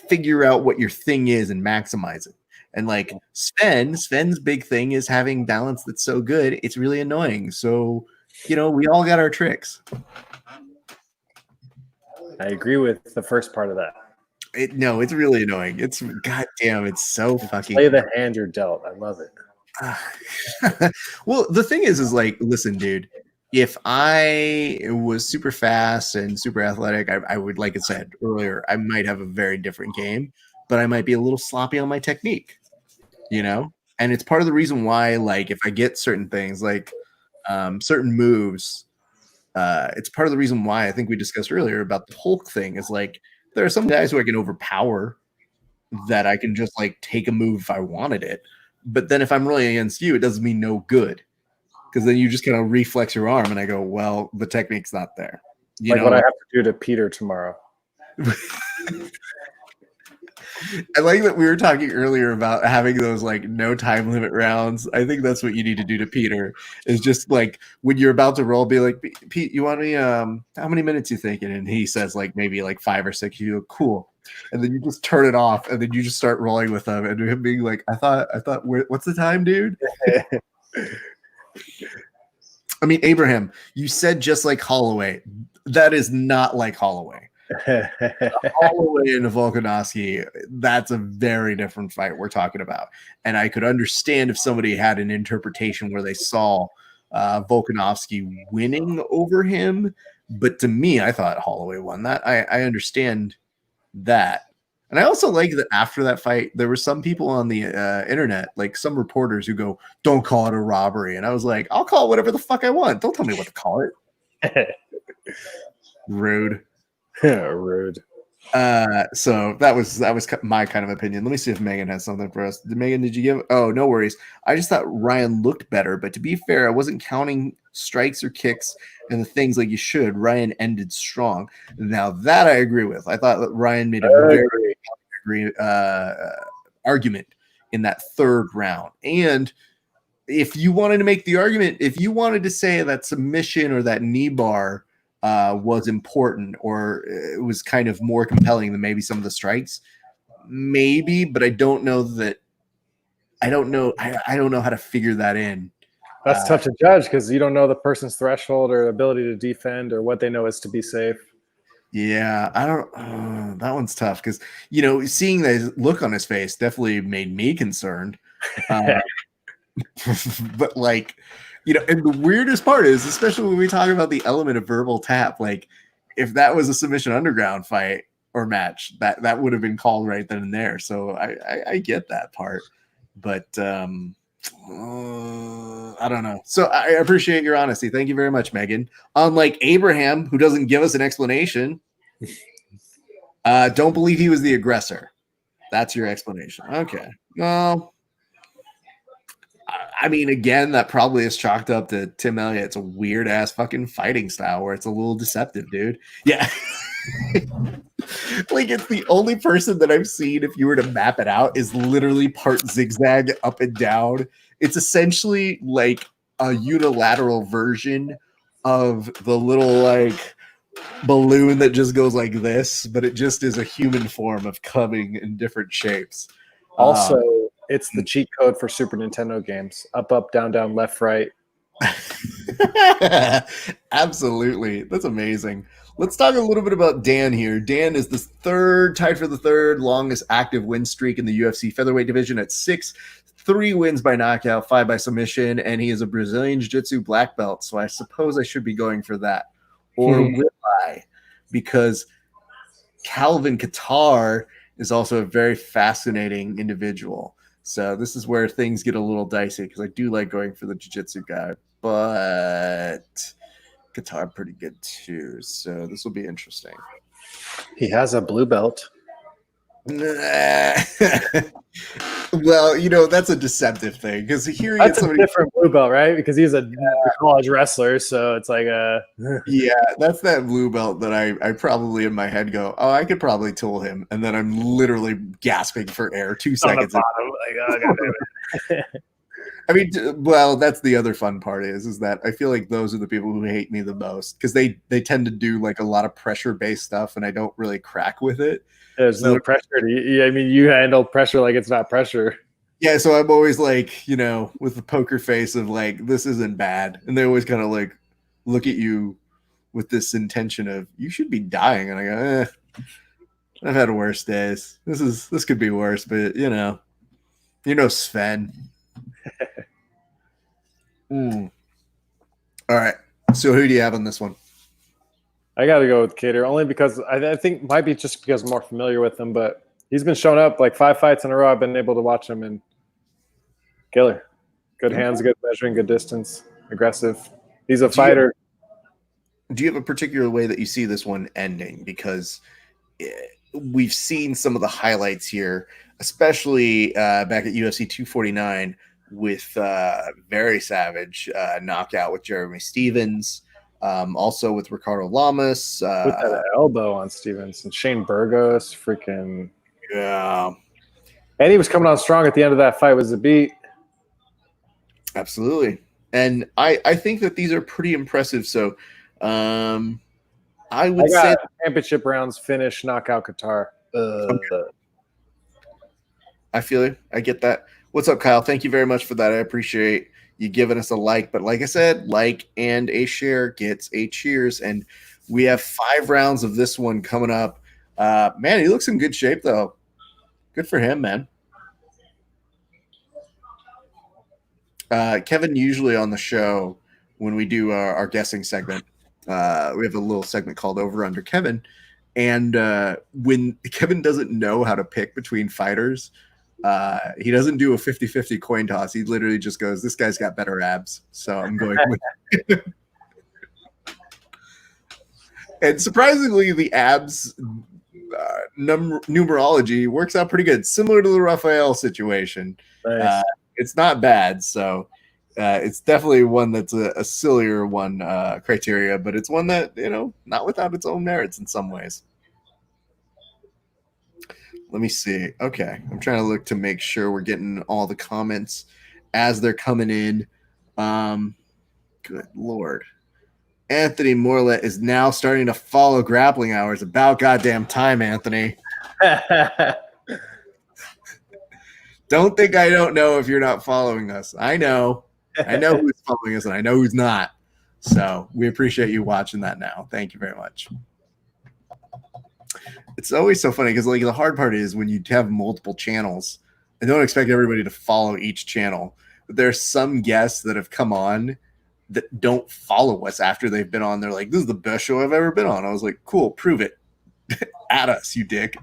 figure out what your thing is and maximize it. And, like, Sven's big thing is having balance that's so good, it's really annoying. So, we all got our tricks. I agree with the first part of that. It's really annoying. It's goddamn. It's so fucking. Play the hand you're dealt. I love it. Well, the thing is like, listen, dude. If I was super fast and super athletic, I would, like I said earlier, I might have a very different game, but I might be a little sloppy on my technique. And it's part of the reason why, like, if I get certain things, like. Certain moves, it's part of the reason why I think we discussed earlier about the Hulk thing is like there are some guys who I can overpower that I can just like take a move if I wanted it, but then if I'm rolling against you, it doesn't mean no good because then you just kind of reflex your arm and I go, well, the technique's not there. What I have to do to Peter tomorrow. I like that we were talking earlier about having those like no time limit rounds. I think that's what you need to do to Peter is just like when you're about to roll, be like, Pete, you want me, how many minutes you thinking? And he says like maybe like 5 or 6. You go, cool. And then you just turn it off and then you just start rolling with them and him being like, I thought, what's the time, dude? I mean, Abraham, you said just like Holloway. That is not like Holloway. Holloway and Volkanovsky, that's a very different fight we're talking about. And I could understand if somebody had an interpretation where they saw Volkanovsky winning over him. But to me, I thought Holloway won that. I understand that. And I also like that after that fight, there were some people on the internet, like some reporters who go, don't call it a robbery. And I was like, I'll call it whatever the fuck I want. Don't tell me what to call it. Rude. Rude. So that was my kind of opinion. Let me see if Megan has something for us. Megan, did you give? Oh, no worries. I just thought Ryan looked better, but to be fair, I wasn't counting strikes or kicks and the things like you should. Ryan ended strong. Now that I agree with. I thought that Ryan made a very argument in that third round. And if you wanted to make the argument, if you wanted to say that submission or that knee bar was important, or it was kind of more compelling than maybe some of the strikes, maybe, but I don't know that. I don't know how to figure that in. That's tough to judge because you don't know the person's threshold or ability to defend or what they know is to be safe. Yeah, I don't. That one's tough because seeing the look on his face definitely made me concerned. But like. And the weirdest part is, especially when we talk about the element of verbal tap, like if that was a submission underground fight or match, that would have been called right then and there. So I get that part, but I don't know. So I appreciate your honesty. Thank you very much, Megan. Unlike Abraham, who doesn't give us an explanation, don't believe he was the aggressor. That's your explanation. Okay. Well, I mean, again, that probably is chalked up to Tim Elliott. It's a weird ass fucking fighting style where it's a little deceptive, dude. Yeah. Like it's the only person that I've seen, if you were to map it out, is literally part zigzag up and down. It's essentially like a unilateral version of the little like balloon that just goes like this, but it just is a human form of coming in different shapes. Also, it's the cheat code for Super Nintendo games. Up, up, down, down, left, right. Absolutely. That's amazing. Let's talk a little bit about Dan here. Dan is tied for the third longest active win streak in the UFC featherweight division at 6, 3 wins by knockout, 5 by submission, and he is a Brazilian Jiu-Jitsu black belt. So I suppose I should be going for that. Or will I? Because Calvin Kattar is also a very fascinating individual. So this is where things get a little dicey because I do like going for the jiu-jitsu guy, but Kattar pretty good too. So this will be interesting. He has a blue belt. Well, that's a deceptive thing because here that's a different blue belt, right? Because he's a college wrestler, so it's like yeah, that's that blue belt that I probably in my head go, oh, I could probably tool him, and then I'm literally gasping for air 2 seconds. Like, oh, God damn it. I mean, well, that's the other fun part is that I feel like those are the people who hate me the most because they tend to do like a lot of pressure based stuff, and I don't really crack with it. There's no pressure. I mean, you handle pressure like it's not pressure. Yeah, so I'm always like, with the poker face of like, this isn't bad. And they always kind of like look at you with this intention of, you should be dying. And I go, I've had worse days. This could be worse, but Sven. All right. So who do you have on this one? I got to go with Kattar only because I think might be just because I'm more familiar with him, but he's been showing up like 5 fights in a row. I've been able to watch him and killer. Good hands, good measuring, good distance, aggressive. He's a fighter. Do you have a particular way that you see this one ending? Because we've seen some of the highlights here, especially back at UFC 249 with very savage knockout with Jeremy Stevens. Also with Ricardo Lamas. With that elbow on Stevens and Shane Burgos, freaking. Yeah. And he was coming on strong at the end of that fight. Was a beat. Absolutely. And I think that these are pretty impressive. So I would say championship rounds finish knockout Kattar. Okay. I feel it. I get that. What's up, Kyle? Thank you very much for that. I appreciate you giving us a like. But like I said, like and a share gets a cheers. And We have 5 rounds of this one coming up. Man, he looks in good shape, though. Good for him, man. Kevin, usually on the show, when we do our guessing segment, we have a little segment called Over Under Kevin. And when Kevin doesn't know how to pick between fighters, he doesn't do a 50-50 coin toss. He literally just goes, this guy's got better abs. So I'm going with And surprisingly, the abs numerology works out pretty good, similar to the Raphael situation. Nice. It's not bad, so it's definitely one that's a sillier one criteria, but it's one that, not without its own merits in some ways. Let me see. Okay, I'm trying to look to make sure we're getting all the comments as they're coming in. Good Lord. Anthony Morlet is now starting to follow Grappling Hours. About goddamn time, Anthony. Don't think I don't know if you're not following us. I know who's following us, and I know who's not. So we appreciate you watching that now. Thank you very much. It's always so funny because, the hard part is when you have multiple channels, I don't expect everybody to follow each channel. But there's some guests that have come on that don't follow us after they've been on. They're like, this is the best show I've ever been on. I was like, cool, prove it. At us, you dick.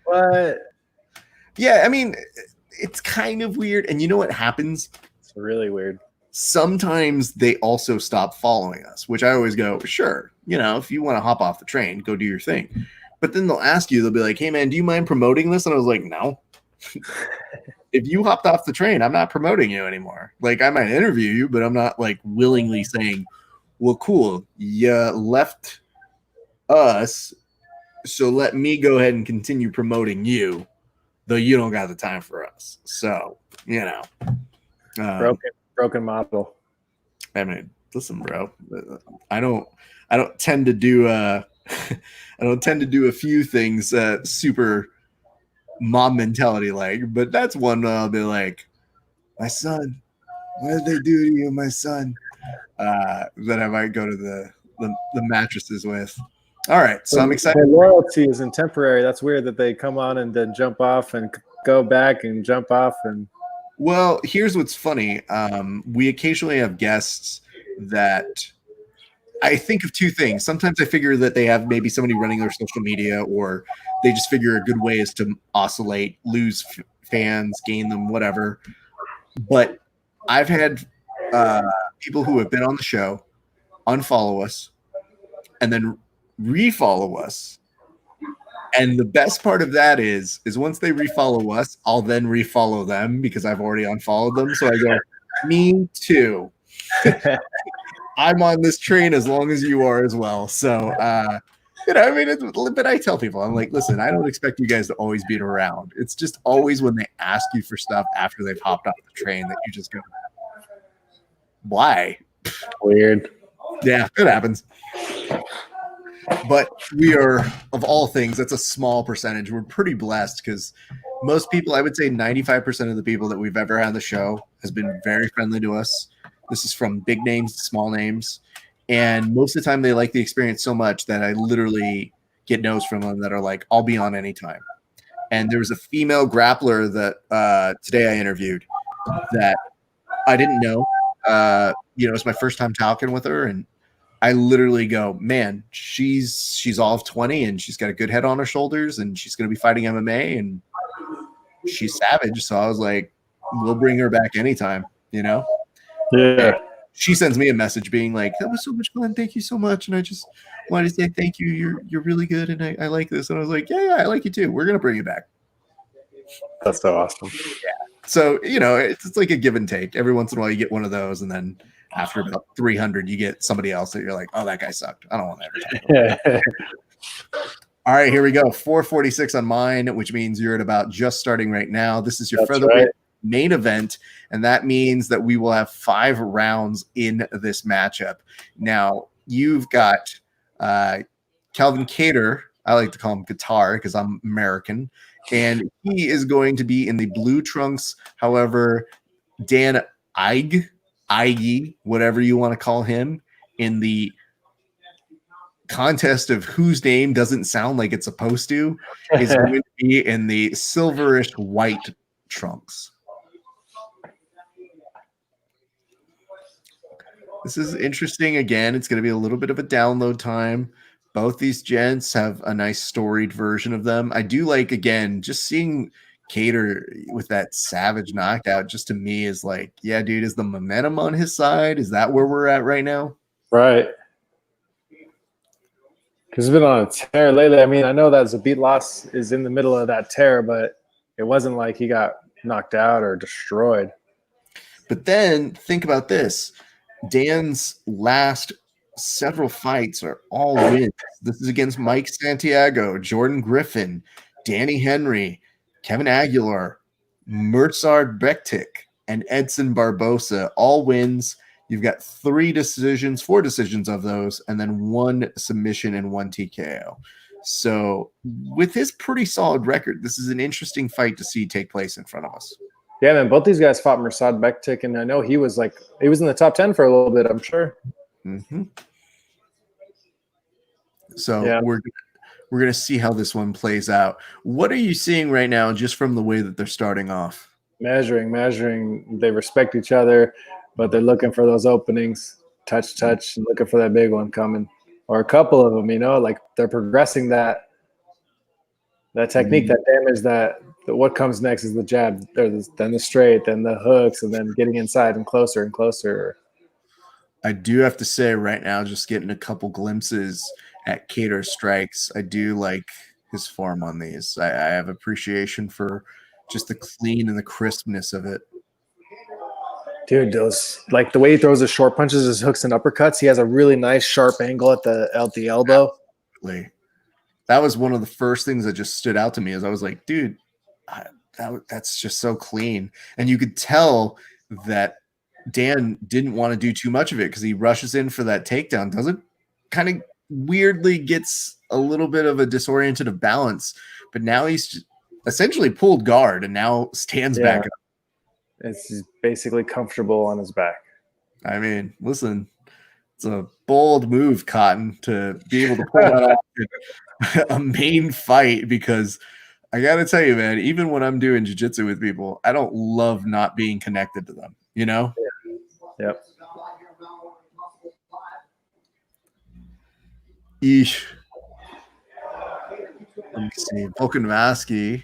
What? Yeah, I mean, it's kind of weird. And you know what happens? It's really weird. Sometimes they also stop following us, which I always go, sure, if you want to hop off the train, go do your thing. But then they'll ask you, they'll be like, hey, man, do you mind promoting this? And I was like, no. If you hopped off the train, I'm not promoting you anymore. I might interview you, but I'm not willingly saying, well, cool, you left us, so let me go ahead and continue promoting you, though you don't got the time for us. So, broken model. I mean, listen, bro, I don't tend to do I don't tend to do a few things super mom mentality but that's one I'll be like, my son, what did they do to you, my son? That I might go to the mattresses with. All right, so I'm excited. The loyalty isn't temporary. That's weird that they come on and then jump off and go back and jump off. And well, here's what's funny. We occasionally have guests that I think of two things. Sometimes I figure that they have maybe somebody running their social media, or they just figure a good way is to oscillate, lose fans, gain them, whatever. But I've had people who have been on the show unfollow us and then refollow us. And the best part of that is once they refollow us, I'll then refollow them because I've already unfollowed them. So I go, me too. I'm on this train as long as you are as well. So, but I tell people, I'm like, listen, I don't expect you guys to always be around. It's just always when they ask you for stuff after they've hopped off the train that you just go, why? Weird. Yeah, it happens. But we are, of all things, that's a small percentage. We're pretty blessed because most people, I would say 95% of the people that we've ever had on the show has been very friendly to us. This is from big names to small names. And most of the time they like the experience so much that I literally get notes from them that are like, I'll be on anytime. And there was a female grappler that today I interviewed that I didn't know. It's my first time talking with her. And I literally go, man, she's all of 20 and she's got a good head on her shoulders and she's going to be fighting MMA and she's savage. So I was like, we'll bring her back anytime, Yeah. And she sends me a message being like, that was so much fun. Thank you so much. And I just wanted to say thank you. You're really good. And I like this. And I was like, yeah, I like you too. We're going to bring you back. That's so awesome. Yeah. So, it's like a give and take. Every once in a while you get one of those. And then after about 300, you get somebody else that you're like, oh, that guy sucked. I don't want that every time. All right, here we go. 446 on mine, which means you're at about just starting right now. This is your featherweight main event, and that means that we will have 5 rounds in this matchup. Now, you've got Calvin Kattar. I like to call him Kattar because I'm American, and he is going to be in the blue trunks. However, Dan Ige, whatever you want to call him, in the contest of whose name doesn't sound like it's supposed to is going to be in the silverish white trunks. This is interesting. Again, it's going to be a little bit of a download time. Both these gents have a nice storied version of them. I do like, again, just seeing Kattar with that savage knockout, just to me is like, yeah, dude, is the momentum on his side? Is that where we're at right now? Right. Because he's been on a tear lately. I mean, I know that Zabit loss is in the middle of that tear, but it wasn't like he got knocked out or destroyed. But then think about this. Dan's last several fights are all wins. This is against Mike Santiago, Jordan Griffin, Danny Henry, Kevin Aguilar, Murtzard Bektik, and Edson Barbosa, all wins. You've got 4 decisions of those, and then 1 submission and 1 TKO. So with his pretty solid record, this is an interesting fight to see take place in front of us. Yeah, man, both these guys fought Murtzard Bektik, and I know he was in the top 10 for a little bit, I'm sure. Mm-hmm. So yeah, we're going to see how this one plays out. What are you seeing right now just from the way that they're starting off? Measuring. They respect each other, but they're looking for those openings, touch, and looking for that big one coming. Or a couple of them, like they're progressing that technique, that damage, that what comes next is the jab, then the straight, then the hooks, and then getting inside and closer and closer. I do have to say right now, just getting a couple glimpses at Kattar strikes, I do like his form on these. I have appreciation for just the clean and the crispness of it. Dude, those, like the way he throws his short punches, his hooks and uppercuts, he has a really nice sharp angle at the elbow. Absolutely. That was one of the first things that just stood out to me, as I was like, dude, that's just so clean. And you could tell that Dan didn't want to do too much of it because he rushes in for that takedown. Doesn't kind of weirdly gets a little bit of a disoriented of balance, but now he's essentially pulled guard and now stands back up. It's basically comfortable on his back. I mean, listen, it's a bold move, Cotton, to be able to pull that off in a main fight, because I got to tell you, man, even when I'm doing jiu-jitsu with people, I don't love not being connected to them, Yep. Eesh. Let me see. Volkanovsky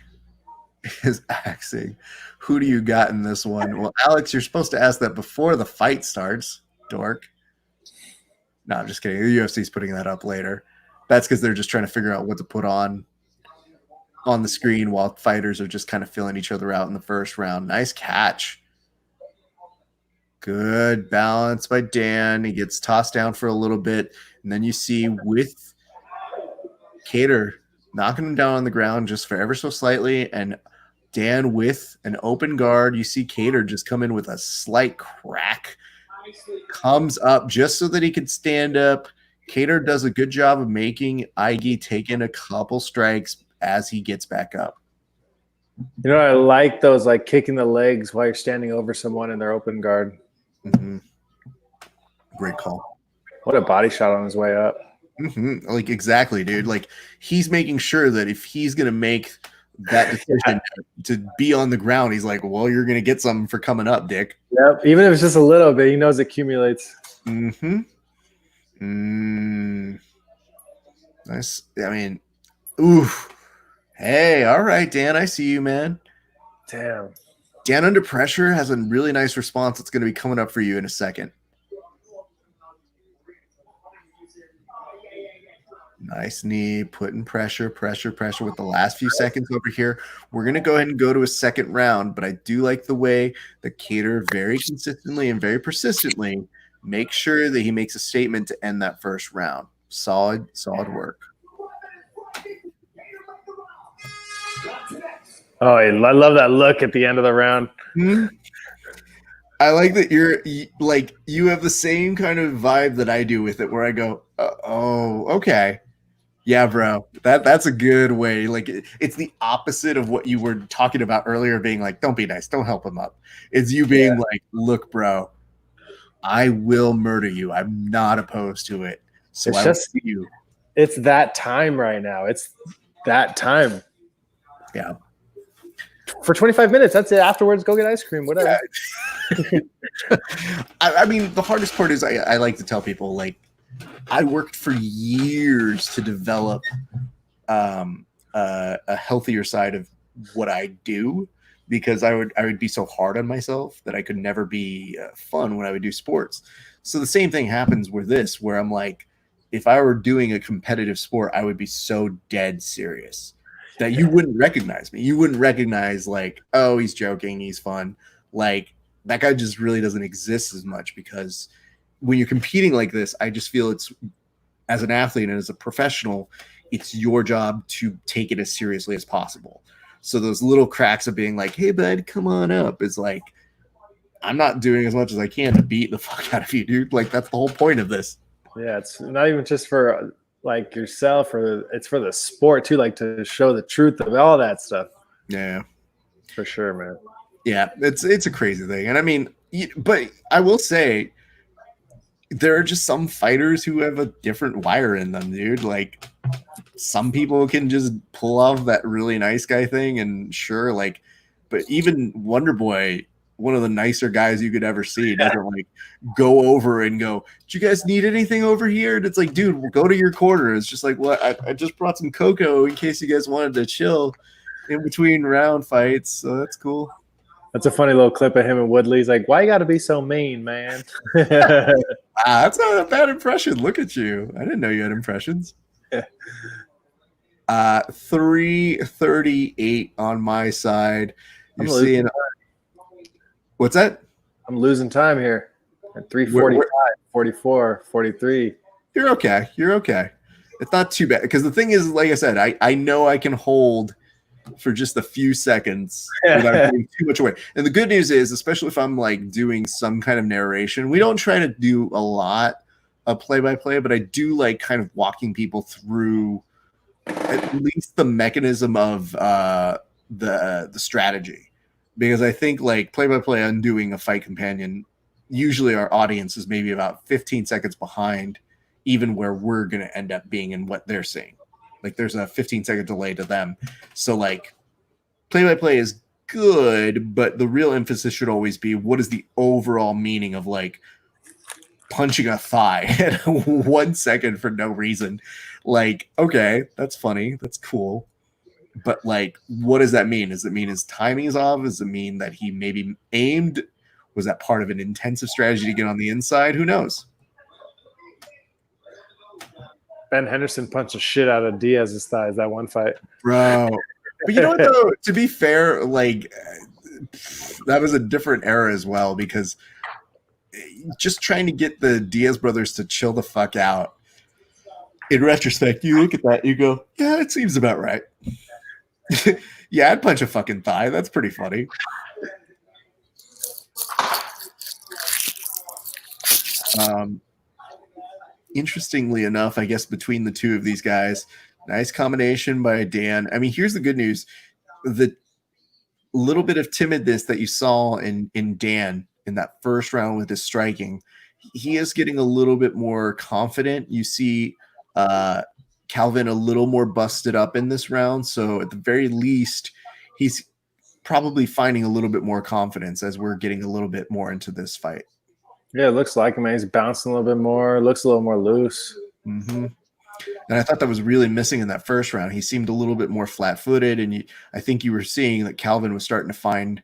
is axing. Who do you got in this one? Well, Alex, you're supposed to ask that before the fight starts, dork. No, I'm just kidding. The UFC is putting that up later. That's because they're just trying to figure out what to put on the screen while fighters are just kind of filling each other out in the first round. Nice catch. Good balance by Dan. He gets tossed down for a little bit, and then you see with Kattar knocking him down on the ground just for ever so slightly, and Dan with an open guard. You see Kattar just come in with a slight crack, comes up just so that he can stand up. Kattar does a good job of making Ige take in a couple strikes as he gets back up. I like those, like kicking the legs while you're standing over someone in their open guard. Mm-hmm. Great call. What a body shot on his way up. Mm-hmm. Like, exactly, dude. Like, he's making sure that if he's going to make that decision to be on the ground, he's like, well, you're going to get something for coming up, Dick. Yep. Even if it's just a little bit, he knows it accumulates. Mm-hmm. Nice. I mean, oof. Hey, all right, Dan, I see you, man. Damn. Dan under pressure has a really nice response that's going to be coming up for you in a second. Nice knee, putting pressure with the last few seconds over here. We're going to go ahead and go to a second round, but I do like the way that Kattar very consistently and very persistently makes sure that he makes a statement to end that first round. Solid work. Oh, I love that look at the end of the round. Mm-hmm. I like that you have the same kind of vibe that I do with it, where I go, oh, okay. Yeah, bro, that's a good way. Like, it's the opposite of what you were talking about earlier, being like, don't be nice, don't help him up. It's you being like, look, bro, I will murder you. I'm not opposed to it. So it's I just see you. It's that time right now. It's that time. Yeah. For 25 minutes, that's it. Afterwards, go get ice cream, whatever. Yeah. I mean, the hardest part is I like to tell people, like, I worked for years to develop a healthier side of what I do, because I would be so hard on myself that I could never be fun when I would do sports. So the same thing happens with this, where I'm like, if I were doing a competitive sport, I would be so dead serious that you wouldn't recognize me. You wouldn't recognize, like, oh, he's joking, he's fun. Like, that guy just really doesn't exist as much, because when you're competing like this, I just feel it's, as an athlete and as a professional, it's your job to take it as seriously as possible. So those little cracks of being like, hey, bud, come on up, is like, I'm not doing as much as I can to beat the fuck out of you, dude. Like, that's the whole point of this. Yeah, it's not even just for like yourself, or it's for the sport too, like to show the truth of all that stuff. Yeah, for sure, man. Yeah, it's a crazy thing. And I mean, but I will say, there are just some fighters who have a different wire in them, dude. Like, some people can just pull off that really nice guy thing, and sure, like, but even Wonder Boy, one of the nicer guys you could ever see, doesn't like go over and go, do you guys need anything over here? And it's like, dude, we'll go to your corner. It's just like, well, I just brought some cocoa in case you guys wanted to chill in between round fights, so that's cool. That's a funny little clip of him and Woodley. He's like, why you got to be so mean, man? That's not a bad impression. Look at you. I didn't know you had impressions. 338 on my side. You're seeing what's that? I'm losing time here at 345, 44, 43. You're okay. You're okay. It's not too bad, because the thing is, like I said, I know I can hold for just a few seconds without giving too much away. And the good news is, especially if I'm like doing some kind of narration, we don't try to do a lot of play-by-play, but I do like kind of walking people through at least the mechanism of the strategy, because I think like play-by-play on doing a fight companion, usually our audience is maybe about 15 seconds behind even where we're going to end up being and what they're seeing. Like, there's a 15-second delay to them. So, like, play-by-play is good, but the real emphasis should always be, what is the overall meaning of, like, punching a thigh at 1 second for no reason? Like, okay, that's funny. That's cool. But, like, what does that mean? Does it mean his timing is off? Does it mean that he maybe aimed? Was that part of an intensive strategy to get on the inside? Who knows? Ben Henderson punched the shit out of Diaz's thighs that one fight. Bro. But you know what, though? To be fair, like, that was a different era as well, because just trying to get the Diaz brothers to chill the fuck out, in retrospect, you look at that, you go, yeah, it seems about right. Yeah, I'd punch a fucking thigh. That's pretty funny. Interestingly enough, I guess between the two of these guys, nice combination by Dan. I mean, here's the good news. The little bit of timidness that you saw in Dan in that first round with his striking, he is getting a little bit more confident. You see Calvin a little more busted up in this round. So at the very least, he's probably finding a little bit more confidence as we're getting a little bit more into this fight. Yeah, it looks like him. He's bouncing a little bit more. Looks a little more loose. Mm-hmm. And I thought that was really missing in that first round. He seemed a little bit more flat-footed, and I think you were seeing that Calvin was starting to find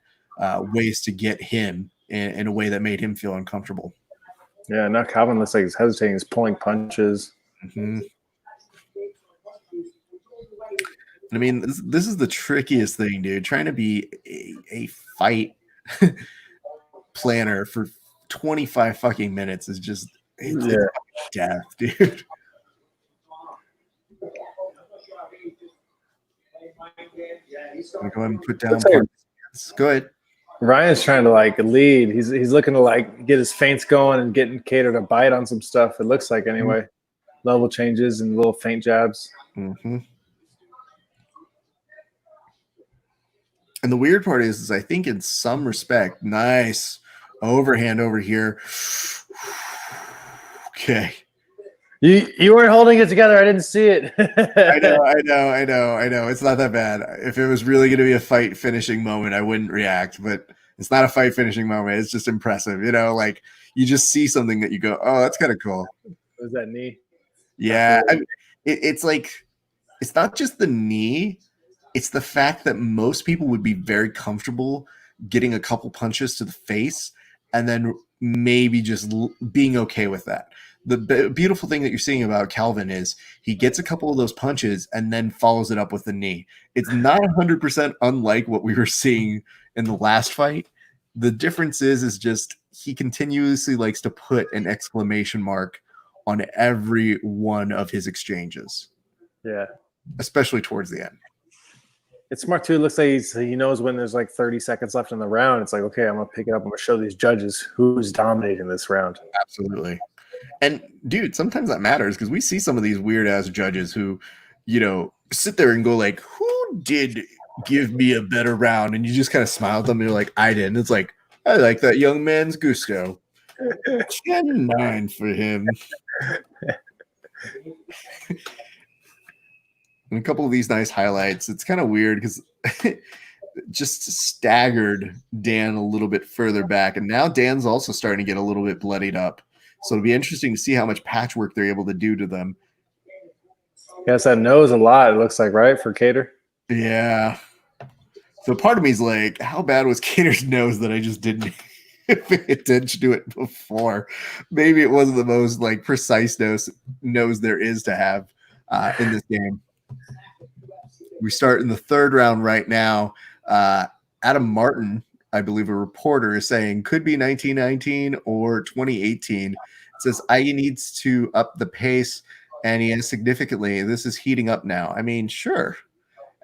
ways to get him in a way that made him feel uncomfortable. Yeah, now Calvin looks like he's hesitating. He's pulling punches. Mm-hmm. I mean, this is the trickiest thing, dude. Trying to be a fight planner for 25 fucking minutes is just it's death, dude. I'm going to put down. Go ahead. Ryan's trying to like lead. He's looking to like get his feints going and getting Kattar to bite on some stuff. It looks like anyway. Mm-hmm. Level changes and little feint jabs. Mm-hmm. And the weird part is I think in some respect, nice overhand over here. Okay. You weren't holding it together. I didn't see it. I know. It's not that bad. If it was really going to be a fight finishing moment, I wouldn't react. But it's not a fight finishing moment. It's just impressive. Like you just see something that you go, oh, that's kind of cool. Was that knee? Yeah, it's like it's not just the knee. It's the fact that most people would be very comfortable getting a couple punches to the face and then maybe just being okay with that. The beautiful thing that you're seeing about Calvin is he gets a couple of those punches and then follows it up with the knee. It's not 100% unlike what we were seeing in the last fight. The difference is just he continuously likes to put an exclamation mark on every one of his exchanges. Yeah. Especially towards the end. It's smart too. It looks like he knows when there's like 30 seconds left in the round. It's like, okay, I'm going to pick it up. I'm going to show these judges who's dominating this round. Absolutely. And dude, sometimes that matters because we see some of these weird ass judges who, sit there and go like, who did give me a better round? And you just kind of smile at them and you're like, I didn't. It's like, I like that young man's gusto. 10-9 for him. And a couple of these nice highlights. It's kind of weird because just staggered Dan a little bit further back. And now Dan's also starting to get a little bit bloodied up. So it'll be interesting to see how much patchwork they're able to do to them. Yes, that nose a lot, it looks like, right, for Kattar? Yeah. So part of me is like, how bad was Kattar's nose that I just didn't pay attention to it before? Maybe it wasn't the most like precise nose there is to have in this game. We start in the third round right now. Adam Martin, I believe a reporter, is saying could be 1919 or 2018. It says Ige needs to up the pace, and he has significantly. This is heating up now. I mean, sure.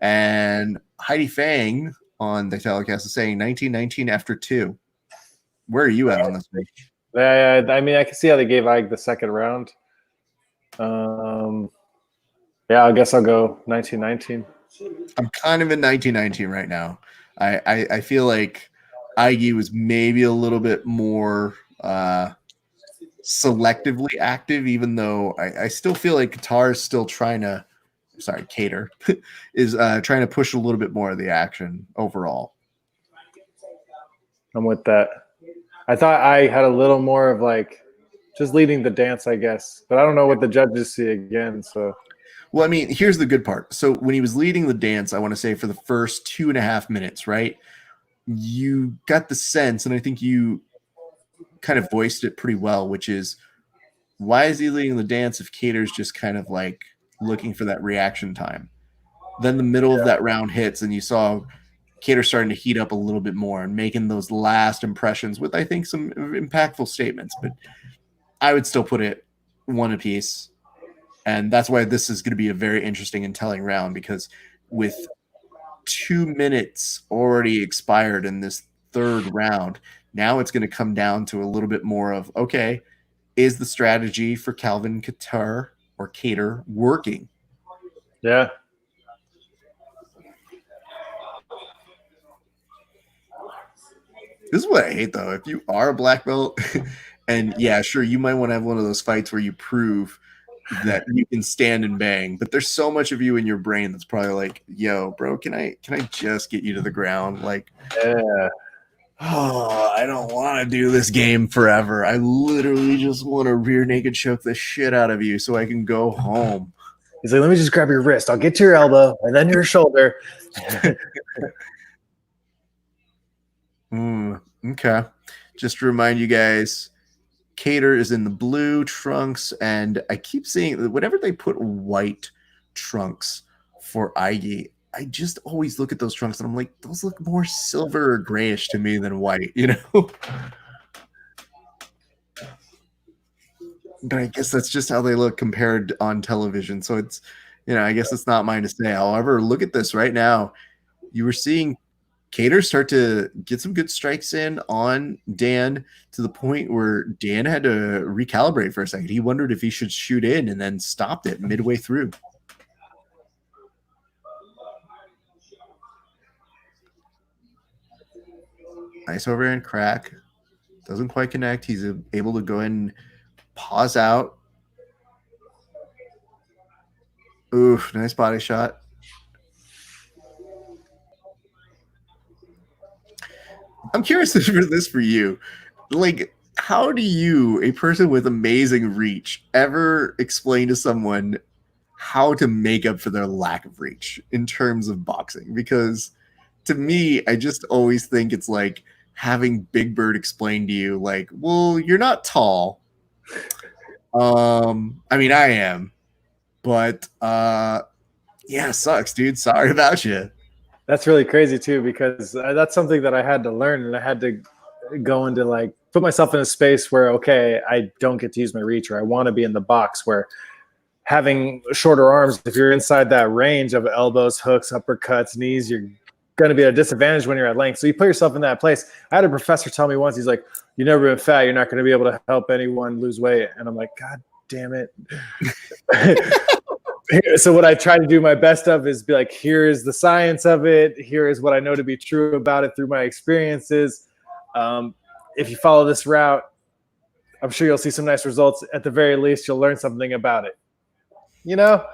And Heidi Fang on the telecast is saying 1919 after 2. Where are you at on this one? Yeah, I mean, I can see how they gave Ige the second round. Yeah, I guess I'll go 1919. I'm kind of in 1919 right now. I feel like Ige was maybe a little bit more selectively active, even though I still feel like Kattar is still Kattar is trying to push a little bit more of the action overall. I'm with that. I thought I had a little more of like just leading the dance, I guess, but I don't know what the judges see again. So, well, I mean, here's the good part. So when he was leading the dance, I want to say for the first 2.5 minutes, right? You got the sense, and I think you kind of voiced it pretty well, which is why is he leading the dance if Kattar's just kind of like looking for that reaction time? Then the middle of that round hits, and you saw Kattar starting to heat up a little bit more and making those last impressions with, I think, some impactful statements. But I would still put it one apiece. And that's why this is going to be a very interesting and telling round, because with 2 minutes already expired in this third round, now it's going to come down to a little bit more of, okay, is the strategy for Kattar working? Yeah. This is what I hate, though. If you are a black belt, and yeah, sure, you might want to have one of those fights where you prove that you can stand and bang, but there's so much of you in your brain that's probably like, yo, bro, can I just get you to the ground? Like, Yeah. Oh, I don't want to do this game forever. I literally just want to rear naked choke the shit out of you so I can go home. He's like, let me just grab your wrist. I'll get to your elbow and then your shoulder. Okay. Just to remind you guys, Kattar is in the blue trunks, and I keep seeing that whenever they put white trunks for Ige, I just always look at those trunks and I'm like, those look more silver or grayish to me than white, But I guess that's just how they look compared on television. So it's, I guess it's not mine to say. However, look at this right now. You were seeing Kattar start to get some good strikes in on Dan to the point where Dan had to recalibrate for a second. He wondered if he should shoot in and then stopped it midway through. Nice overhand crack. Doesn't quite connect. He's able to go ahead and pause out. Oof, nice body shot. I'm curious for this for you. Like, how do you, a person with amazing reach, ever explain to someone how to make up for their lack of reach in terms of boxing? Because to me, I just always think it's like having Big Bird explain to you, like, well, you're not tall. I mean, I am, but yeah, sucks, dude. Sorry about you. That's really crazy too, because that's something that I had to learn, and I had to go into like put myself in a space where, okay, I don't get to use my reach, or I want to be in the box where having shorter arms, if you're inside that range of elbows, hooks, uppercuts, knees, you're going to be at a disadvantage when you're at length. So you put yourself in that place. I had a professor tell me once, he's like, "You never been fat, you're not going to be able to help anyone lose weight." And I'm like, God damn it. So what I try to do my best of is be like, here is the science of it. Here is what I know to be true about it through my experiences. If you follow this route, I'm sure you'll see some nice results. At the very least, you'll learn something about it. You know?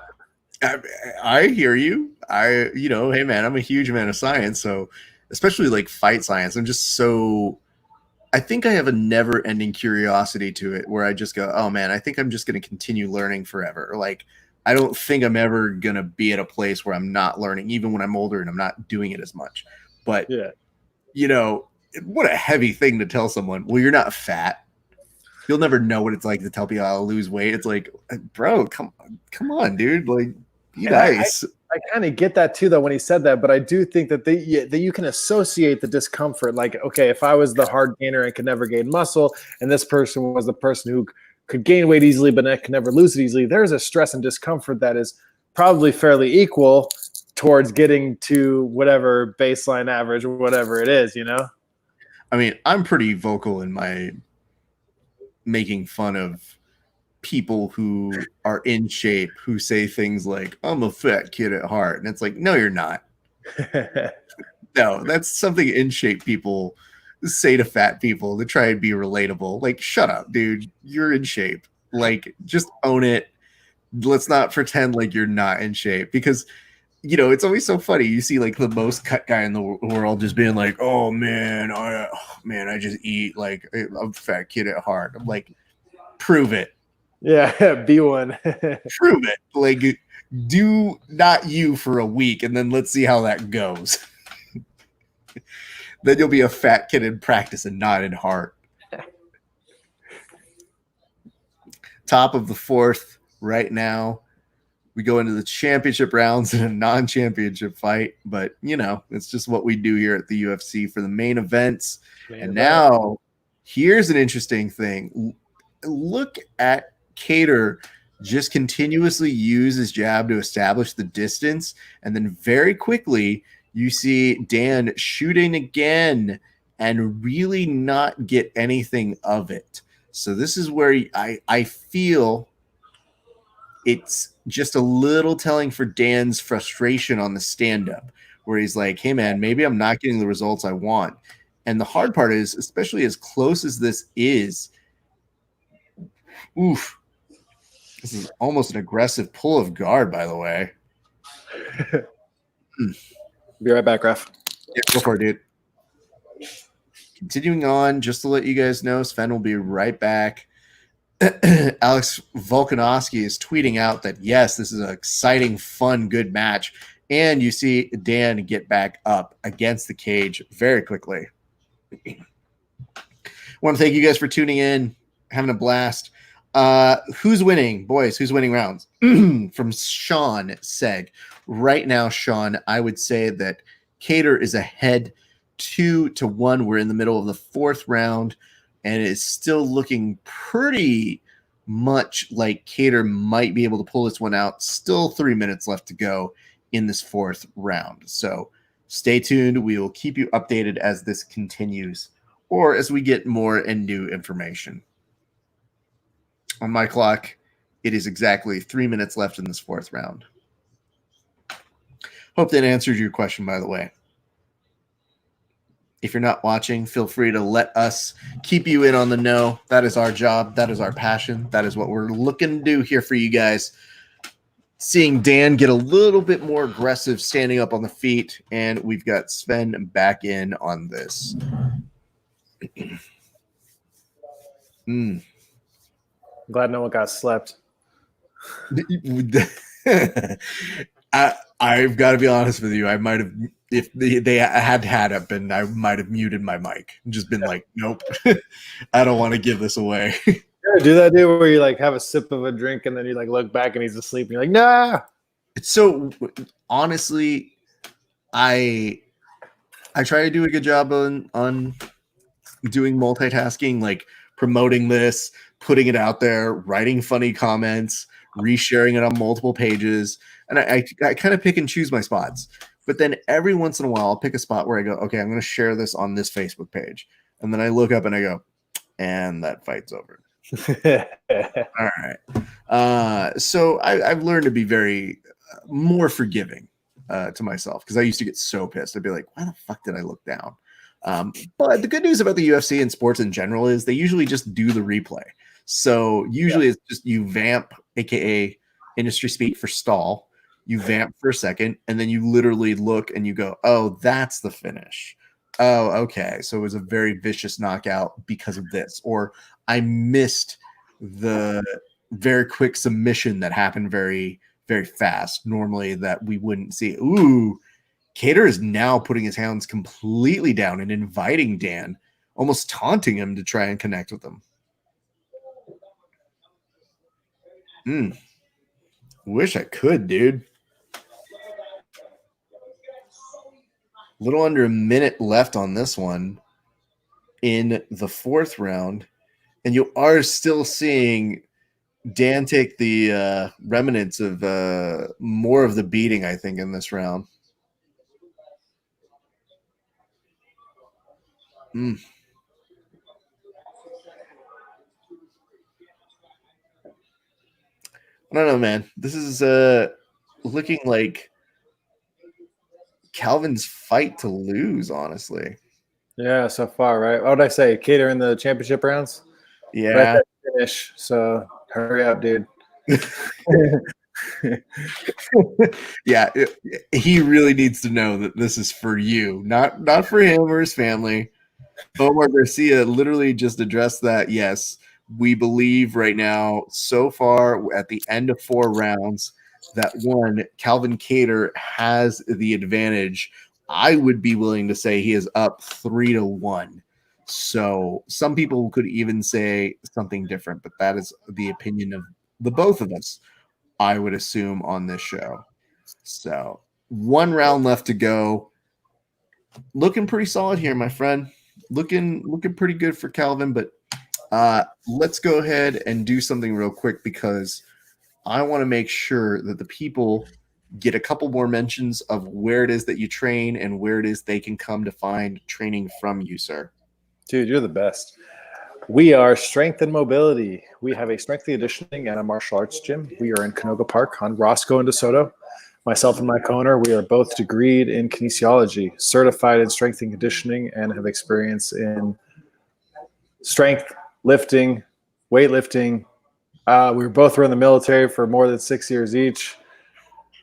I hear you. Hey man, I'm a huge fan of science. So especially like fight science, I think I have a never ending curiosity to it where I just go, oh man, I think I'm just going to continue learning forever. Like, I don't think I'm ever going to be at a place where I'm not learning, even when I'm older and I'm not doing it as much. But, what a heavy thing to tell someone. Well, you're not fat. You'll never know what it's like to tell people I'll lose weight. It's like, bro, come on, dude. Like, be nice. I kind of get that too, though, when he said that. But I do think that that you can associate the discomfort. Like, okay, if I was the hard gainer and could never gain muscle, and this person was the person who could gain weight easily but could never lose it easily, there's a stress and discomfort that is probably fairly equal towards getting to whatever baseline average or whatever it is, I mean, I'm pretty vocal in my making fun of people who are in shape who say things like, I'm a fat kid at heart. And it's like, no, you're not. No, that's something in shape people say to fat people to try and be relatable. Like, shut up, dude. You're in shape. Like, just own it. Let's not pretend like you're not in shape, because it's always so funny. You see like the most cut guy in the world just being like, oh man, I just eat like I'm a fat kid at heart. I'm like, prove it. Yeah, be one. Prove it. Like, do not you for a week, and then let's see how that goes. Then you'll be a fat kid in practice and not in heart. Top of the fourth right now. We go into the championship rounds in a non-championship fight, but it's just what we do here at the UFC for the main events. Now, here's an interesting thing. Look at Kattar just continuously use his jab to establish the distance, and then very quickly you see Dan shooting again and really not get anything of it. So this is where I feel it's just a little telling for Dan's frustration on the stand-up, where he's like, hey man, maybe I'm not getting the results I want. And the hard part is, especially as close as this is, oof, this is almost an aggressive pull of guard, by the way. Be right back, Ref. Yeah, go for it, dude. Continuing on, just to let you guys know, Sven will be right back. Alex Volkanovsky is tweeting out that, yes, this is an exciting, fun, good match. And you see Dan get back up against the cage very quickly. I want to thank you guys for tuning in, having a blast. Who's winning, boys? Who's winning rounds? From Sean Seg. Right now, Sean, I would say that Kattar is ahead 2-1. We're in the middle of the fourth round, and it's still looking pretty much like Kattar might be able to pull this one out. Still 3 minutes left to go in this fourth round. So stay tuned. We will keep you updated as this continues or as we get more and new information. On my clock, it is exactly 3 minutes left in this fourth round. Hope that answered your question, by the way. If you're not watching, feel free to let us keep you in on the know. That is our job. That is our passion. That is what we're looking to do here for you guys. seeing Dan get a little bit more aggressive standing up on the feet, and we've got Sven back in on this. Glad no one got slept. I've got to be honest with you. I might have, if they had up, and I might have muted my mic and just been like, nope, I don't want to give this away. Yeah, do that, dude, where you like have a sip of a drink and then you like look back and he's asleep and you're like, nah. So honestly, I try to do a good job on doing multitasking, like promoting this, putting it out there, writing funny comments, resharing it on multiple pages. And I kind of pick and choose my spots. But then every once in a while, I'll pick a spot where I go, okay, I'm going to share this on this Facebook page. And then I look up and I go, and that fight's over. All right. So I've learned to be very more forgiving to myself, because I used to get so pissed. I'd be like, why the fuck did I look down? But the good news about the UFC and sports in general is they usually just do the replay. So usually it's just you vamp, aka industry speak for stall. You vamp for a second, and then you literally look and you go, oh, that's the finish. Oh, okay. So it was a very vicious knockout because of this. Or I missed the very quick submission that happened very, very fast. Normally that we wouldn't see. Ooh, Kattar is now putting his hands completely down and inviting Dan, almost taunting him to try and connect with him. Wish I could, dude. A little under a minute left on this one in the fourth round, and you are still seeing Dan take the remnants of more of the beating, I think, in this round. I don't know, man. This is looking like Calvin's fight to lose, honestly. Yeah, so far, right? What would I say? Kattar in the championship rounds? Yeah. Right at the finish. So hurry up, dude. Yeah, he really needs to know that this is for you, not for him or his family. Omar Garcia literally just addressed that. Yes, we believe right now, so far at the end of 4 rounds, that one, Calvin Kattar has the advantage. I would be willing to say he is up 3-1. So some people could even say something different, but that is the opinion of the both of us, I would assume, on this show. So 1 round left to go. Looking pretty solid here, my friend. Looking pretty good for Calvin, but let's go ahead and do something real quick, because I want to make sure that the people get a couple more mentions of where it is that you train and where it is they can come to find training from you, sir. Dude, you're the best. We are Strength and Mobility. We have a strength and conditioning and a martial arts gym. We are in Canoga Park on Roscoe and DeSoto. Myself and my co-owner, we are both degreed in kinesiology, certified in strength and conditioning, and have experience in strength, lifting, weightlifting. We both were in the military for more than 6 years each.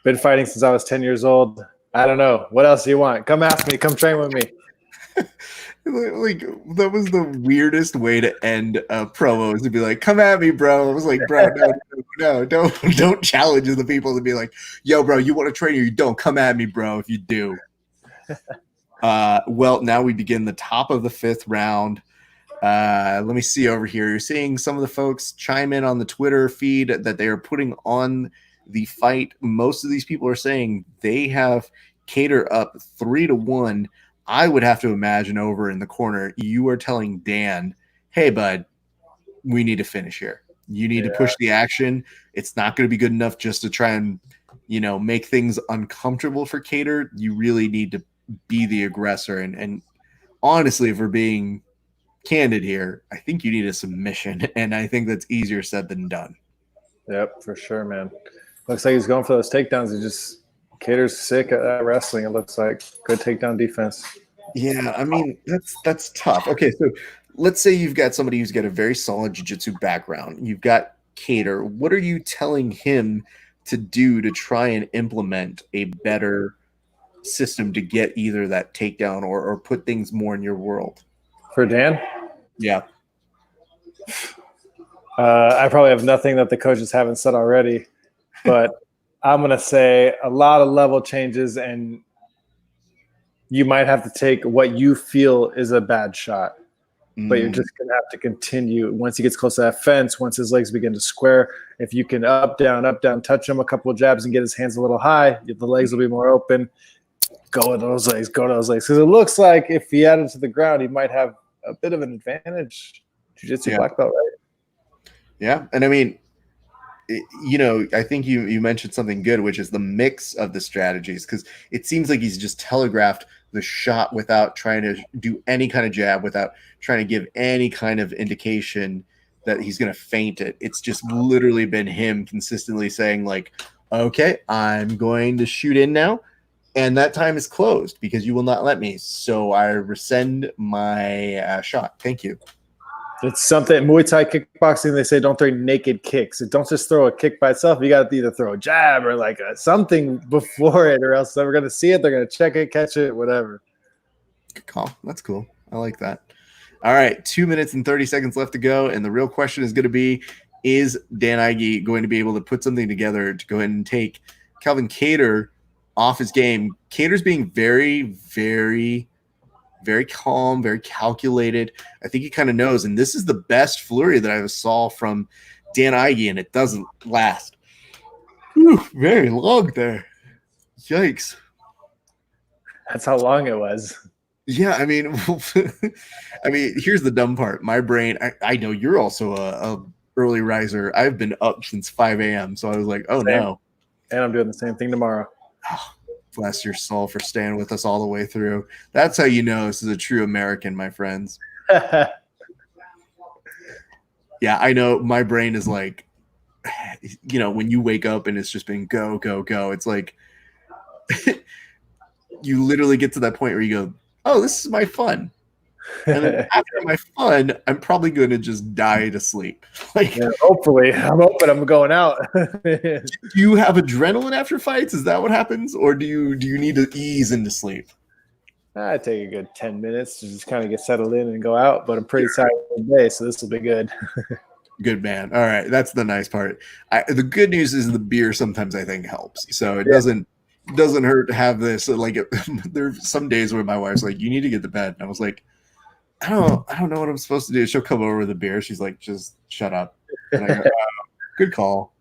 Been fighting since I was 10 years old. I don't know. What else do you want? Come ask me. Come train with me. Like, that was the weirdest way to end a promo, is to be like, come at me, bro. I was like, bro, no, don't challenge the people to be like, yo, bro, you want to train or you don't? Come at me, bro, if you do. Well, now we begin the top of the 5th round. Let me see over here. You're seeing some of the folks chime in on the Twitter feed that they are putting on the fight. Most of these people are saying they have Kattar up 3-1. I would have to imagine over in the corner, you are telling Dan, hey, bud, we need to finish here. You need to push the action. It's not going to be good enough just to try and, make things uncomfortable for Kattar. You really need to be the aggressor. And honestly, if we're being candid here, I think you need a submission. And I think that's easier said than done. Yep, for sure, man. Looks like he's going for those takedowns. Kattar's sick at wrestling, it looks like. Good takedown defense. Yeah, I mean, that's tough. Okay, so let's say you've got somebody who's got a very solid jiu-jitsu background. You've got Kattar. What are you telling him to do to try and implement a better system to get either that takedown or put things more in your world? For Dan? Yeah. I probably have nothing that the coaches haven't said already, but I'm going to say a lot of level changes, and you might have to take what you feel is a bad shot, but you're just going to have to continue. Once he gets close to that fence, once his legs begin to square, if you can up, down, touch him a couple of jabs and get his hands a little high, the legs will be more open. Go to those legs. Because it looks like if he added to the ground, he might have a bit of an advantage. Jiu-jitsu black belt, right? Yeah. And I mean, I think you mentioned something good, which is the mix of the strategies, because it seems like he's just telegraphed the shot without trying to do any kind of jab, without trying to give any kind of indication that he's going to feint it. It's just literally been him consistently saying, like, okay, I'm going to shoot in now, and that time is closed because you will not let me. So I rescind my shot. Thank you. It's something Muay Thai kickboxing. They say don't throw naked kicks. Don't just throw a kick by itself. You got to either throw a jab or like something before it, or else they're going to see it. They're going to check it, catch it, whatever. Good call. That's cool. I like that. All right, 2 minutes and 30 seconds left to go, and the real question is going to be: is Dan Ige going to be able to put something together to go ahead and take Calvin Kattar off his game? Kattar's being very, very, very calm, very calculated. I think he kind of knows, and this is the best flurry that I ever saw from Dan Ige, and it doesn't last. Whew, very long there. Yikes. That's how long it was. Yeah, I mean, here's the dumb part. My brain, I know you're also a early riser. I've been up since 5 a.m., so I was like, oh, same. no. And I'm doing the same thing tomorrow. Oh, bless your soul for staying with us all the way through. That's how you know this is a true American, my friends. Yeah, I know my brain is like, when you wake up and it's just been go, go, go, it's like you literally get to that point where you go, oh, this is my fun. And then after my fun, I'm probably going to just die to sleep. Like, yeah, hopefully. I'm hoping I'm going out. Do you have adrenaline after fights? Is that what happens? Or do you need to ease into sleep? I take a good 10 minutes to just kind of get settled in and go out, but I'm pretty tired today, so this will be good. Good man. All right. That's the nice part. The good news is the beer sometimes I think helps. So it doesn't hurt to have this. Like there's some days where my wife's like, you need to get to bed. And I was like, I don't know what I'm supposed to do. She'll come over with a beer. She's like, just shut up. And I go, good call.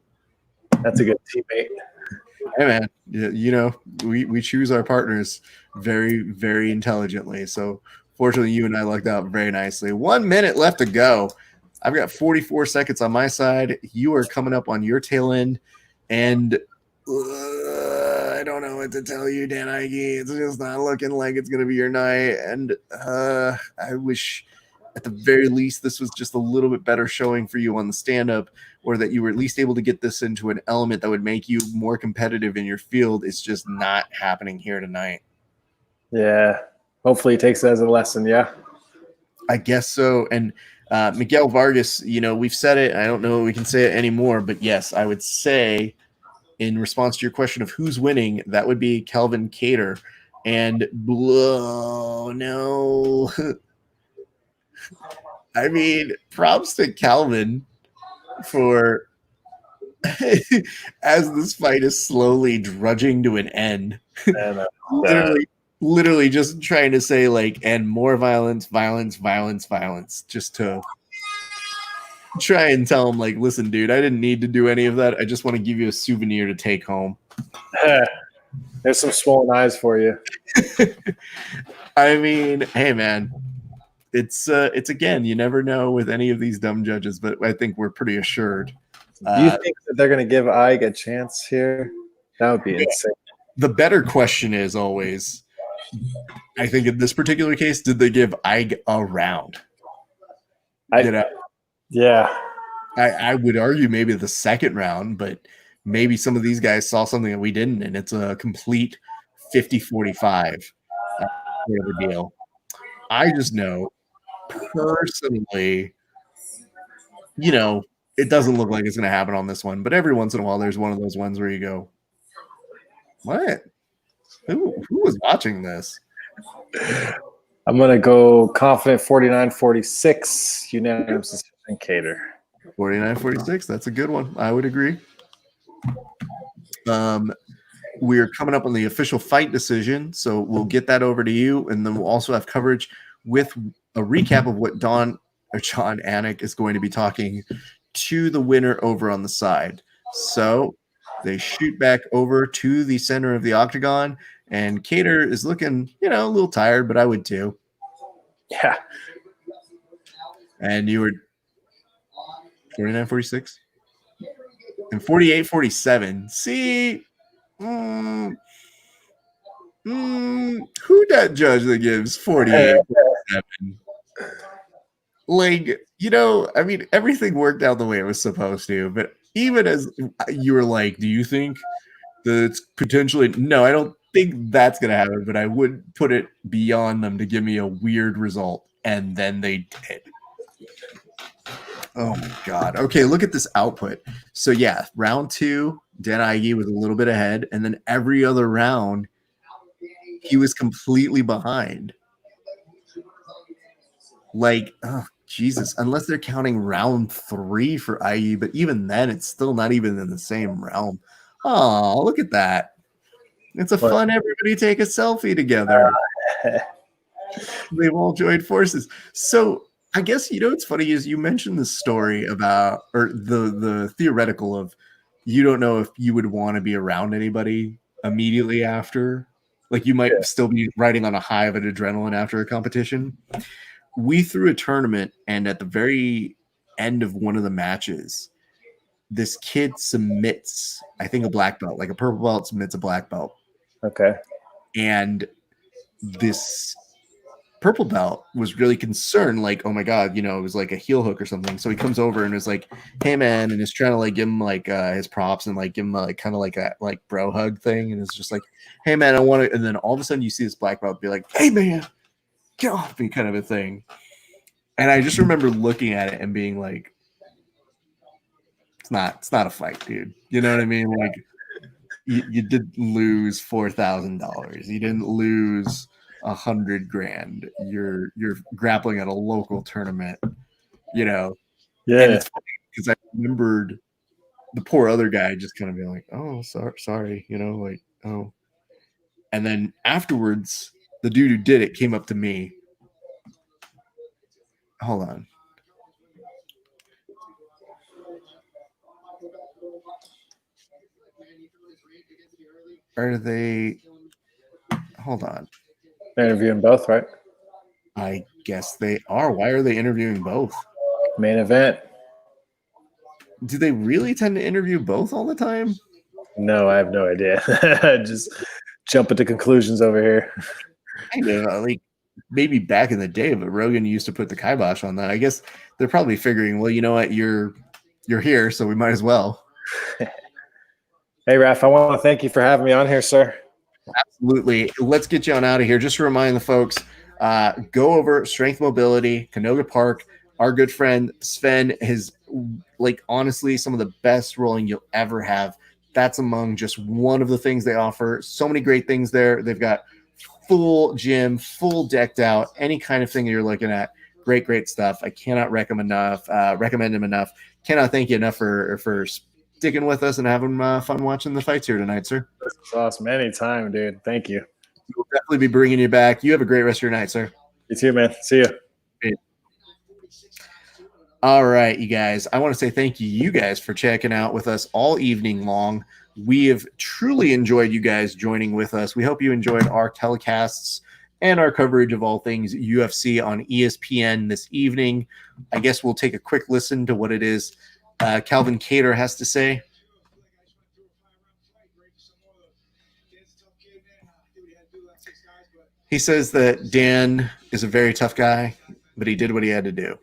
That's a good teammate. Hey man, we choose our partners very, very intelligently. So fortunately, you and I lucked out very nicely. 1 minute left to go. I've got 44 seconds on my side. You are coming up on your tail end, and I don't know what to tell you, Dan Ige. It's just not looking like it's going to be your night, and I wish at the very least this was just a little bit better showing for you on the stand-up, or that you were at least able to get this into an element that would make you more competitive in your field. It's just not happening here tonight. Yeah. Hopefully he takes it as a lesson, yeah? I guess so. And Miguel Vargas, we've said it. I don't know if we can say it anymore, but yes, I would say in response to your question of who's winning, that would be Calvin Kattar. And no. I mean, props to Calvin for as this fight is slowly drudging to an end. Literally just trying to say and more violence, just to try and tell him listen, dude, I didn't need to do any of that. I just want to give you a souvenir to take home. There's some swollen eyes for you. I mean, hey man, it's again, you never know with any of these dumb judges, but I think we're pretty assured. Do you think that they're going to give Ige a chance here? That would be insane. The better question is always, I think in this particular case, did they give Ige a round? Yeah. I would argue maybe the second round, but maybe some of these guys saw something that we didn't, and it's a complete 50-45 deal. I just know personally, It doesn't look like it's going to happen on this one, but every once in a while, there's one of those ones where you go, what? Who was watching this? I'm going to go confident 49-46, unanimous decision, Kattar. 49-46. That's a good one. I would agree. We're coming up on the official fight decision, so we'll get that over to you, and then we'll also have coverage with a recap of what John Anik is going to be talking to the winner over on the side. So they shoot back over to the center of the octagon, and Kattar is looking, a little tired, but I would too. Yeah. And you were 49-46 and 48-47. See, who that judge that gives 48-47? Like, I mean, everything worked out the way it was supposed to, but even as you were like, do you think that it's potentially, no, I don't think that's going to happen, but I would put it beyond them to give me a weird result. And then they did. Oh my God. Okay. Look at this output. So yeah, round 2, Dan Ige was a little bit ahead. And then every other round, he was completely behind. Like, oh, Jesus, unless they're counting round 3 for IE, but even then, it's still not even in the same realm. Oh, look at that. It's a fun everybody take a selfie together. They've all joined forces. So I guess, what's funny is you mentioned the story about, or the theoretical of, you don't know if you would want to be around anybody immediately after. Like you might still be riding on a high of an adrenaline after a competition. We threw a tournament, and at the very end of one of the matches, this kid submits, I think, a black belt, like a purple belt submits a black belt. Okay. And this purple belt was really concerned, like, oh my God, it was like a heel hook or something. So he comes over and is like, hey man, and is trying to like give him like his props and like give him like kind of like a like bro hug thing. And it's just like, hey man, I want to, and then all of a sudden you see this black belt be like, hey man, get off me, kind of a thing. And I just remember looking at it and being like, it's not a fight, dude. You know what I mean? Like you did lose $4,000. You didn't lose $100,000. You're grappling at a local tournament, Yeah. And it's funny because I remembered the poor other guy just kind of being like, oh, sorry, like, oh. And then afterwards, the dude who did it came up to me. Hold on. Are they? Hold on. They're interviewing both, right? I guess they are. Why are they interviewing both? Main event. Do they really tend to interview both all the time? No, I have no idea. Just jumping to conclusions over here. I know, like maybe back in the day, but Rogan used to put the kibosh on that. I guess they're probably figuring, well, you know what, you're here, so we might as well. Hey, Raph, I want to thank you for having me on here, sir. Absolutely. Let's get you on out of here. Just to remind the folks, go over Strength Mobility, Canoga Park. Our good friend Sven has, like, honestly, some of the best rolling you'll ever have. That's among just one of the things they offer. So many great things there. They've got full gym, full decked out, any kind of thing you're looking at. Great stuff. I cannot recommend him enough. Cannot thank you enough for sticking with us and having fun watching the fights here tonight, sir. This is awesome. Anytime, dude. Thank you. We'll definitely be bringing you back. You have a great rest of your night, sir. You too, man. See you. All right, you guys. I want to say thank you guys for checking out with us all evening long. We have truly enjoyed you guys joining with us. We hope you enjoyed our telecasts and our coverage of all things UFC on ESPN this evening. I guess we'll take a quick listen to what it is Calvin Kattar has to say. He says that Dan is a very tough guy, but he did what he had to do.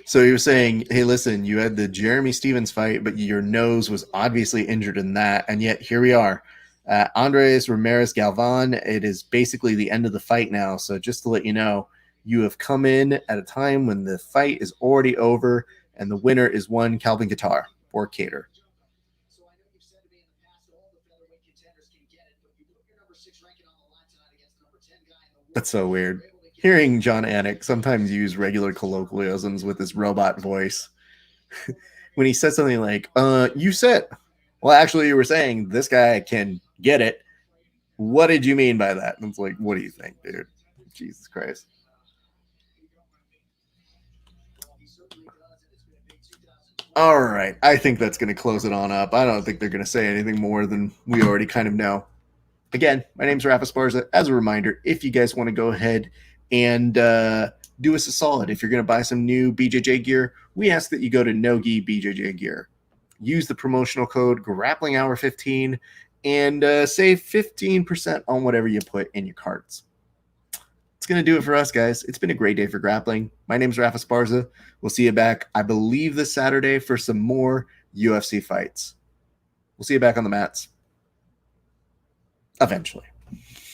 So he was saying, hey, listen, you had the Jeremy Stevens fight, but your nose was obviously injured in that, and yet here we are. Andres Ramirez Galvan, it is basically the end of the fight now. So just to let you know, you have come in at a time when the fight is already over, and the winner is one Calvin Kattar or Kattar. That's so weird. Hearing John Anik sometimes use regular colloquialisms with his robot voice. When he said something like, you said, well, actually, you were saying this guy can get it. What did you mean by that? And it's like, what do you think, dude? Jesus Christ. All right. I think that's going to close it on up. I don't think they're going to say anything more than we already kind of know. Again, my name's Rafa Esparza. As a reminder, if you guys want to go ahead and do us a solid, if you're going to buy some new BJJ gear, we ask that you go to Nogi BJJ Gear. Use the promotional code GrapplingHour15 and save 15% on whatever you put in your carts. It's going to do it for us, guys. It's been a great day for grappling. My name's Rafa Esparza. We'll see you back, I believe, this Saturday for some more UFC fights. We'll see you back on the mats. Eventually.